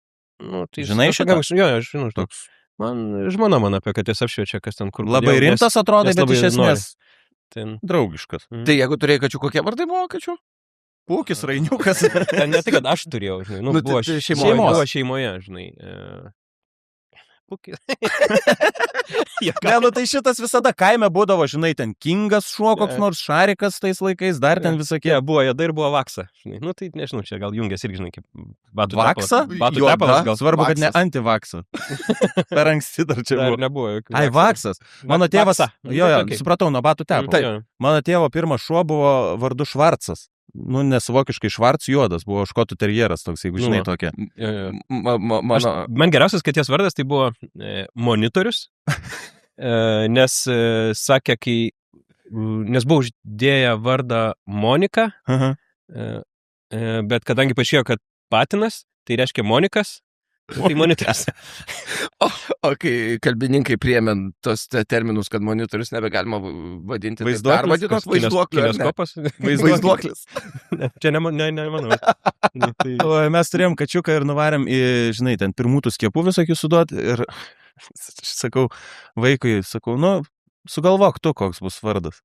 Tai žinai šitą? Jo, aš žinau. Toks. Man žmona man apie katės apšviečia, kas ten kur. Labai rimtas atrodai, bet iš esmės draugiškas. Tai jeigu turėjai kačių, kokie vardai buvo kačių? Pūkis, Rainiukas. Ne tai, kad aš turėjau, žinai. Buvo šeimoje, žinai. Pūkis. Ne, tai šitas visada kaime būdavo, žinai, ten Kingas šuo, koks nors Šarikas tais laikais, dar ten visokie. Buvo Jada ir buvo Vaksa. Žinai. Tai nežinau, čia gal jungias irgi, žinai, kaip batų Vaksa? Batų tepalas gal. Svarbu, kad ne antivaksa. Per anksti dar čia buvo. Nebuvo. Ai, Vaksas. Mano tėvas, supratau, nuo batų tepalo. Mano tėvo pirmas šuo buvo vardu Švarcas. Nesuvokiškai Švarc juodas, buvo škotų terjeras toks, jeigu žinai tokia. Man geriausias katės vardas tai buvo Monitorius, nes sakė, nes buvau uždėję vardą Monika, bet kadangi paaiškėjo, kad patinas, tai reiškia Monikas, tai Monitorius. O kai kalbininkai priėmė tos terminus, kad monitorius nebegalima vadinti, tai pervadinos vaizduoklis. Čia nemanau. Mes turėjom kačiuką ir nuvarėm į, žinai, ten pirmūtų skiepų visokių suduot ir sakau, vaikui, sugalvok tu, koks bus vardas.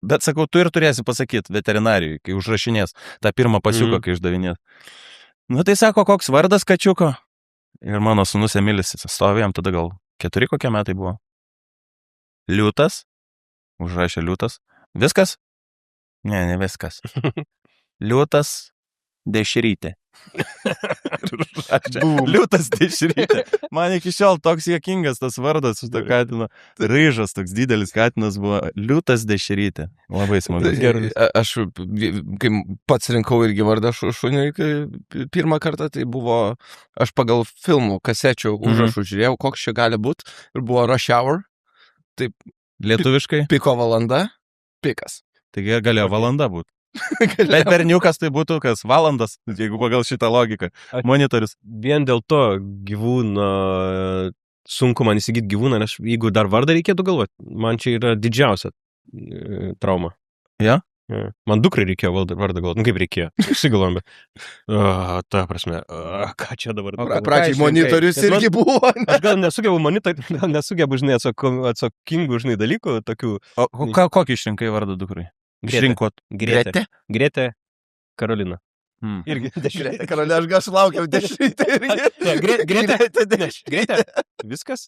Bet sakau, tu ir turėsi pasakyti veterinarijui, kai užrašinės tą pirmą pasiuką, kai išdavinės. Tai sako, koks vardas kačiuko? Ir mano sūnus Emilis stovėjom, tada gal 4 kokie metai buvo. Liūtas. Užrašė Liūtas. Viskas? Ne viskas. Liūtas Dešrytė. Liūtas Dešrytė. Man iki šiol toks juokingas tas vardas su to katino. Ryžas toks didelis katinas buvo. Liūtas Dešrytė. Labai smagus. Aš, kai pats rinkau irgi vardą šuniui, pirmą kartą, tai buvo, aš pagal filmų kasečių užrašų žiūrėjau, koks čia gali būti. Ir buvo Rush Hour. Taip, lietuviškai. Piko valanda. Pikas. Taigi galėjo valanda būti. Bet berniukas tai būtų kas valandas, jeigu pagal šitą logiką. Monitorius. Vien dėl to gyvūno, sunku man įsigyti gyvūną, nes jeigu dar vardą reikėtų galvoti, man čia yra didžiausia trauma. Ja? Man dukrai reikėjo vardą galvoti, kaip reikėjo, įsigalvom, bet ta prasme, ką čia dabar? O pradžiai monitorius irgi buvo. Aš gal nesugebu, žinai, atsakingų, žinai, dalykų, tokių. O kokį išrinkai vardą dukrai? Išrinkot. Grete Karolina. Irgi Grete Karolina, aš laukiau 10. Grete. Viskas?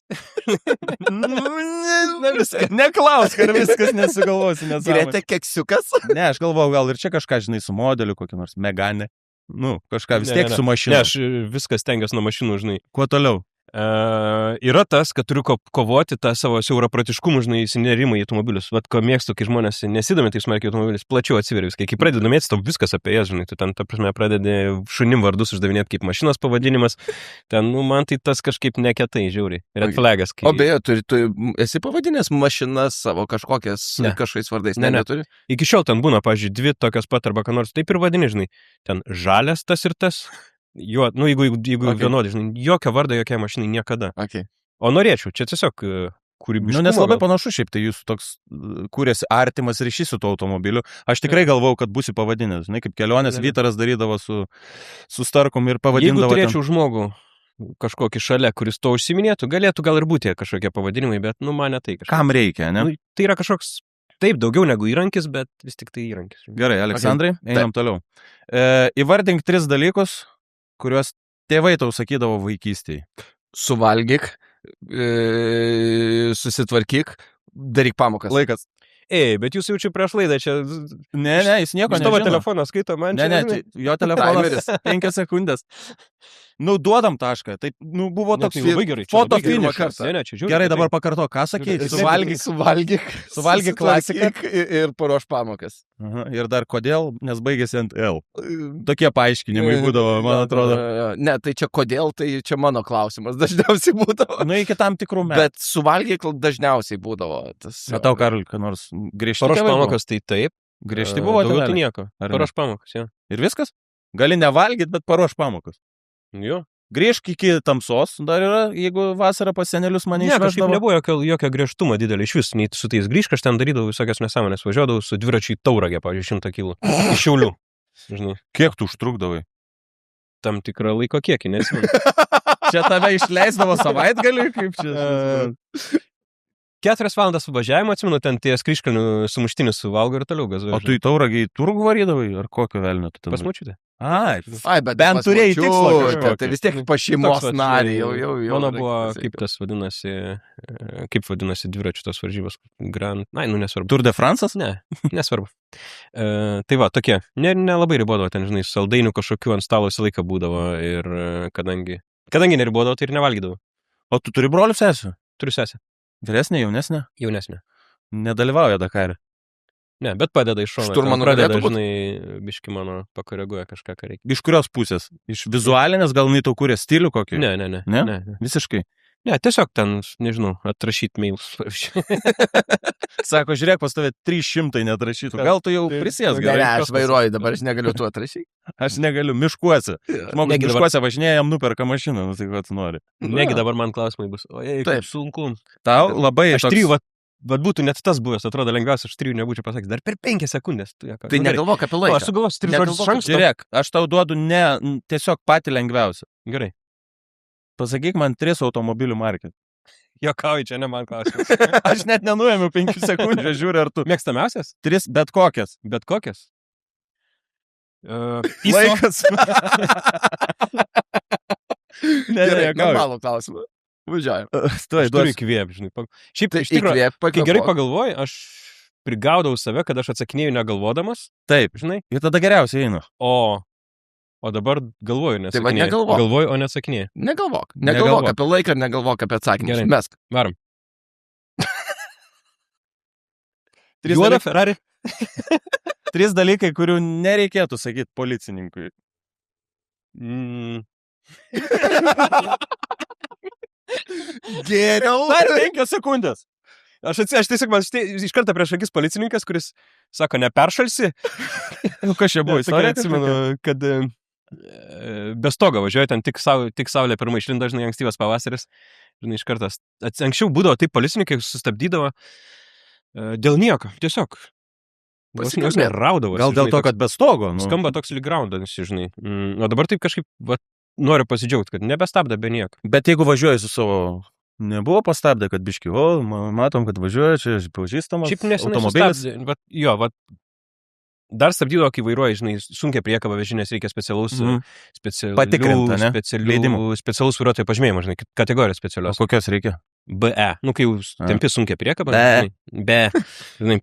Neklausk, ar viskas nesugalvosi. Grete keksiukas? Ne, aš galvojau, gal ir čia kažką, žinai, su modeliu, kokį nors Megane. Nu, kažką vis tiek su mašina. Ne, aš viskas stengiuosi nuo mašinų, žinai. Kuo toliau? Yra tas, kad turiu kovoti tą savo siaurapratiškumą, žinai, įsinerimą į automobilius. Vat ko mėgstu, kai žmonės nesidomi taip smarkiai automobilius, plačiau atsiveria viskai. Kai pradedi domėtis, tau viskas apie jas, žinai, tu ten, ta prasme, pradedi šunim vardus uždavinėti kaip mašinos pavadinimas. Ten, nu, man tai tas kažkaip neketai, žiauriai. Red flagas. Kai... O beje, tu esi pavadinęs mašinas savo kažkokias kažkais vardais? Ne. Iki šiol ten būna, pavyzdžiui, dvi tokios pat arba ką nors, taip ir vadini, žinai. Ten žalias tas ir tas. Jo, nu, jeigu vienodai, žinai, jokio vardo, jokia mašinai niekada. Okay. O norėčiau, čia tiesiog kūrybiškumo. Nu, nes labai panašu šiaip, tai jūsų toks kūrėsi artimas ryšys su tuo automobiliu. Aš tikrai galvau, kad būsi pavadinęs, žinai, kaip kelionės Vytaras darydavo su Starkum ir pavadindavo. Jeigu turėčiau žmogų kažkokį šalia, kuris to užsiminėtų, galėtų gal ir būti kažkokie pavadinimai, bet, nu, man ne tai kažkas. Kam reikia, ne? Nu, tai yra kažkoks, taip, daugiau negu įrankis, bet vis tik tai įrankis. Gerai, Aleksandrai, einam toliau. Įvardink 3 dalykus, kuriuos tėvai tau sakydavo vaikystėje. Suvalgyk, susitvarkyk, daryk pamokas. Laikas. Bet jūs jaučiu prieš laidą čia... Ne, jis nieko nežino. Tavo telefoną skaito man čia. Ne, jo telefonas 5 sekundės. Nu, duodam tašką. Tai, nu, buvo toks labai gerai. Foto finišas. Gerai, dabar pakartok, ką sakei? Suvalgyk klasiką ir paruoš pamokas. Ir dar kodėl, nes baigėsi ant L. Tokie paaiškinimai būdavo, man atrodo. Ne, tai čia kodėl, tai čia mano klausimas dažniausiai būdavo. Nu, iki tam tikrų metų. Bet suvalgyk dažniausiai būdavo. O tau, Karol, ką nors griežti? Paruoš pamokas, tai taip. Griežti buvo, daugiau tai nieko. Paruoš pamokas, jo. Ir viskas? Gali nevalgyti, bet paruoš pamokas. Jo. Grįžk iki tamsos, dar yra, jeigu vasarą pas senelius mane išveždavo. Ne, kažkaip nebuvo jokio griežtumo didelio iš vis, nei su tais grįžk, aš ten darydavau visokias nesąmonės, važiuodavau su dviračiu į Tauragę, pavyzdžiui, 100 kilų, iš Šiaulių. Žinai. Kiek tu užtrukdavai? Tam tikrą laiko kiekį, nesimenu. Čia tave išleisdavo savaitgaliui, kaip čia? 4 valandas važiavimo, atsimenu, ten ties kryžkalnių sumuštinius suvalgo ir toliau gazuoju. O tu į Tauragę į turgų varydavai, ar kokio velnio tu ten? Pas močiutę. Ai, bet bent turėjai tikslą kažkokį. Tai vis tiek pa šeimos narį jau. Mano buvo, kaip vadinasi dviračių tos varžybos. Nesvarbu. Tour de France'as? Ne, nesvarbu. Tai va, tokie. Nelabai ribodavo ten, žinai, saldainių kažkokių ant stalo visą laiką būdavo ir kadangi neribodavo, tai ir nevalgydavo. O tu turi brolių sesių? Turiu sesę. Vyresnė, jaunesnė? Jaunesnė. Nedalyvauja Dakare? Ne, bet padeda iš šono. Šturmanu pradeda, žinai, biški mano pakoreguoja kažką, ką reikia. Iš kurios pusės? Iš vizualinės, gal jinai tau kūrė stilių kokį? Ne. Visiškai? Ne, tiesiog ten, nežinau, atrašyti mailus. Sako, žiūrėk, pas tave 300 neatrašytų. Gal tu jau prisės gerai? Ne, aš vairuoju, dabar aš negaliu tu atrašyti. Aš negaliu, miškuose. Žmogus miškuose važinėja, jam nuperka mašiną, nu tai ko tu nori. Negi dabar man klausimai bus. O jei, kaip sunku. Tau labai aš toks... 3, vat būtų net tas buvęs, atrodo lengviausia, aš 3 nebūčiau pasakęs, dar per 5 sekundės. Tai negalvok apie laiką. Aš sugalvosiu 3 žodžius iš anksto. Žiūrėk, aš tau duodu tiesiog patį lengviausią. Gerai. Pasakyk man 3 automobilių markės. Jokauji, čia ne man klausimas. Aš net nenuėmiau 5 sekundžių, žiūriu, ar tu. Mėgstamiausias? 3, bet kokias. Bet kokias? Laikas. Gerai, normalų klausimą. Važiuojam. Aš turiu įkvėp, žinai. Šiaip, iš tikrųjų, kai gerai pagalvoju, aš prigaudavau save, kad aš atsakinėjau negalvodamas. Taip, žinai. Ir tada geriausiai einu. O dabar galvoju, nes. Tai va, negalvok. Galvoju, o neatsakinėjau. Negalvok apie laiką ir negalvok apie atsakymus. Gerai. Mesk. Varom. Juoda Ferrari. 3 dalykai, kurių nereikėtų sakyti policininkui. Geriau. Dar 5 sekundės. Aš tiesiog man iš karto prieš akis policininkas, kuris sako, neperšalsi. Kas čia buvo? Istorija, atsimenu, kad be stogo važiuoja, ten tik saulė pirmą išlindo, žinai, ankstyvas pavasaris. Žinai, iš kartas. Anksčiau būdavo taip, policininkai sustabdydavo dėl nieko, tiesiog. Jos neraudavo. Gal dėl to, kad be stogo? Nu. Skamba toks lyg raundas, žinai. O dabar taip kažkaip noriu pasidžiaugti, kad nebestabda be nieko. Bet jeigu važiuoji su savo... Nebuvo pastabdę, kad biški, matom, kad važiuoja, čia pažįstamas automobilis. Dar stabdydavo, kai vairuoja, žinai, sunkia priekaba vežinės, reikia specialaus specialaus vairuotojo pažymėjimo, žinai, kategorijos specialios. O kokios reikia? BE. Nu, kai jau tempi sunkia priekaba. BE. Žinai,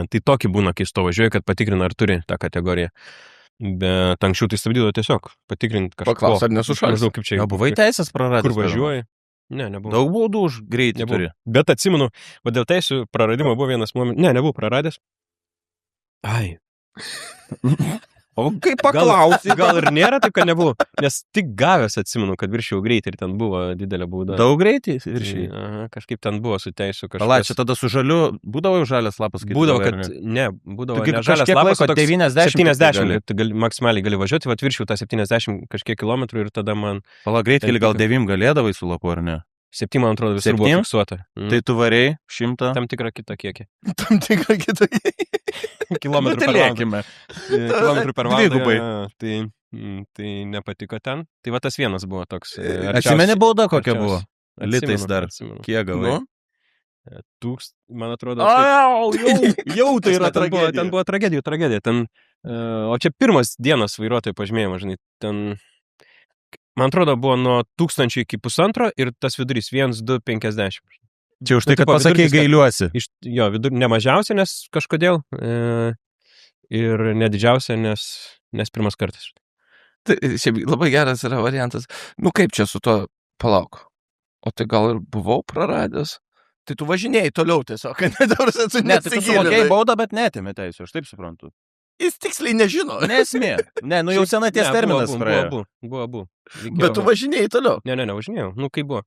tai tokį būna, kai sto važiuoja, kad patikrina, ar turi tą kategoriją. Bet anksčiau tai stabdydavo tiesiog patikrinti kažką. Paklaus, ar nesušalis? Gal buvai teisės praradęs? Kur važiuoji? Ne, nebuvo. Daug baudų už greitį turi. Bet atsimenu, dėl teisų praradimo buvo vienas momentas. Ne, nebuvau praradęs. Ai. O kaip paklausi? Gal ir nėra taip, kad nebuvo. Nes tik gavęs atsimenu, kad viršėjau greitį ir ten buvo didelė bauda. Daug greitį viršėjai? Aha, kažkaip ten buvo su teisų kažkas. Pala, čia tada su žaliu, būdavo jau žalias lapas? Būdavo, kad būdavo ne žalias lapas, o 70. Tu maksimaliai gali važiuoti, viršėjau tą 70 kažkiek kilometrų ir tada man... Pala, greitkelį gal 9 galėdavai su lapu, ar ne? 7, man atrodo, visur buvo fiksuota. Tai tu varėjai 100? Tam tikrą kitą kiekį. Tam tikrą kitą kiekį. Kilometrų per valandą. Kilometrų per valandą. Tai nepatiko ten. Tai va tas vienas buvo toks. Atsimeni bauda kokia buvo? Litais dar. Kiek gavai? Man atrodo. Jau tai yra tragedija. Ten buvo tragedija. O čia pirmas dienas vairuotojo pažymėjimas, žinai. Ten, man atrodo, buvo nuo 1000 iki 1,5 ir tas vidurys 1, 2, 50. Čia už tai, kad pasakė gailiuosi. Jo, ne mažiausia, nes kažkodėl. Ir nedidžiausia, nes pirmas kartas. Tai šiaip labai geras yra variantas. Nu kaip čia su to palauk? O tai gal ir buvau praradęs? Tai tu važinėjai toliau tiesiog, kad nedaurus Ne, tai tu sumokėjai baudą, bet netėmė teisų, aš taip suprantu. Jis tiksliai nežino. Nesmė. Ne, nu jau senaties terminas praėjo. Buvo. Bet tu važinėjai toliau. Ne, važinėjau. Nu kaip buvo?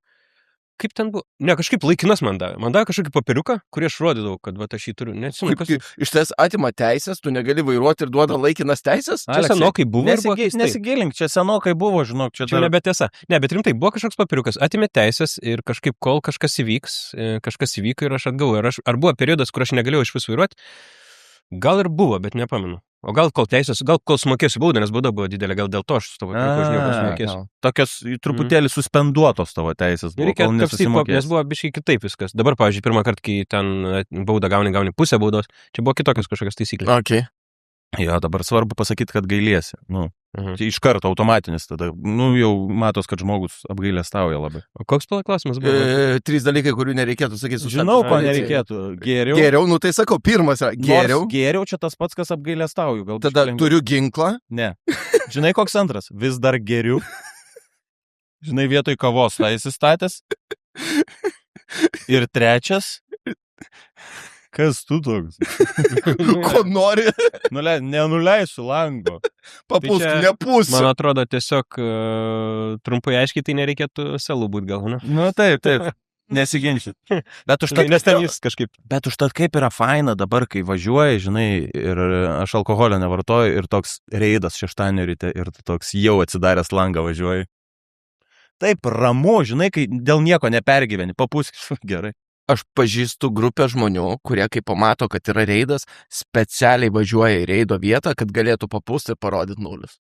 Kaip ten buvo? Ne, kažkaip laikinas man davė. Man davė kažkokį papiriuką, kurį aš rodydavau, kad va, aš jį turiu. Iš ties atima teisės, tu negali vairuoti ir duoda laikinas teisės? Čia senokai buvo. Nesigilink, čia senokai buvo, žinok, čia dar... nebetiesa. Ne, bet rimtai, buvo kažkoks papiriukas, atimė teisės ir kažkaip kol kažkas įvyko ir aš atgavau. Ar buvo periodas, kur aš negalėjau iš vis vairuoti? Gal ir buvo, bet nepamenu. O gal kol sumokėsiu baudą, nes bauda buvo didelė, gal dėl to aš tavo sumokėsiu. Tokios truputėlį suspenduotos tavo teisės buvo, kol nesusimokėsi. Nes buvo biškai kitaip viskas. Dabar, pavyzdžiui, pirmą kartą, kai ten baudą gauni pusę baudos, čia buvo kitokios kažkokios taisyklės. Okay. Jo, dabar svarbu pasakyti, kad gailiesi. Nu, iš karto automatinis tada. Nu, jau matos, kad žmogus apgailestauja labai. O koks klausimas buvo? 3 dalykai, kurių nereikėtų sakyti. Žinau, ko nereikėtų. Geriau, nu tai sakau, pirmas yra geriau. Geriau čia tas pats, kas apgailestauju. Gal tada turiu ginklą? Ne. Žinai, koks antras? Vis dar geriu. Žinai, vietoj kavos tai įsistatęs. Ir trečias... Kas tu toks? Ko nori? Nenuleisiu lango. Papūsk, nepūsiu. Man atrodo, tiesiog trumpai aiškiai tai nereikėtų selų būt gal, ne? Nu taip. Nesiginčyt. Bet užtat, nes ten jis kažkaip. Bet užtat kaip yra faina dabar, kai važiuoji, žinai, ir aš alkoholio nevartoju ir toks reidas šeštadienio ryte ir toks jau atsidaręs langą važiuoji. Taip, ramu, žinai, kai dėl nieko nepergyveni, papūsk, gerai. Aš pažįstu grupę žmonių, kurie kai pamato, kad yra reidas, specialiai važiuoja į reido vietą, kad galėtų papūsti ir parodyti nulis.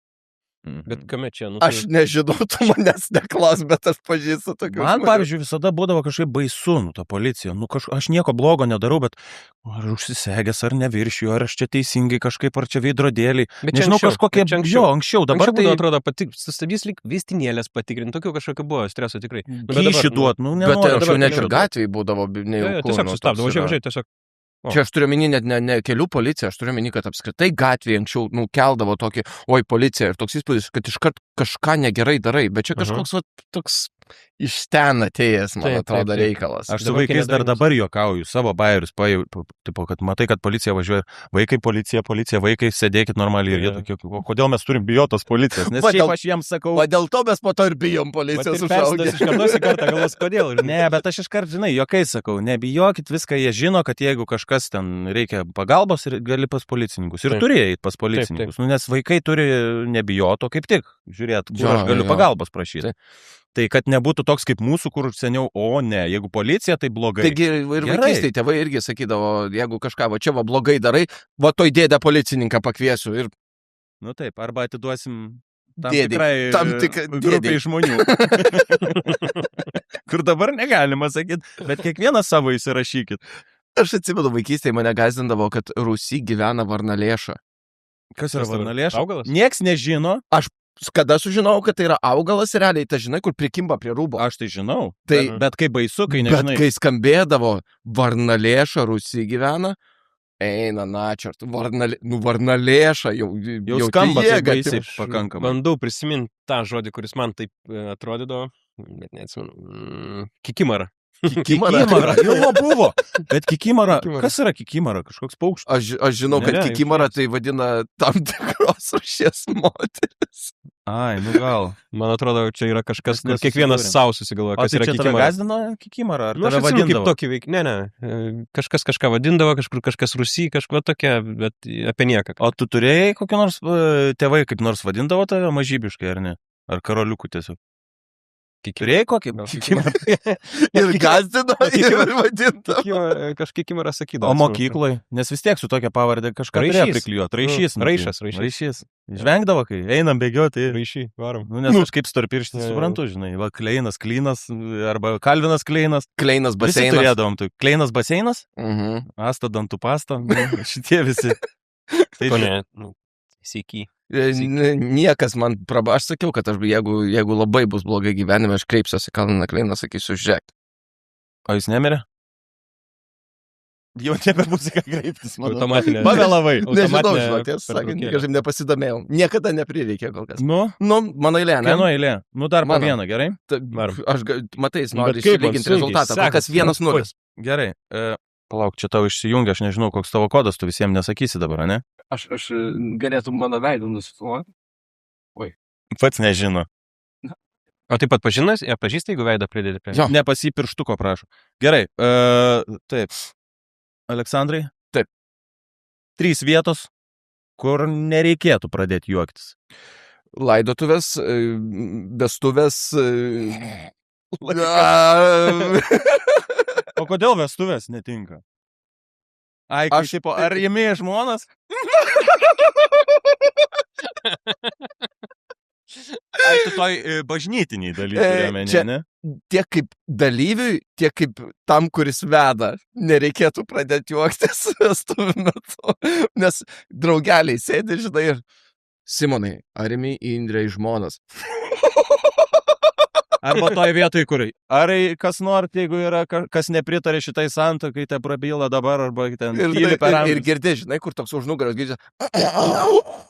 Bet kame čia? Nu, aš nežinau, tu manęs neklas, bet aš pažįstu tokių. Man, pavyzdžiui, visada būdavo kažkaip baisu, ta policija. Aš nieko blogo nedarau, bet ar užsisegęs, ar neviršiu, ar aš čia teisingai kažkaip, ar čia veidrodėliai. Nežinau, kažkokie... Anksčiau. Dabar tai atrodo, sustabdys lyg vaistinėlės patikrinti. Tokių kažkokio buvo streso tikrai. Kyšį duot, nu nenoriu. Bet anksčiau net ir gatvėj būdavo nejauku. Tiesiog sustabdo, važiuoju, tiesiog. Čia aš turiu meni net ne kelių policija, aš turiu meni, kad apskritai gatvėje anksčiau keldavo tokį, oi policija ir toks įspūdis, kad iškart kažką negerai darai, bet čia kažkoks toks iš ten atėjęs, man atrodo, reikalas. Aš su vaikais dar dabar juokauju, savo bairius, tipo, kad matai, kad policija važiuoja, vaikai, policija, vaikai, sėdėkit normaliai ir jie tokie, kodėl mes turim bijotos policijos, nes šiaip aš jiems sakau. O dėl to mes po to ir bijom policijos užaugę. Iš kartos į kartą galvos, kodėl. Ne, bet aš iškart, žinai, juokais sakau, nebijokit, viską jie žino, kad jeigu kažkas ten reikia pagalbos, gali pas policininkus. Ir turi eiti pas policininkus, nes vaikai turi nebijoto, kaip tik, žiūrėt, kur aš galiu pagalbos prašyti. Tai kad nebūtų toks kaip mūsų, kur seniau, o ne, jeigu policija, tai blogai. Taigi ir vaikystėje tėvai irgi sakydavo, jeigu kažką, va čia va blogai darai, va toj dėdę policininką pakviesiu ir... Nu taip, arba atiduosim tam tikrai grupiai žmonių. Kur dabar negalima sakyti, bet kiekvieną savo įsirašykit. Aš atsimenu, vaikystėje mane gazdindavo, kad Rūsy gyvena varnalėša. Kas yra varnalėša? Augalas? Nieks nežino. Aš kada sužinojau, kad tai yra augalas realiai, tai žinai, kur prikimba prie rūbo. Aš tai žinau, tai, bet kai baisu, kai nežinai. Bet kai skambėdavo varnalėša Rūsy gyvena, eina načert, varnalėša, jau skamba baisiai pakankamai. Bandau prisiminti tą žodį, kuris man taip atrodydavo, bet neatsimenu. Kikimara. Kikimara, jau buvo, bet kikimara, kas yra kikimara, kažkoks paukštis? Aš žinau, kad kikimara tai vadina tam tikros rūšies moteris. Ai, nu gal. Man atrodo, čia yra kažkas, kur kiekvienas savo susigalvoja, kas yra kikimara. O tai čia tave gazdino kikimara, ar tave vadindavo? Kaip tokį veikį, ne, kažkas kažką vadindavo, kažkas Rūsy, kažko tokia, bet apie nieką. O tu turėjai kokį nors, tėvai kaip nors vadindavo tave mažybiškai, ar ne? Ar karoliukų tiesiog? Turėjai kokį? Ir gazdino, ir vadindavo. Kažkikimara sakydavo. O mokykloj? Nes vis tiek su tokia pavardė kažką turėjo priklijuoti. Raišys. Žvengdavo, kai einam bėgioti. Raišy, varom. Nes aš kaip storpirštis suprantu, žinai. Va, Kleinas, Klynas, arba Kalvinas Kleinas. Kleinas baseinas. Visi turėdavom. Kleinas baseinas? Asta dantų pasta. Šitie visi. Ko ne? Sveiki. Niekas man aš sakiau, kad jeigu labai bus blogai gyvenime, aš kreipsiuosi Kalviną Kleiną, sakysiu, žiūrėk. O jis nemirė? Jau nebebus ką kreiptis, manau. Automatinė. Pavėlavai. Nežinau, sakant, kažkaip nepasidomėjau. Niekada neprireikė kol kas. Nu, mano eilė, ne? Kieno eilė? Nu, dar po vieną, gerai? Aš, matai, jis nori išlyginti rezultatą. Kas 1-0. Gerai. Palauk, čia tau išsijungia, aš nežinau, koks tavo kodas, tu visiems nesakysi dabar, ne? Aš galėtum mano veidą nusifilmuoti. Oi. Pats nežino. O taip pat pažįsti, jeigu veidą pridėti prie? Jo. Nepasi pirštuko, prašau. Gerai, taip. Aleksandrai? Taip. 3 vietos, kur nereikėtų pradėti juoktis. Laidotuvės, vestuvės... O kodėl vestuvės netinka? Ai, tipo, ar jėmėjai žmonas? Ai, tu toj bažnytiniai dalykai, ne? Tiek kaip dalyviui, tiek kaip tam, kuris veda, nereikėtų pradėti juoktis vestuvių metu. Nes draugeliai sėdi, žinai, ir Simonai, ar imi Indrė žmonas? Arba toj vietoj, kur ar kas nors, jeigu yra, kas nepritarė šitai santuokai, tai prabyla dabar, arba ten tyli per amžius. Ir girdi, žinai, kur toks už nugaros girdi.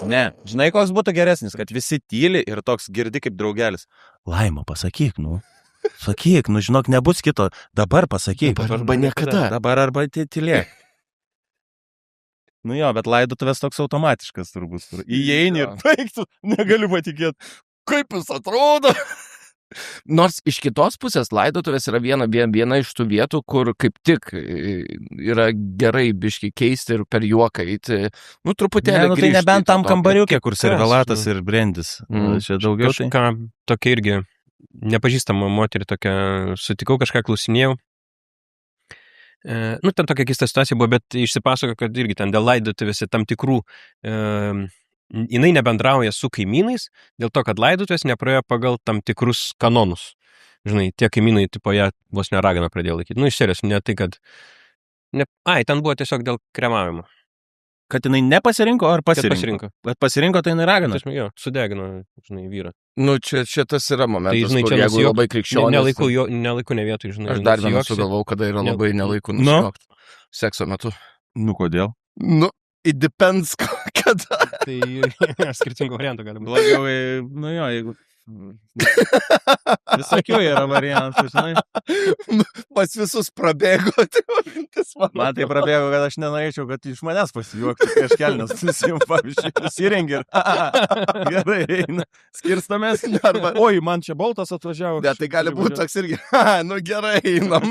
Ne, žinai, koks būtų geresnis, kad visi tyli ir toks girdi kaip draugelis. Laima, pasakyk, Sakyk, žinok, nebus kito. Dabar pasakyk. Dabar arba niekada. Dabar arba tylėk. Nu jo, bet laidotuvės toks automatiškas turbūt. Įeini ir baigtų, negaliu patikėti. Kaip jis atrodo? Nors iš kitos pusės laidotuvės yra viena iš tų vietų, kur kaip tik yra gerai biški keisti ir per juoką eiti, truputėlį grįžti. Tai nebent tam kambariukė, kur servelatas ir brendis. Čia daugiau tai. Kažką tokia irgi nepažįstama moterį tokia, sutikau, kažką klausinėjau. Ten tokia keista situacija buvo, bet išsipasako, kad irgi ten dėl laidotuvėse tam tikrų jinai nebendrauja su kaimynais, dėl to, kad laidotuvės nepraėjo pagal tam tikrus kanonus. Žinai, tie kaimynai, tipo, ją vos neragana pradėjo laikyti. Iš serijos, ne tai, kad... ten buvo tiesiog dėl kremavimo. Kad jinai nepasirinko ar pasirinko? Pasirinko. Bet pasirinko, tai jinai ragana. Jo, sudegino, žinai, vyrą. Čia tas yra momentas, tai, žinai, kur jeigu labai krikščionis... Nelaiku ne vietoj, žinai. Aš dar vieną sugalvau, kada yra labai nelaiku nusijuokti. Sekso metu. Kodėl? It depends, kada. Tai skirtingų variantų gali būti. Blogiau, jeigu... Visokių yra variantų, žinai. Pas visus prabėgo, tai mintis man. Man tai prabėgo, kad aš nenorėčiau, kad iš manęs pasijuoktų prieš kelnes. Visiems, pavyzdžiui, įsirengi ir gerai eina. Skirstamės. Arba, oi, man čia boltas atvažiavo. Ne, tai gali būti toks irgi. Nu gerai, einam.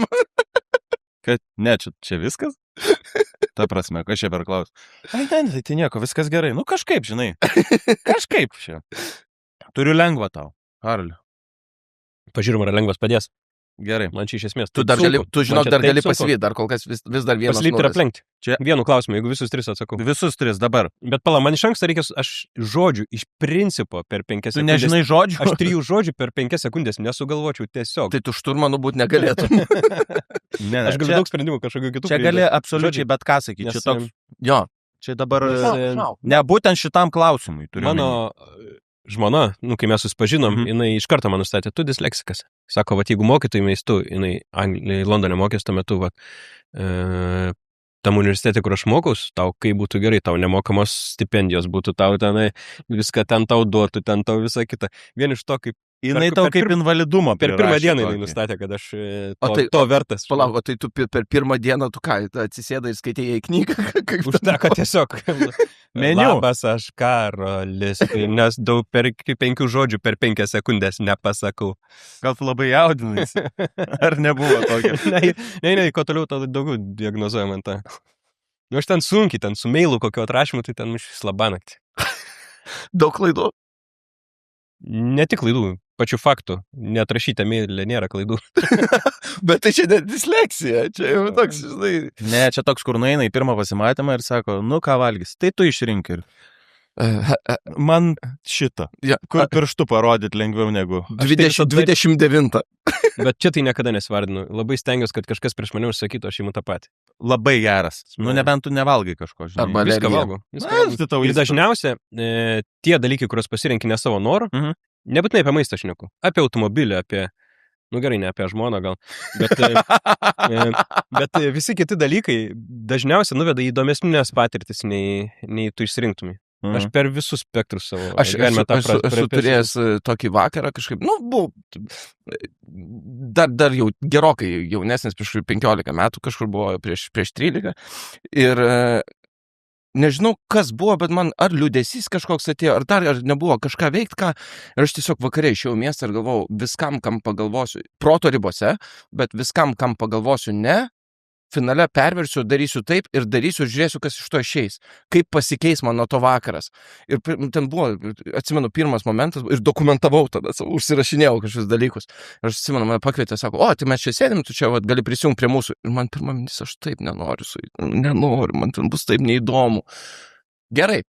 Kad ne, čia viskas? Ta prasme, kas čia per klaus? Ai, ne, tai nieko, viskas gerai. Nu kažkaip, žinai. Kažkaip čia. Turiu lengvą tau, Karli. Pažiūrim, ar lengvas padės. Gerai. Man čia iš esmės. Tu žinok, dar gali pasivyti, dar kol kas vis dar vienas. Paslipti ir aplenkti. Čia vienu klausimu, jeigu visus 3 atsakau. Visus 3 dabar. Bet pala, man iš anksto reikės, aš žodžių iš principo per 5 sekundės. Tu nežinai žodžių? Aš 3 žodžių per 5 sekundės nesugalvočiau tiesiog. Tai tu šturmanu būt negalėtum. Ne, aš galiu daug sprendimų kažkokių kitų. Čia gali absoliučiai bet ką sakyti. Čia toks. Jo. Čia dabar. Ne būtent šitam klausimui. Mano žmona, kai mes susipažinom, jinai iš karto man nustatė, tu disleksikas. Sako, va, jeigu mokytojai meistų, jinai Londone mokės tuo metu, va, tam universitete, kur aš mokaus, tau kaip būtų gerai, tau nemokamos stipendijos būtų, tau tenai viską ten tau duotų, ten tau visą kitą. Vien iš to, kaip jinai tau kaip invalidumą per pirmą dieną jinai nustatė, kad aš to vertas. Palauk, tai tu per pirmą dieną, tu ką, atsisėdai ir skaitėjai knygą? Užteko tiesiog. Meniu. Labas, aš Karolis, nes daug per 5 žodžių per 5 sekundės nepasakau. Gal tu labai jaudinasi? Ar nebuvo tokio? Ne, ko toliau, to daugiau diagnozuoja man tą. Aš ten sunkiai, ten su mailu kokio atrašymu, tai ten iš labanakti. Daug klaidų? Ne tik klaidų, pačių faktų. Neatrašyta mailė nėra klaidų. Bet tai čia ne disleksija, čia jau toks, žinai. Ne, čia toks, kur nueina į pirmą pasimatymą ir sako, nu ką valgys, tai tu išrink ir. Man šitą. Ja. Kur pirštu parodyt lengviau negu. 29. Bet čia tai niekada nesvardinu. Labai stengiuosi, kad kažkas prieš mane užsakytų, aš imu tą patį. Labai geras. Nu, nebent tu nevalgai kažko, žinai. Arba viską valgau. Ir dažniausia, tie dalykai, kuriuos pasirenki ne savo norų, nebūtinai apie maistą šneku. Apie automobilį, apie, gerai, ne apie žmoną gal. Bet visi kiti dalykai dažniausiai nuveda į įdomesnės patirtis, nei tu išsirinktumai. Aš per visus spektrus savo. Aš esu turėjęs tokį vakarą kažkaip, buvau dar jau gerokai jaunesnis, prieš 15 metų, kažkur buvo prieš 13. Ir nežinau, kas buvo, bet man ar liūdesys kažkoks atėjo, ar nebuvo kažką veikti, ir aš tiesiog vakare išėjau į miestą ir galvojau, viskam, kam pagalvosiu, proto ribose, bet viskam, kam pagalvosiu, ne. Finale perversiu, darysiu taip ir darysiu ir žiūrėsiu, kas iš to išeis. Kaip pasikeis mano to vakaras. Ir ten buvo, atsimenu, pirmas momentas ir dokumentavau tada, užsirašinėjau kažkokius dalykus. Ir aš atsimenu, mane pakvietė, sako, tai mes čia sėdim, tu čia gali prisijungti prie mūsų. Ir man pirmą mintis, aš taip nenoriu, man ten bus taip neįdomu. Gerai.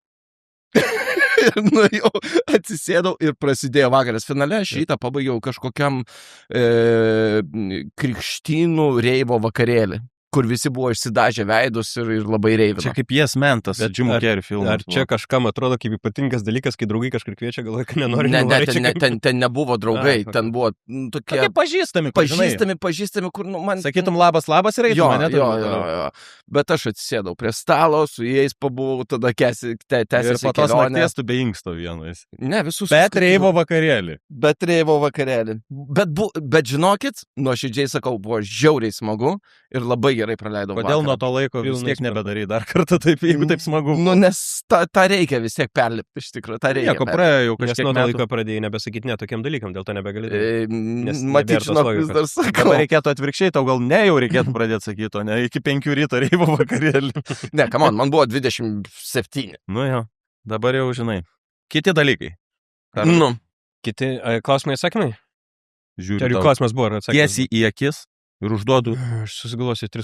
Jau atsisėdau ir prasidėjo vakaras. Finale aš rytą pabaigiau kažkokiam krikštynų reivo vakarėlį, kur visi buvo išsidažę veidus ir labai reivino. Čia kaip Yes Man, tas Jimmy Carrey filmas. Ar čia kažkam atrodo kaip ypatingas dalykas, kai draugai kažkur kviečia, galvoja, kad nenori. Ten nebuvo draugai, ten buvo tokie pažįstami, kur man... Sakytum labas ir eitum, mane? Jo. Bet aš atsisėdau prie stalo, su jais pabuvau, tada tęsėsi kelionę. Ir po tos nakties tu be inksto vienais. Ne, visus. Bet reivo vakarėlį. Bet žinokit, nuoširdžiai sakau, buvo žiauriai smagu ir labai gerai praleidau vakarą. Kodėl nuo to laiko vis tiek nebedarai dar kartą taip, jeigu taip smagu? Nes tą reikia vis tiek perlipti, iš tikrųjų, tą reikia. Nieko, praėjo jau kažkiek metų. Nes nuo to laiko pradėjai nebesakyti ne tokiam dalykam, dėl to nebegali. Matyt, žinok, vis dar sakau. Dabar reikėtų atvirkščiai, tau gal ne jau reikėtų pradėti sakyti, o ne iki 5 ryto reivo vakarėlį. Ne, man buvo 27. Nu jo, dabar jau žinai. Kiti dalykai. Kiti klausimai atsakymai? Žiūriu. Čia klausimas buvo, ar atsakymas? Tiesiai į akis. Ir užduodu. Aš susigalvosiu 3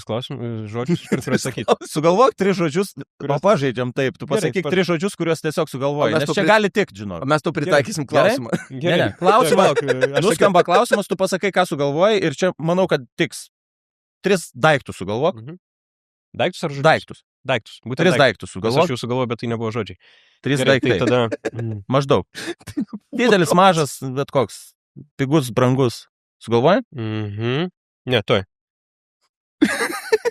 žodžius, kur turiu sakyti. Sugalvok 3 žodžius, pažaidžiam taip. Tu pasakyk 3 žodžius, kuriuos tiesiog sugalvoji. Nes čia gali tikti, žinok. Mes tu pritaikysim klausimą. Gerai. Klausimą. Nuskamba klausimas, tu pasakai, ką sugalvoji ir čia manau, kad tiks. 3 daiktus sugalvok. Daiktus ar žodžius? Daiktus. 3 daiktus sugalvok. Aš jau sugalvoju, bet tai nebuvo žodžiai. 3 daiktai. Tada... Maždaug. Didelis, mažas, bet koks. Pigus, brangus. Sugalvoji? Ne, toj.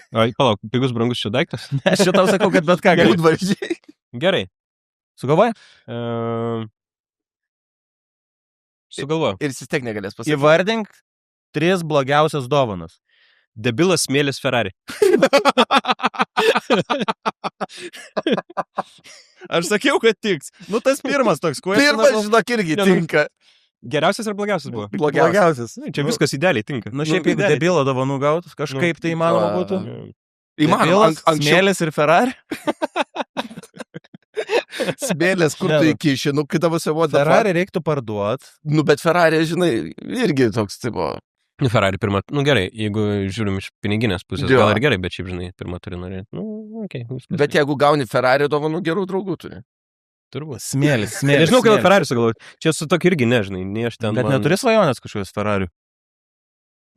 Palauk, pigus, brangus čia daiktas? Aš čia tau sakau, kad bet ką gali. Būdvaržiai. Gerai. Sugalvoji? Sugalvoju. Ir jis tiek negalės pasakyti. Įvardink 3 blogiausias dovanas. Debilas smėlis Ferrari. Aš sakiau, kad tiks. Nu, tas pirmas toks. Pirmas, žinok, irgi tinka. Geriausias ar blogiausias buvo? Blogiausias. Čia viskas idealiai tinka. Nu, šiaip jeigu debilo dovanų gautus, kažkaip tai įmanoma būtų. Įmanoma. Smėlis ir Ferrari. Smėlės, kur tu įkiši, nu, kai tavo savo Ferrari reiktų parduot. Nu, bet Ferrari, žinai, irgi toks, tipo. Ferrari pirmą, nu gerai, jeigu žiūrim iš piniginės pusės, gal ir gerai, bet šiaip, žinai, pirmą turi norėti. Nu, okei. Bet jeigu gauni Ferrari dovanų, gerų draugų turi. Turbūt. Smėlis. Nežinau, kodėl Ferrari sugalvoju. Čia su tokiu irgi nežinai, nei aš ten. Bet neturi svajonės kažkokios Ferrari.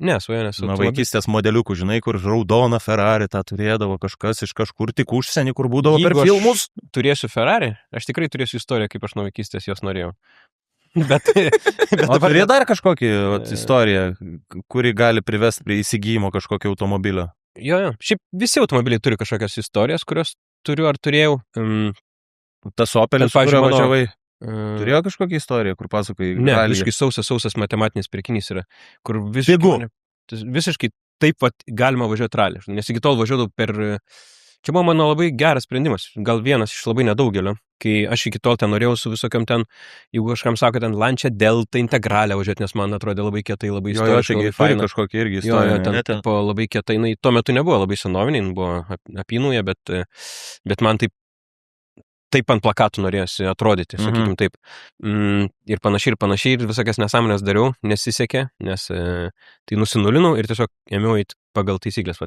Ne, svajonės. Nuo vaikystės modeliukų, žinai, kur raudona Ferrari tą turėdavo kažkas iš kažkur, tik užsienį, kur būdavo per filmus. Turėsiu Ferrari, aš tikrai turėsiu istoriją, kaip aš nuo vaikystės jos norėjau. Bet o turi dar kažkokį istoriją, kuri gali privesti prie įsigijimo kažkokio automobilio? Jo. Šiaip visi automobiliai turi kažkokias istorijas, kurios turiu ar turėjau. Tas Opelis, su kuriuo važiavai, turėjo kažkokią istoriją, kur pasakai? Ne, visiškai sausas matematinis pirkinys yra, kur visiškai taip pat galima važiuoti ralį. Nes iki tol važiuodavau per... Čia buvo mano labai geras sprendimas, gal vienas iš labai nedaugelio, kai aš iki tol ten norėjau su visokiam ten, jeigu kažkam sako, ten Lancia Delta integralę važiuoti, nes man atrodė labai kietai, labai istoriškai. Jo, faina kažkokia irgi istorija. Jo, ten po labai kietai, tuo metu nebuvo labai senovinė, buvo apynuje, bet man taip ant plakatų norėjosi atrodyti, sakykim taip. Ir panašiai, ir visokias nesąmonės dariau, nesisekė, nes tai nusinulinau ir tiesiog ėmiau eiti pagal taisyklės.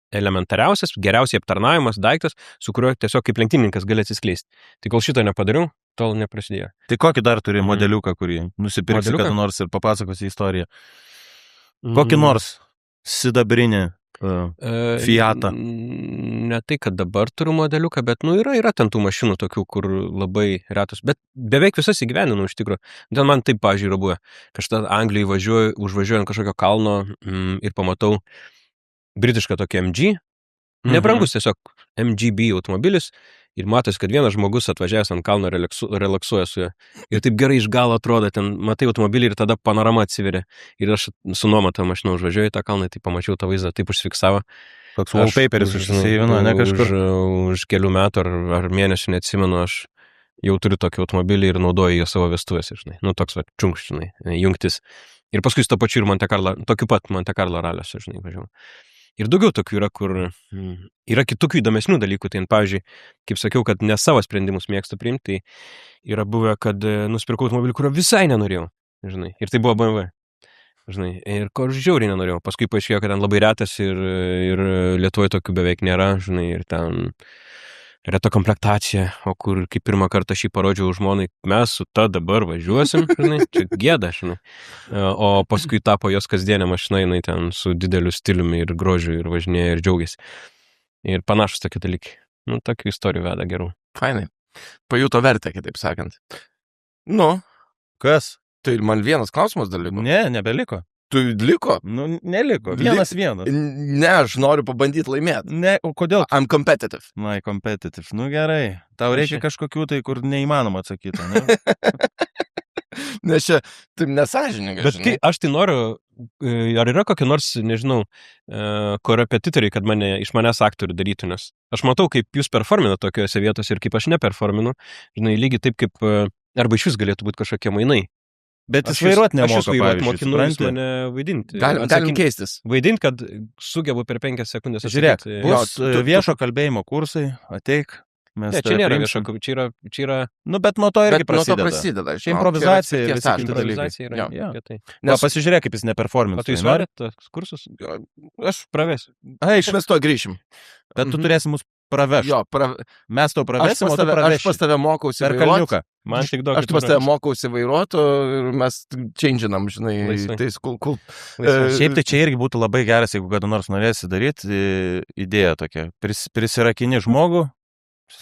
Elementariausias, geriausiai aptarnaujamas daiktas, su kuriuo tiesiog kaip lenktynininkas gali atsiskleisti. Tai kol šito nepadariau, tol neprasidėjo. Tai kokį dar turi modeliuką, kurį nusipirksi kada nors ir papasakosi istoriją? Kokį nors sidabrinį Fiatą? Ne tai, kad dabar turiu modeliuką, bet yra ten tų mašinų tokių, kur labai retos. Bet beveik visas įgyveninau iš tikrųjų. Dėl man taip, pavyzdžiui, yra buvę. Kažką Anglijai užvažiuoju ant kažkokio kalno ir pamatau britišką tokį MG, nebrangus tiesiog MGB automobilis ir matosi, kad vienas žmogus atvažiavęs ant kalno relaksuoja su juo. Ir taip gerai iš galo atrodo, ten matai automobilį ir tada panorama atsiveria. Ir aš su nuomota mašina užvažiuoju į tą kalną, tai pamačiau tą vaizdą, taip užsifiksavo. Toks wallpaperis užsisėvino, ne kažkur. Už kelių metų ar mėnesių neatsimenu, aš jau turiu tokį automobilį ir naudoju jo savo vestuvėse, žinai. Nu, toks čunks, žinai, jungtis. Ir paskui su to pačiu ir tokiu pat Monte Carlo raliuose, žinai, važiavau. Ir daugiau tokių yra, kur yra kitokių įdomesnių dalykų. Tai, pavyzdžiui, kaip sakiau, kad ne savo sprendimus mėgstu priimti, tai yra buvę, kad nusipirkau automobilį, kurio visai nenorėjau, žinai. Ir tai buvo BMW, žinai. Ir ko aš žiauriai nenorėjau. Paskui paaiškėjo, kad ten labai retas ir Lietuvoje tokių beveik nėra, žinai, ir ten reta komplektacija, o kur kaip pirmą kartą šį parodžiau žmonai, mes su ta dabar važiuosim, žinai, čia gėda, žinai. O paskui tapo jos kasdienė mašina, jinai ten su dideliu stiliumi ir grožiu ir važinėja ir džiaugiasi. Ir panašus tokie dalykai. Nu, tokių istorijų veda gerų. Fainai. Pajuto vertę, kitaip sakant. Nu. Kas? Tai man vienas klausimas dar liko. Ne, nebeliko. Tu liko? Nu, neliko. Vienas. Ne, aš noriu pabandyti laimėti. Ne, o kodėl? I'm competitive. Na, competitive. Nu, gerai. Tau reikia kažkokių tai, kur neįmanoma atsakyti, ne? Nes čia taip nesąžininkai. Bet kai aš tai noriu, ar yra kokie nors, nežinau, korepetitoriai, kad iš manęs aktorių darytų, nes aš matau, kaip jūs performina tokiuose vietose ir kaip aš neperforminu, žinai, lygiai taip, kaip arba iš vis galėtų būti kažkokie mainai. Bet jis vairuoti nemoka, aš vairuoti mokinu, jūs mane vaidinti. Galim keistis. Vaidinti, kad sugebu per 5 sekundės. Žiūrėk, bus viešo kalbėjimo kursai, ateik. Ne, čia nėra viešo, čia yra... Nu, bet nuo to irgi prasideda. Čia improvizacija, visi kiti dalykai. Nes pasižiūrėk, kaip jis neperformins. O tu įsvarėt tas kursus? Aš pravesiu. Mes to grįšim. Bet tu turėsi mus pravežti. Jo, mes to pravesim, o tu praveši. Aš pas tave mokausi per kalniuką. Aš pas tave mokausi vairuoti ir mes changinam, žinai. Tai cool. Šiaip tai čia irgi būtų labai geras, jeigu kada nors norėsi daryti, idėja tokia. Prisirakini žmogų,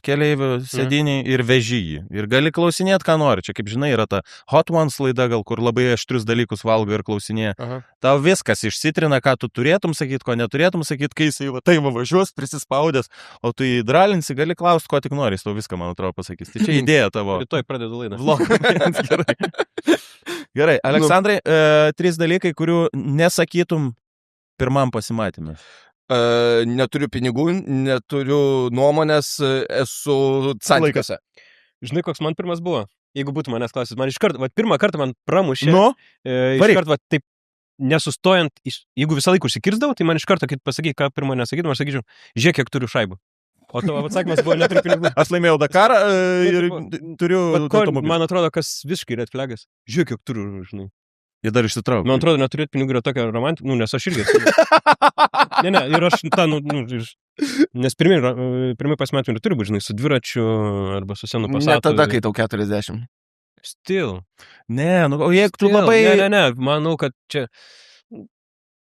keleivių sėdinį ir veži jį. Ir gali klausinėti, ką nori. Čia, kaip žinai, yra ta Hot Ones laida, gal kur labai aštrius dalykus valgo ir klausinėja. Tau viskas išsitrina, ką tu turėtum sakyti, ko neturėtum sakyti, kai jisai tai važiuos, prisispaudęs, o tu įdralinsi, gali klausti, ko tik nori, jis tau viską, man atrodo, pasakys. Tai čia idėja tavo. Rytoj pradedu laidą. Gerai. Gerai, Aleksandrai, 3 dalykai, kurių nesakytum pirmam pasimatymui. Neturiu pinigų, neturiu nuomonės, esu santykiuose. Žinai, koks man pirmas buvo? Jeigu būtų manęs klausęs, man pirmą kartą man pramušė. Iškart, taip, nesustojant, jeigu visą laiką užsikirsdavau, tai man iš karto, kai pasakai, ką pirmą nesakytum, aš sakyčiau, žiūrėk, kiek turiu šaibų. O tavo atsakymas buvo, neturiu pinigų. Aš laimėjau Dakarą ir turiu automobilį. Man atrodo, kas visiškai red flagas. Žiūrėk, kiek turiu, žinai. Jie dar išsitraukė. Man atrodo, neturėti pinigų yra tokia romantika, nes aš irgi. Ne, ir aš nes pirmie pasimatymai turi būti, žinai, su dviračiu arba su senu Passatu. Ne tada, kai tau 40. Still. Ne, o jeigu tu labai... Ne, manau, kad čia...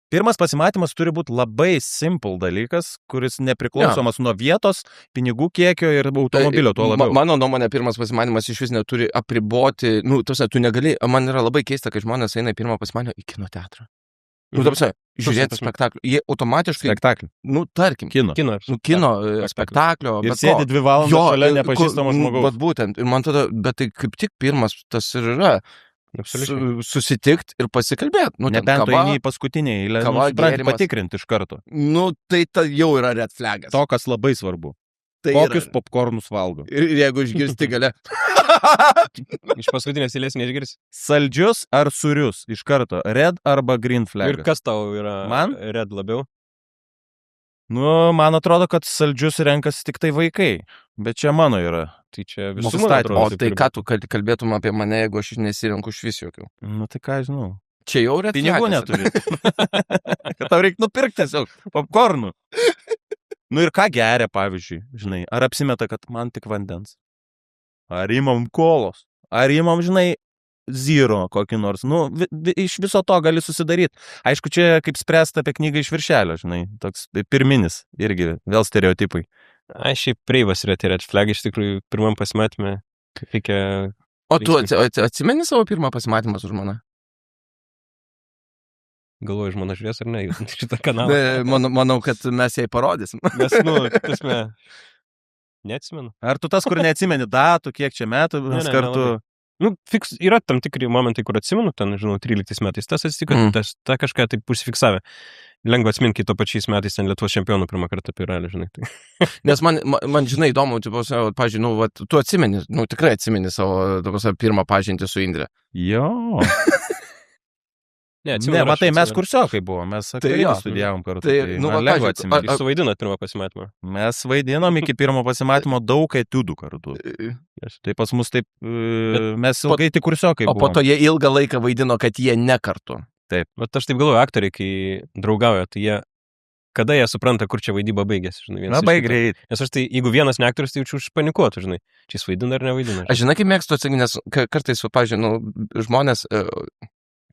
Pirmas pasimatymas turi būti labai simple dalykas, kuris nepriklausomas nuo vietos, pinigų kiekio ir automobilio tuo labiau. Mano nuomonė, pirmas pasimatymas iš vis neturi apriboti, tu negali, man yra labai keista, kai žmonės eina į pirmą pasimatymą į kino teatrą. Žiūrėti spektaklį. Jie automatiškai... Spektaklį. Tarkim. Kino. Spektaklio. Ir sėdi 2 valandas šalia nepažįstamo žmogaus. Bet būtent. Ir man tada, bet tai kaip tik pirmas tas ir yra. Susitikti ir pasikalbėti. Nebent tu eini į paskutinį eilę, patikrinti iš karto. Tai jau yra red flagas. To, kas labai svarbu. Kokius popkornus valgo. Ir jeigu išgirsti gale. Iš paskutinės eilės neišgirsi. Saldžius ar sūrius iš karto? Red arba green flag? Ir kas tau yra red labiau? Man atrodo, kad saldžius renkasi tik tai vaikai. Bet čia mano yra. Tai čia visų atrodo. O tai ką tu kalbėtum apie mane, jeigu aš nesirenku iš vis jokių? Tai ką žinau. Čia jau red flagas. Pinigų neturi. Kad tau reikia nupirkti tiesiog popkornų. Ir ką geria, pavyzdžiui, žinai, ar apsimeta, kad man tik vandens? Ar imam kolos? Ar imam, žinai, zero kokį nors? Iš viso to gali susidaryti. Aišku, čia kaip spręsti apie knygą iš viršelio, žinai, toks pirminis, irgi vėl stereotipai. Šiaip preivas yra tie red flag, iš tikrųjų, pirmam pasimatymė, kaip reikia... O tu atsimeni savo pirmą pasimatymą su žmona? Galvoju, žmona žiūrės ar ne, šitą kanalą. Manau, kad mes jai parodysim. Nes, neatsimenu. Ar tu tas, kur neatsimeni datų, kiek čia metų, mes kartu... Yra tam tikri momentai, kur atsimenu, ten, žinau, 13 metais tas atsitiko, ta kažką taip užsifiksavę. Lengva atsiminti, to pačiais metais ten Lietuvos čempionų pirmą kartą piralį, žinai. Nes man žinai, įdomu, pavyzdžiui, tu atsimeni, tikrai atsimeni savo pirmą pažintį su Indre. Jo. Ne, matai, mes kursiokai buvom, mes aktorinį studijavom kartu. Tai lengva atsiminti. Jūs suvaidinat pirmą pasimatymą? Mes vaidinom iki pirmo pasimatymo daug etiudų kartu. Tai pas mus taip, mes ilgai tik kursiokai buvom. O po to jie ilgą laiką vaidino, kad jie ne kartu. Taip. Bet aš taip galvoju, aktoriai, kai draugauja, tai kada jie supranta, kur čia vaidyba baigėsi, žinai. Labai greit. Nes aš tai, jeigu vienas ne aktorius, tai jaučiu užpanikuotų, žinai. Čia jis vaidina ar nevaidina. Aš žinai, kaip mėgstu atsakyti, nes kartais, pavyzdžiui, žmonės...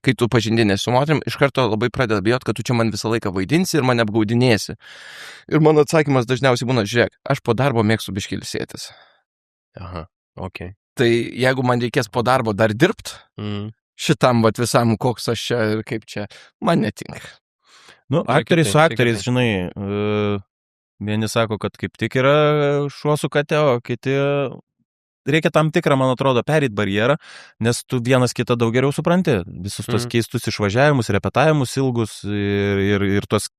Kai tu pažindinės su moterim, iš karto labai pradeda bijot, kad tu čia man visą laiką vaidinsi ir mane apgaudinėsi. Ir mano atsakymas dažniausiai būna, žiūrėk, aš po darbo mėgstu biškį ilsėtis. Aha, okei. Tai jeigu man reikės po darbo dar dirbt, šitam visam, koks aš čia ir kaip čia, man netinka. Aktoriai su aktoriais, žinai, vieni sako, kad kaip tik yra šuo su kate, o kiti... Reikia tam tikrą, man atrodo, pereit barjerą, nes tu vienas kitą daug geriau supranti. Visus tos keistus išvažiavimus, repetavimus ilgus ir tos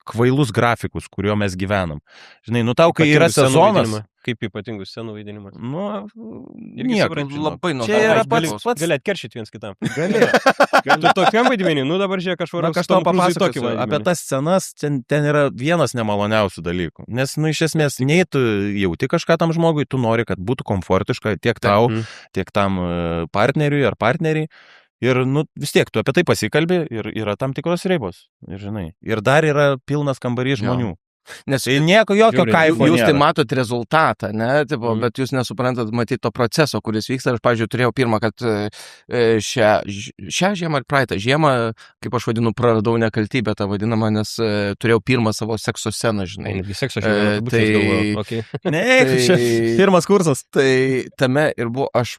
kvailus grafikus, kuriuo mes gyvenam. Žinai, tau, kai yra sezonas... Kaip ypatingų scenų vaidinimas? Nieko, labai nuo čia yra pats. Gali atkeršyti viens kitam. Gali. Tu tokiam vaidmenį, dabar žiūrėk, aš varau kažto papasakosiu. Apie tas scenas, ten yra vienas nemaloniausių dalykų. Nes, iš esmės, nei tu jauti kažką tam žmogui, tu nori, kad būtų komfortiška tiek tau, tiek tam partneriui ar partneriai. Ir, vis tiek, tu apie tai pasikalbi ir yra tam tikros ribos. Ir, žinai, ir dar yra pilnas kambarys žmonių. Nes Tai nieko, jokio kaifo jūs nėra. tai matot rezultatą, ne, tipo, bet jūs nesuprantat matyti to proceso, kuris vyksta. Aš, pavyzdžiui, turėjau pirmą, kad šią žiemą ar praeitą žiemą, kaip aš vadinu, praradau nekaltybę tą vadinamą, nes turėjau pirmą savo sekso sceną, žinai. Netgi sekso šiandien, okay. Ne, pirmas kursas. Tai tame ir buvo, aš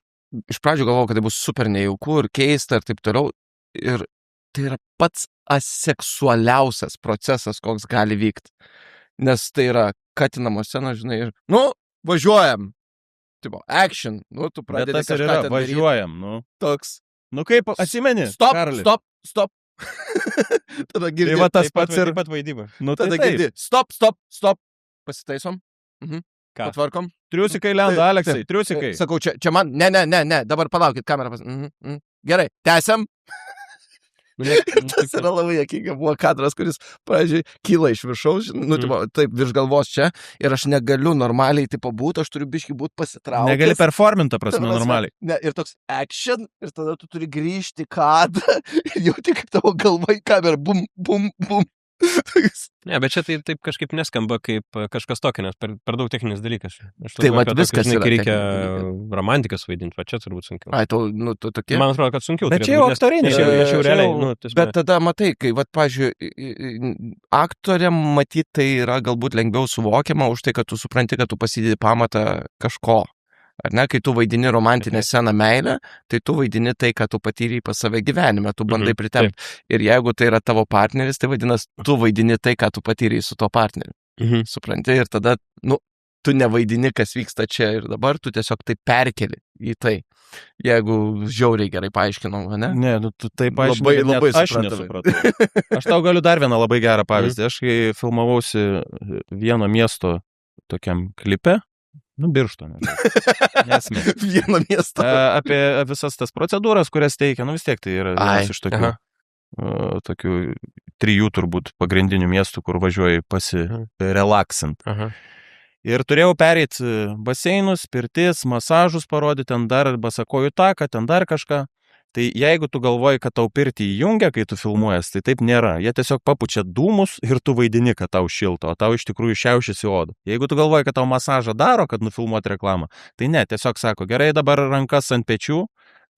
iš pradžių galvojau, kad tai bus super nejauku ir keista ir taip toliau. Ir tai yra pats aseksualiausias procesas, koks gali vykti. Nes tai yra katinamo scena, žinai, ir, važiuojam. Tipo, action. Tu pradedi bet tas ir kažką yra, ten važiuojam, Toks. Kaip, atsimeni? Stop. Tada girdi. Tai va tas pats ir... Taip pat vaidyba. Tada girdi. Stop. Pasitaisom. Ką? Patvarkom. Triusikai lenda, Aleksai, triusikai. Sakau, čia man, ne, dabar palaukit kamerą. Gerai, tęsiam. Tas yra labai juokinga, buvo kadras, kuris, pavyzdžiui, kyla iš viršaus, taip, virš galvos čia, ir aš negaliu normaliai, tipo, būti, aš turiu biškį būti pasitraukęs. Negali performintą prasme normaliai. Ne, ir toks action, ir tada tu turi grįžti kadrą, ir jauti, kaip tavo galva į kamerą, bum. Ne, bet čia taip kažkaip neskamba kaip kažkas tokio, nes per daug techninis dalykas. Tai vat viskas yra. Reikia romantikas vaidinti, va čia turbūt sunkiau. Ai, tokie. Man atrodo, kad sunkiau. Bet čia jau aktorinis. Bet tada matai, kai, pavyzdžiui, aktoriam matyti tai yra galbūt lengviau suvokiama už tai, kad tu supranti, kad tu pasidedi pamatą kažko. Ar ne, kai tu vaidini romantinę sceną meilę, tai tu vaidini tai, ką tu patyrei pas save gyvenime, tu bandai pritempti. Ir jeigu tai yra tavo partneris, tai vadinasi, tu vaidini tai, ką tu patyrei su to partneriu. Supranti, ir tada, tu nevaidini, kas vyksta čia ir dabar, tu tiesiog tai perkeli į tai. Jeigu žiauriai gerai paaiškinau, ne? Ne, tu tai paaiškinai, labai aš nesupratau. Aš tau galiu dar vieną labai gerą pavyzdį. Aš kai filmavausi vieno miesto tokiam klipe, Birštone. Nesmė. Vieno miesto. Apie visas tas procedūras, kurias teikia, vis tiek tai yra vienas iš tokių 3 turbūt pagrindinių miestų, kur važiuoji pasirelaksint. Ir turėjau pereiti baseinus, pirtis, masažus parodyti, ten dar basakojų taką, ten dar kažką. Tai jeigu tu galvoji, kad tau pirtį įjungia, kai tu filmuojas, tai taip nėra. Jie tiesiog papučia dūmus ir tu vaidini, kad tau šilto, o tau iš tikrųjų šiaušiasi odą. Jeigu tu galvoji, kad tau masažą daro, kad nufilmuoti reklamą, tai ne, tiesiog sako, gerai, dabar rankas ant pečių,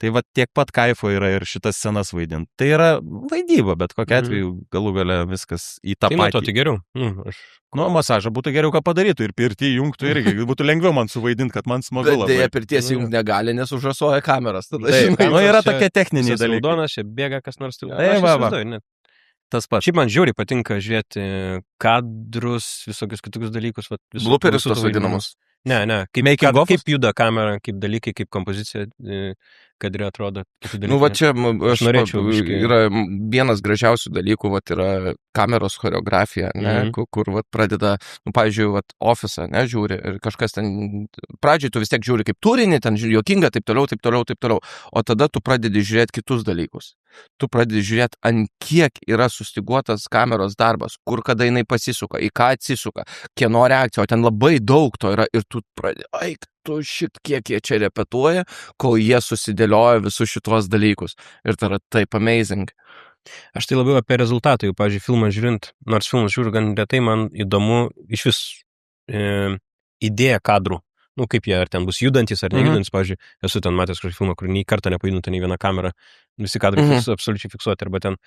tai va tiek pat kaifo yra ir šitas scenas vaidinti. Tai yra vaidyba, bet kokia atveju galų gale viskas į tą patį. Tai geriau. Masažą būtų geriau, ką padarytų ir pirtį įjungtų irgi. Būtų lengviau man suvaidinti, kad man smagu labai. Dėja, pirties įjungti negali, nes užrasoja kameras. Tada, yra tokie techniniai dalykai. Raudonas, čia bėga kas nors. Tas pats. Šiaip man žiauriai patinka žiūrėti kadrus, visokius kitokius dalykus. Blooperis tos vadinamus. Ne, kaip juda kamera, kaip dalykai, kaip kompozicija, kad ir atrodo. Čia aš norėčiau. Yra vienas gražiausių dalykų, yra kameros choreografija, kur pradeda, pavyzdžiui, ofisą, žiūri ir kažkas ten, pradžiai tu vis tiek žiūri kaip turinį, ten juokinga, taip toliau, o tada tu pradedi žiūrėti kitus dalykus. Tu pradedi žiūrėti, ant kiek yra sustiguotas kameros darbas, kur kada jinai pasisuka, į ką atsisuka, kieno reakcija, o ten labai daug to yra ir tu pradedi, tu kiek jie čia repetuoja, kol jie susidėlioja visus šitos dalykus. Ir tai yra taip amazing. Aš tai labiau apie rezultatą, jau, pavyzdžiui, filmą žiūrint, nors filmas žiūriu gan retai, man įdomu iš vis idėja kadrų. Kaip jie, ar ten bus judantis, ar nejudantis, pavyzdžiui, esu ten matęs kažkokį filmą, kur nei kartą nepajudinta nei viena kamera, visi kadrai absoliučiai fiksuoti, arba ten,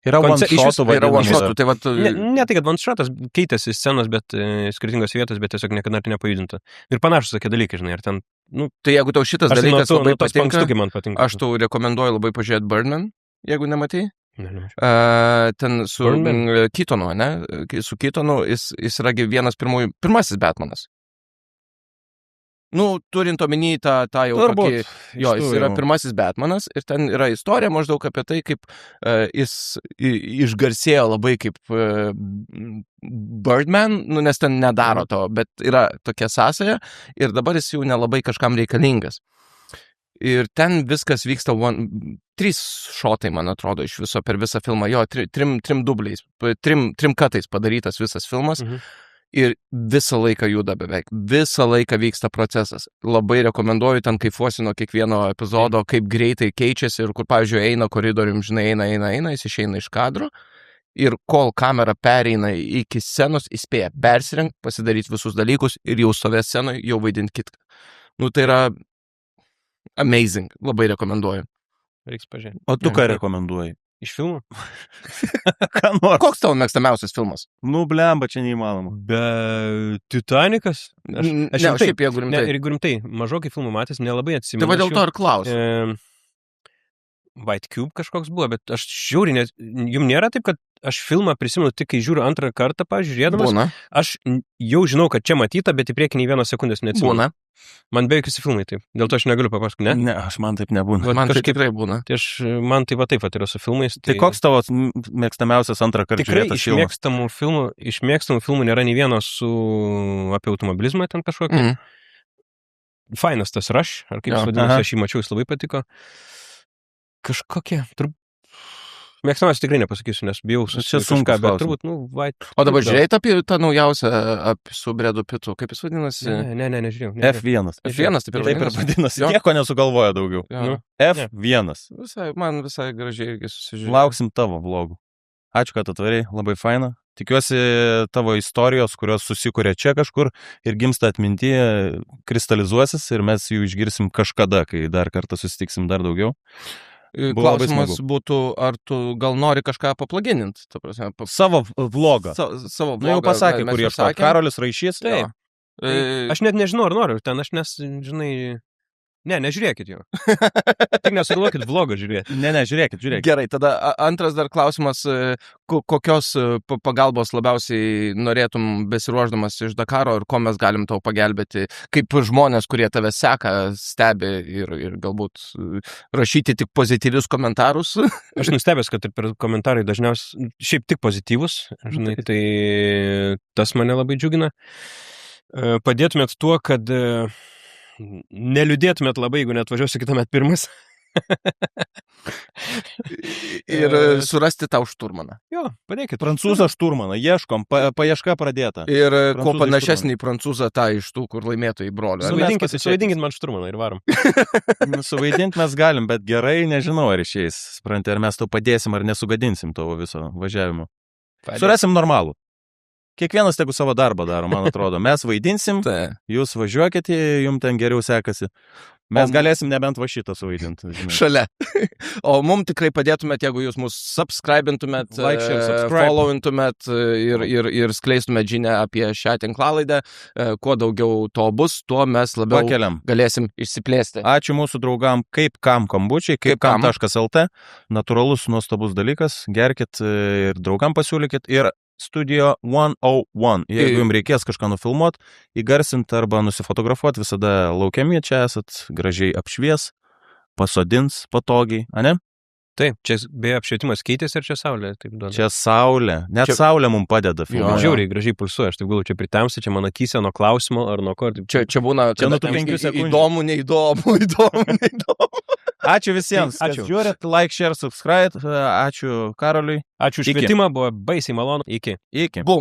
yra one-shotų, tai ne tai, kad one-shotas keitėsi scenos, bet skirtingos vietos, bet tiesiog niekada nepajudinta. Ir panašus tokie dalykai, žinai, ar ten, Tai jeigu tau šitas dalykas labai patinka, aš tau rekomenduoju labai pažiūrėti Birdman, jeigu nematei. Ten su Keatonu, ne? Su Keatonu jis yra pirmasis Batmanas. Turint omeny tą jau tokį, jis yra pirmasis Batmanas ir ten yra istorija maždaug apie tai, kaip jis išgarsėjo labai kaip Birdman, nes ten nedaro to, bet yra tokia sąsaja ir dabar jis jau nelabai kažkam reikalingas. Ir ten viskas vyksta 3 šotai, man atrodo, iš viso per visą filmą, jo, 3 dubliais, 3 katais padarytas visas filmas. Ir visą laiką juda beveik, visą laiką vyksta procesas. Labai rekomenduoju, ten kaifuosi nuo kiekvieno epizodo, kaip greitai keičiasi ir kur, pavyzdžiui, eina koridorium, žinai, eina, jis išeina iš kadro ir kol kamera pereina iki scenos, įspėja persirengti, pasidaryti visus dalykus ir jau stovės scenoje, jau vaidinti kitką. Nu, tai yra amazing, labai rekomenduoju. Reiks pažiūrėti. O tu ką rekomenduoji? Iš filmų? Ką nors? Koks tavo mėgstamiausias filmas? Nu, blemba, čia neįmanoma. Be Titanikas? Šiaip jeigu rimtai. Ir rimtai, mažokai filmų matęs, nelabai atsimenu. Tai va dėl to ir klausiu. White Cube kažkoks buvo, bet aš žiūriu, nes jums nėra taip, kad aš filmą prisimenu tik, kai žiūriu antrą kartą, pažiūrėdamas. Būna. Aš jau žinau, kad čia matyta, bet į priekį nei vienos sekundės neatsimenu. Būna. Man beveik visi filmai taip. Dėl to aš negaliu papasakoti, ne? Ne, aš man taip nebūna. Man tai tikrai būna. Tai man tai va taip yra su filmais. Tai koks tavo mėgstamiausias antrą kartą žiūrėtas filmas? Iš mėgstamų filmų nėra nei vieno apie automobilizmą ten kažkokį. Fainas tas Rush, ar kaip jis vadinasi, aš jį mačiau, jis labai patiko. Kažkokie, mėgstamiausias tikrai nepasakysiu, nes bijau sunku, bet turbūt, O dabar žiūrėjai apie tą naujausią su Bredu Pittu, kaip jis vadinasi? Ne, nežiūrėjau. F1. F1 taip ir vadinasi. Nieko nesugalvoja daugiau. F1. Man visai gražiai irgi susižiūrėjau. Lauksim tavo vlogų. Ačiū, kad atvarei, labai faina. Tikiuosi tavo istorijos, kurios susikūrė čia kažkur ir gimsta atmintyje, kristalizuosis ir mes jų išgirsim kažkada, kai dar kartą susitiksim dar daugiau. Klausimas būtų, ar tu gal nori kažką paplagininti? Savo vlogą. Savo vlogą. Nu, jau pasakė, kur ieško. Karolis Raišys. Taip. Aš net nežinau, ar noriu ten, aš žinai... Ne, nežiūrėkit jo. Tik nesugalvokit vlogą žiūrėti. Ne, žiūrėkit. Gerai, tada antras dar klausimas, kokios pagalbos labiausiai norėtum besiruošdamas iš Dakaro ir ko mes galim tau pagelbėti, kaip žmonės, kurie tave seka, stebi ir galbūt rašyti tik pozityvius komentarus. Aš nustebęs, kad ir per komentarai dažniausiai šiaip tik pozityvus, žinai, tai tas mane labai džiugina. Padėtumėt tuo, kad neliūdėtumėt labai, jeigu neatvažiuosiu kitąmet pirmas. Ir surasti tau šturmaną. Jo, padėkit. Prancūzą šturmaną, ieškom, paieška pradėta. Ir kuo panašesnį prancūzą tą iš tų, kur laimėtojai brolio. Suvaidinkit man šturmaną ir varom. Suvaidinti mes galim, bet gerai, nežinau, ar išeis. Spranti, ar mes tau padėsim, ar nesugadinsim tavo viso važiavimo. Surasim normalų. Kiekvienas tegu savo darbą daro, man atrodo. Mes vaidinsim, jūs važiuokite, jums ten geriau sekasi. Mes galėsim nebent va šitą suvaidinti. Šalia. O mums tikrai padėtumėt, jeigu jūs mus subscribintumėt, followintumėt ir skleistumėt žinią apie šią tinklalaidę. Kuo daugiau to bus, tuo mes labiau galėsim išsiplėsti. Ačiū mūsų draugam kaip kam kombučiai, kaip kam.lt. Natūralus, nuostabus dalykas. Gerkit ir draugam pasiūlykit. Ir Studio 101. Jeigu jums reikės kažką nufilmuoti, įgarsinti arba nusifotografuoti, visada laukiami čia esat, gražiai apšvies, pasodins patogiai, ane? Taip, čia beje apšvietimas keitėsi ir čia saulė. Taip, čia saulė, net saulė mums padeda filmuoti. Žiauriai, gražiai pulsuoja, aš taip galvoju, čia pritamsi, čia man akise nuo klausimo ar nuo ko. Čia būna, čia nuo tų 5 sekundžių. Įdomu, neįdomu. Ačiū visiems, ačiū. Žiūrėt, like, share, subscribe. Ačiū Karoliui. Ačiū už kvietimą, buvo baisiai malonu. Iki. Bum.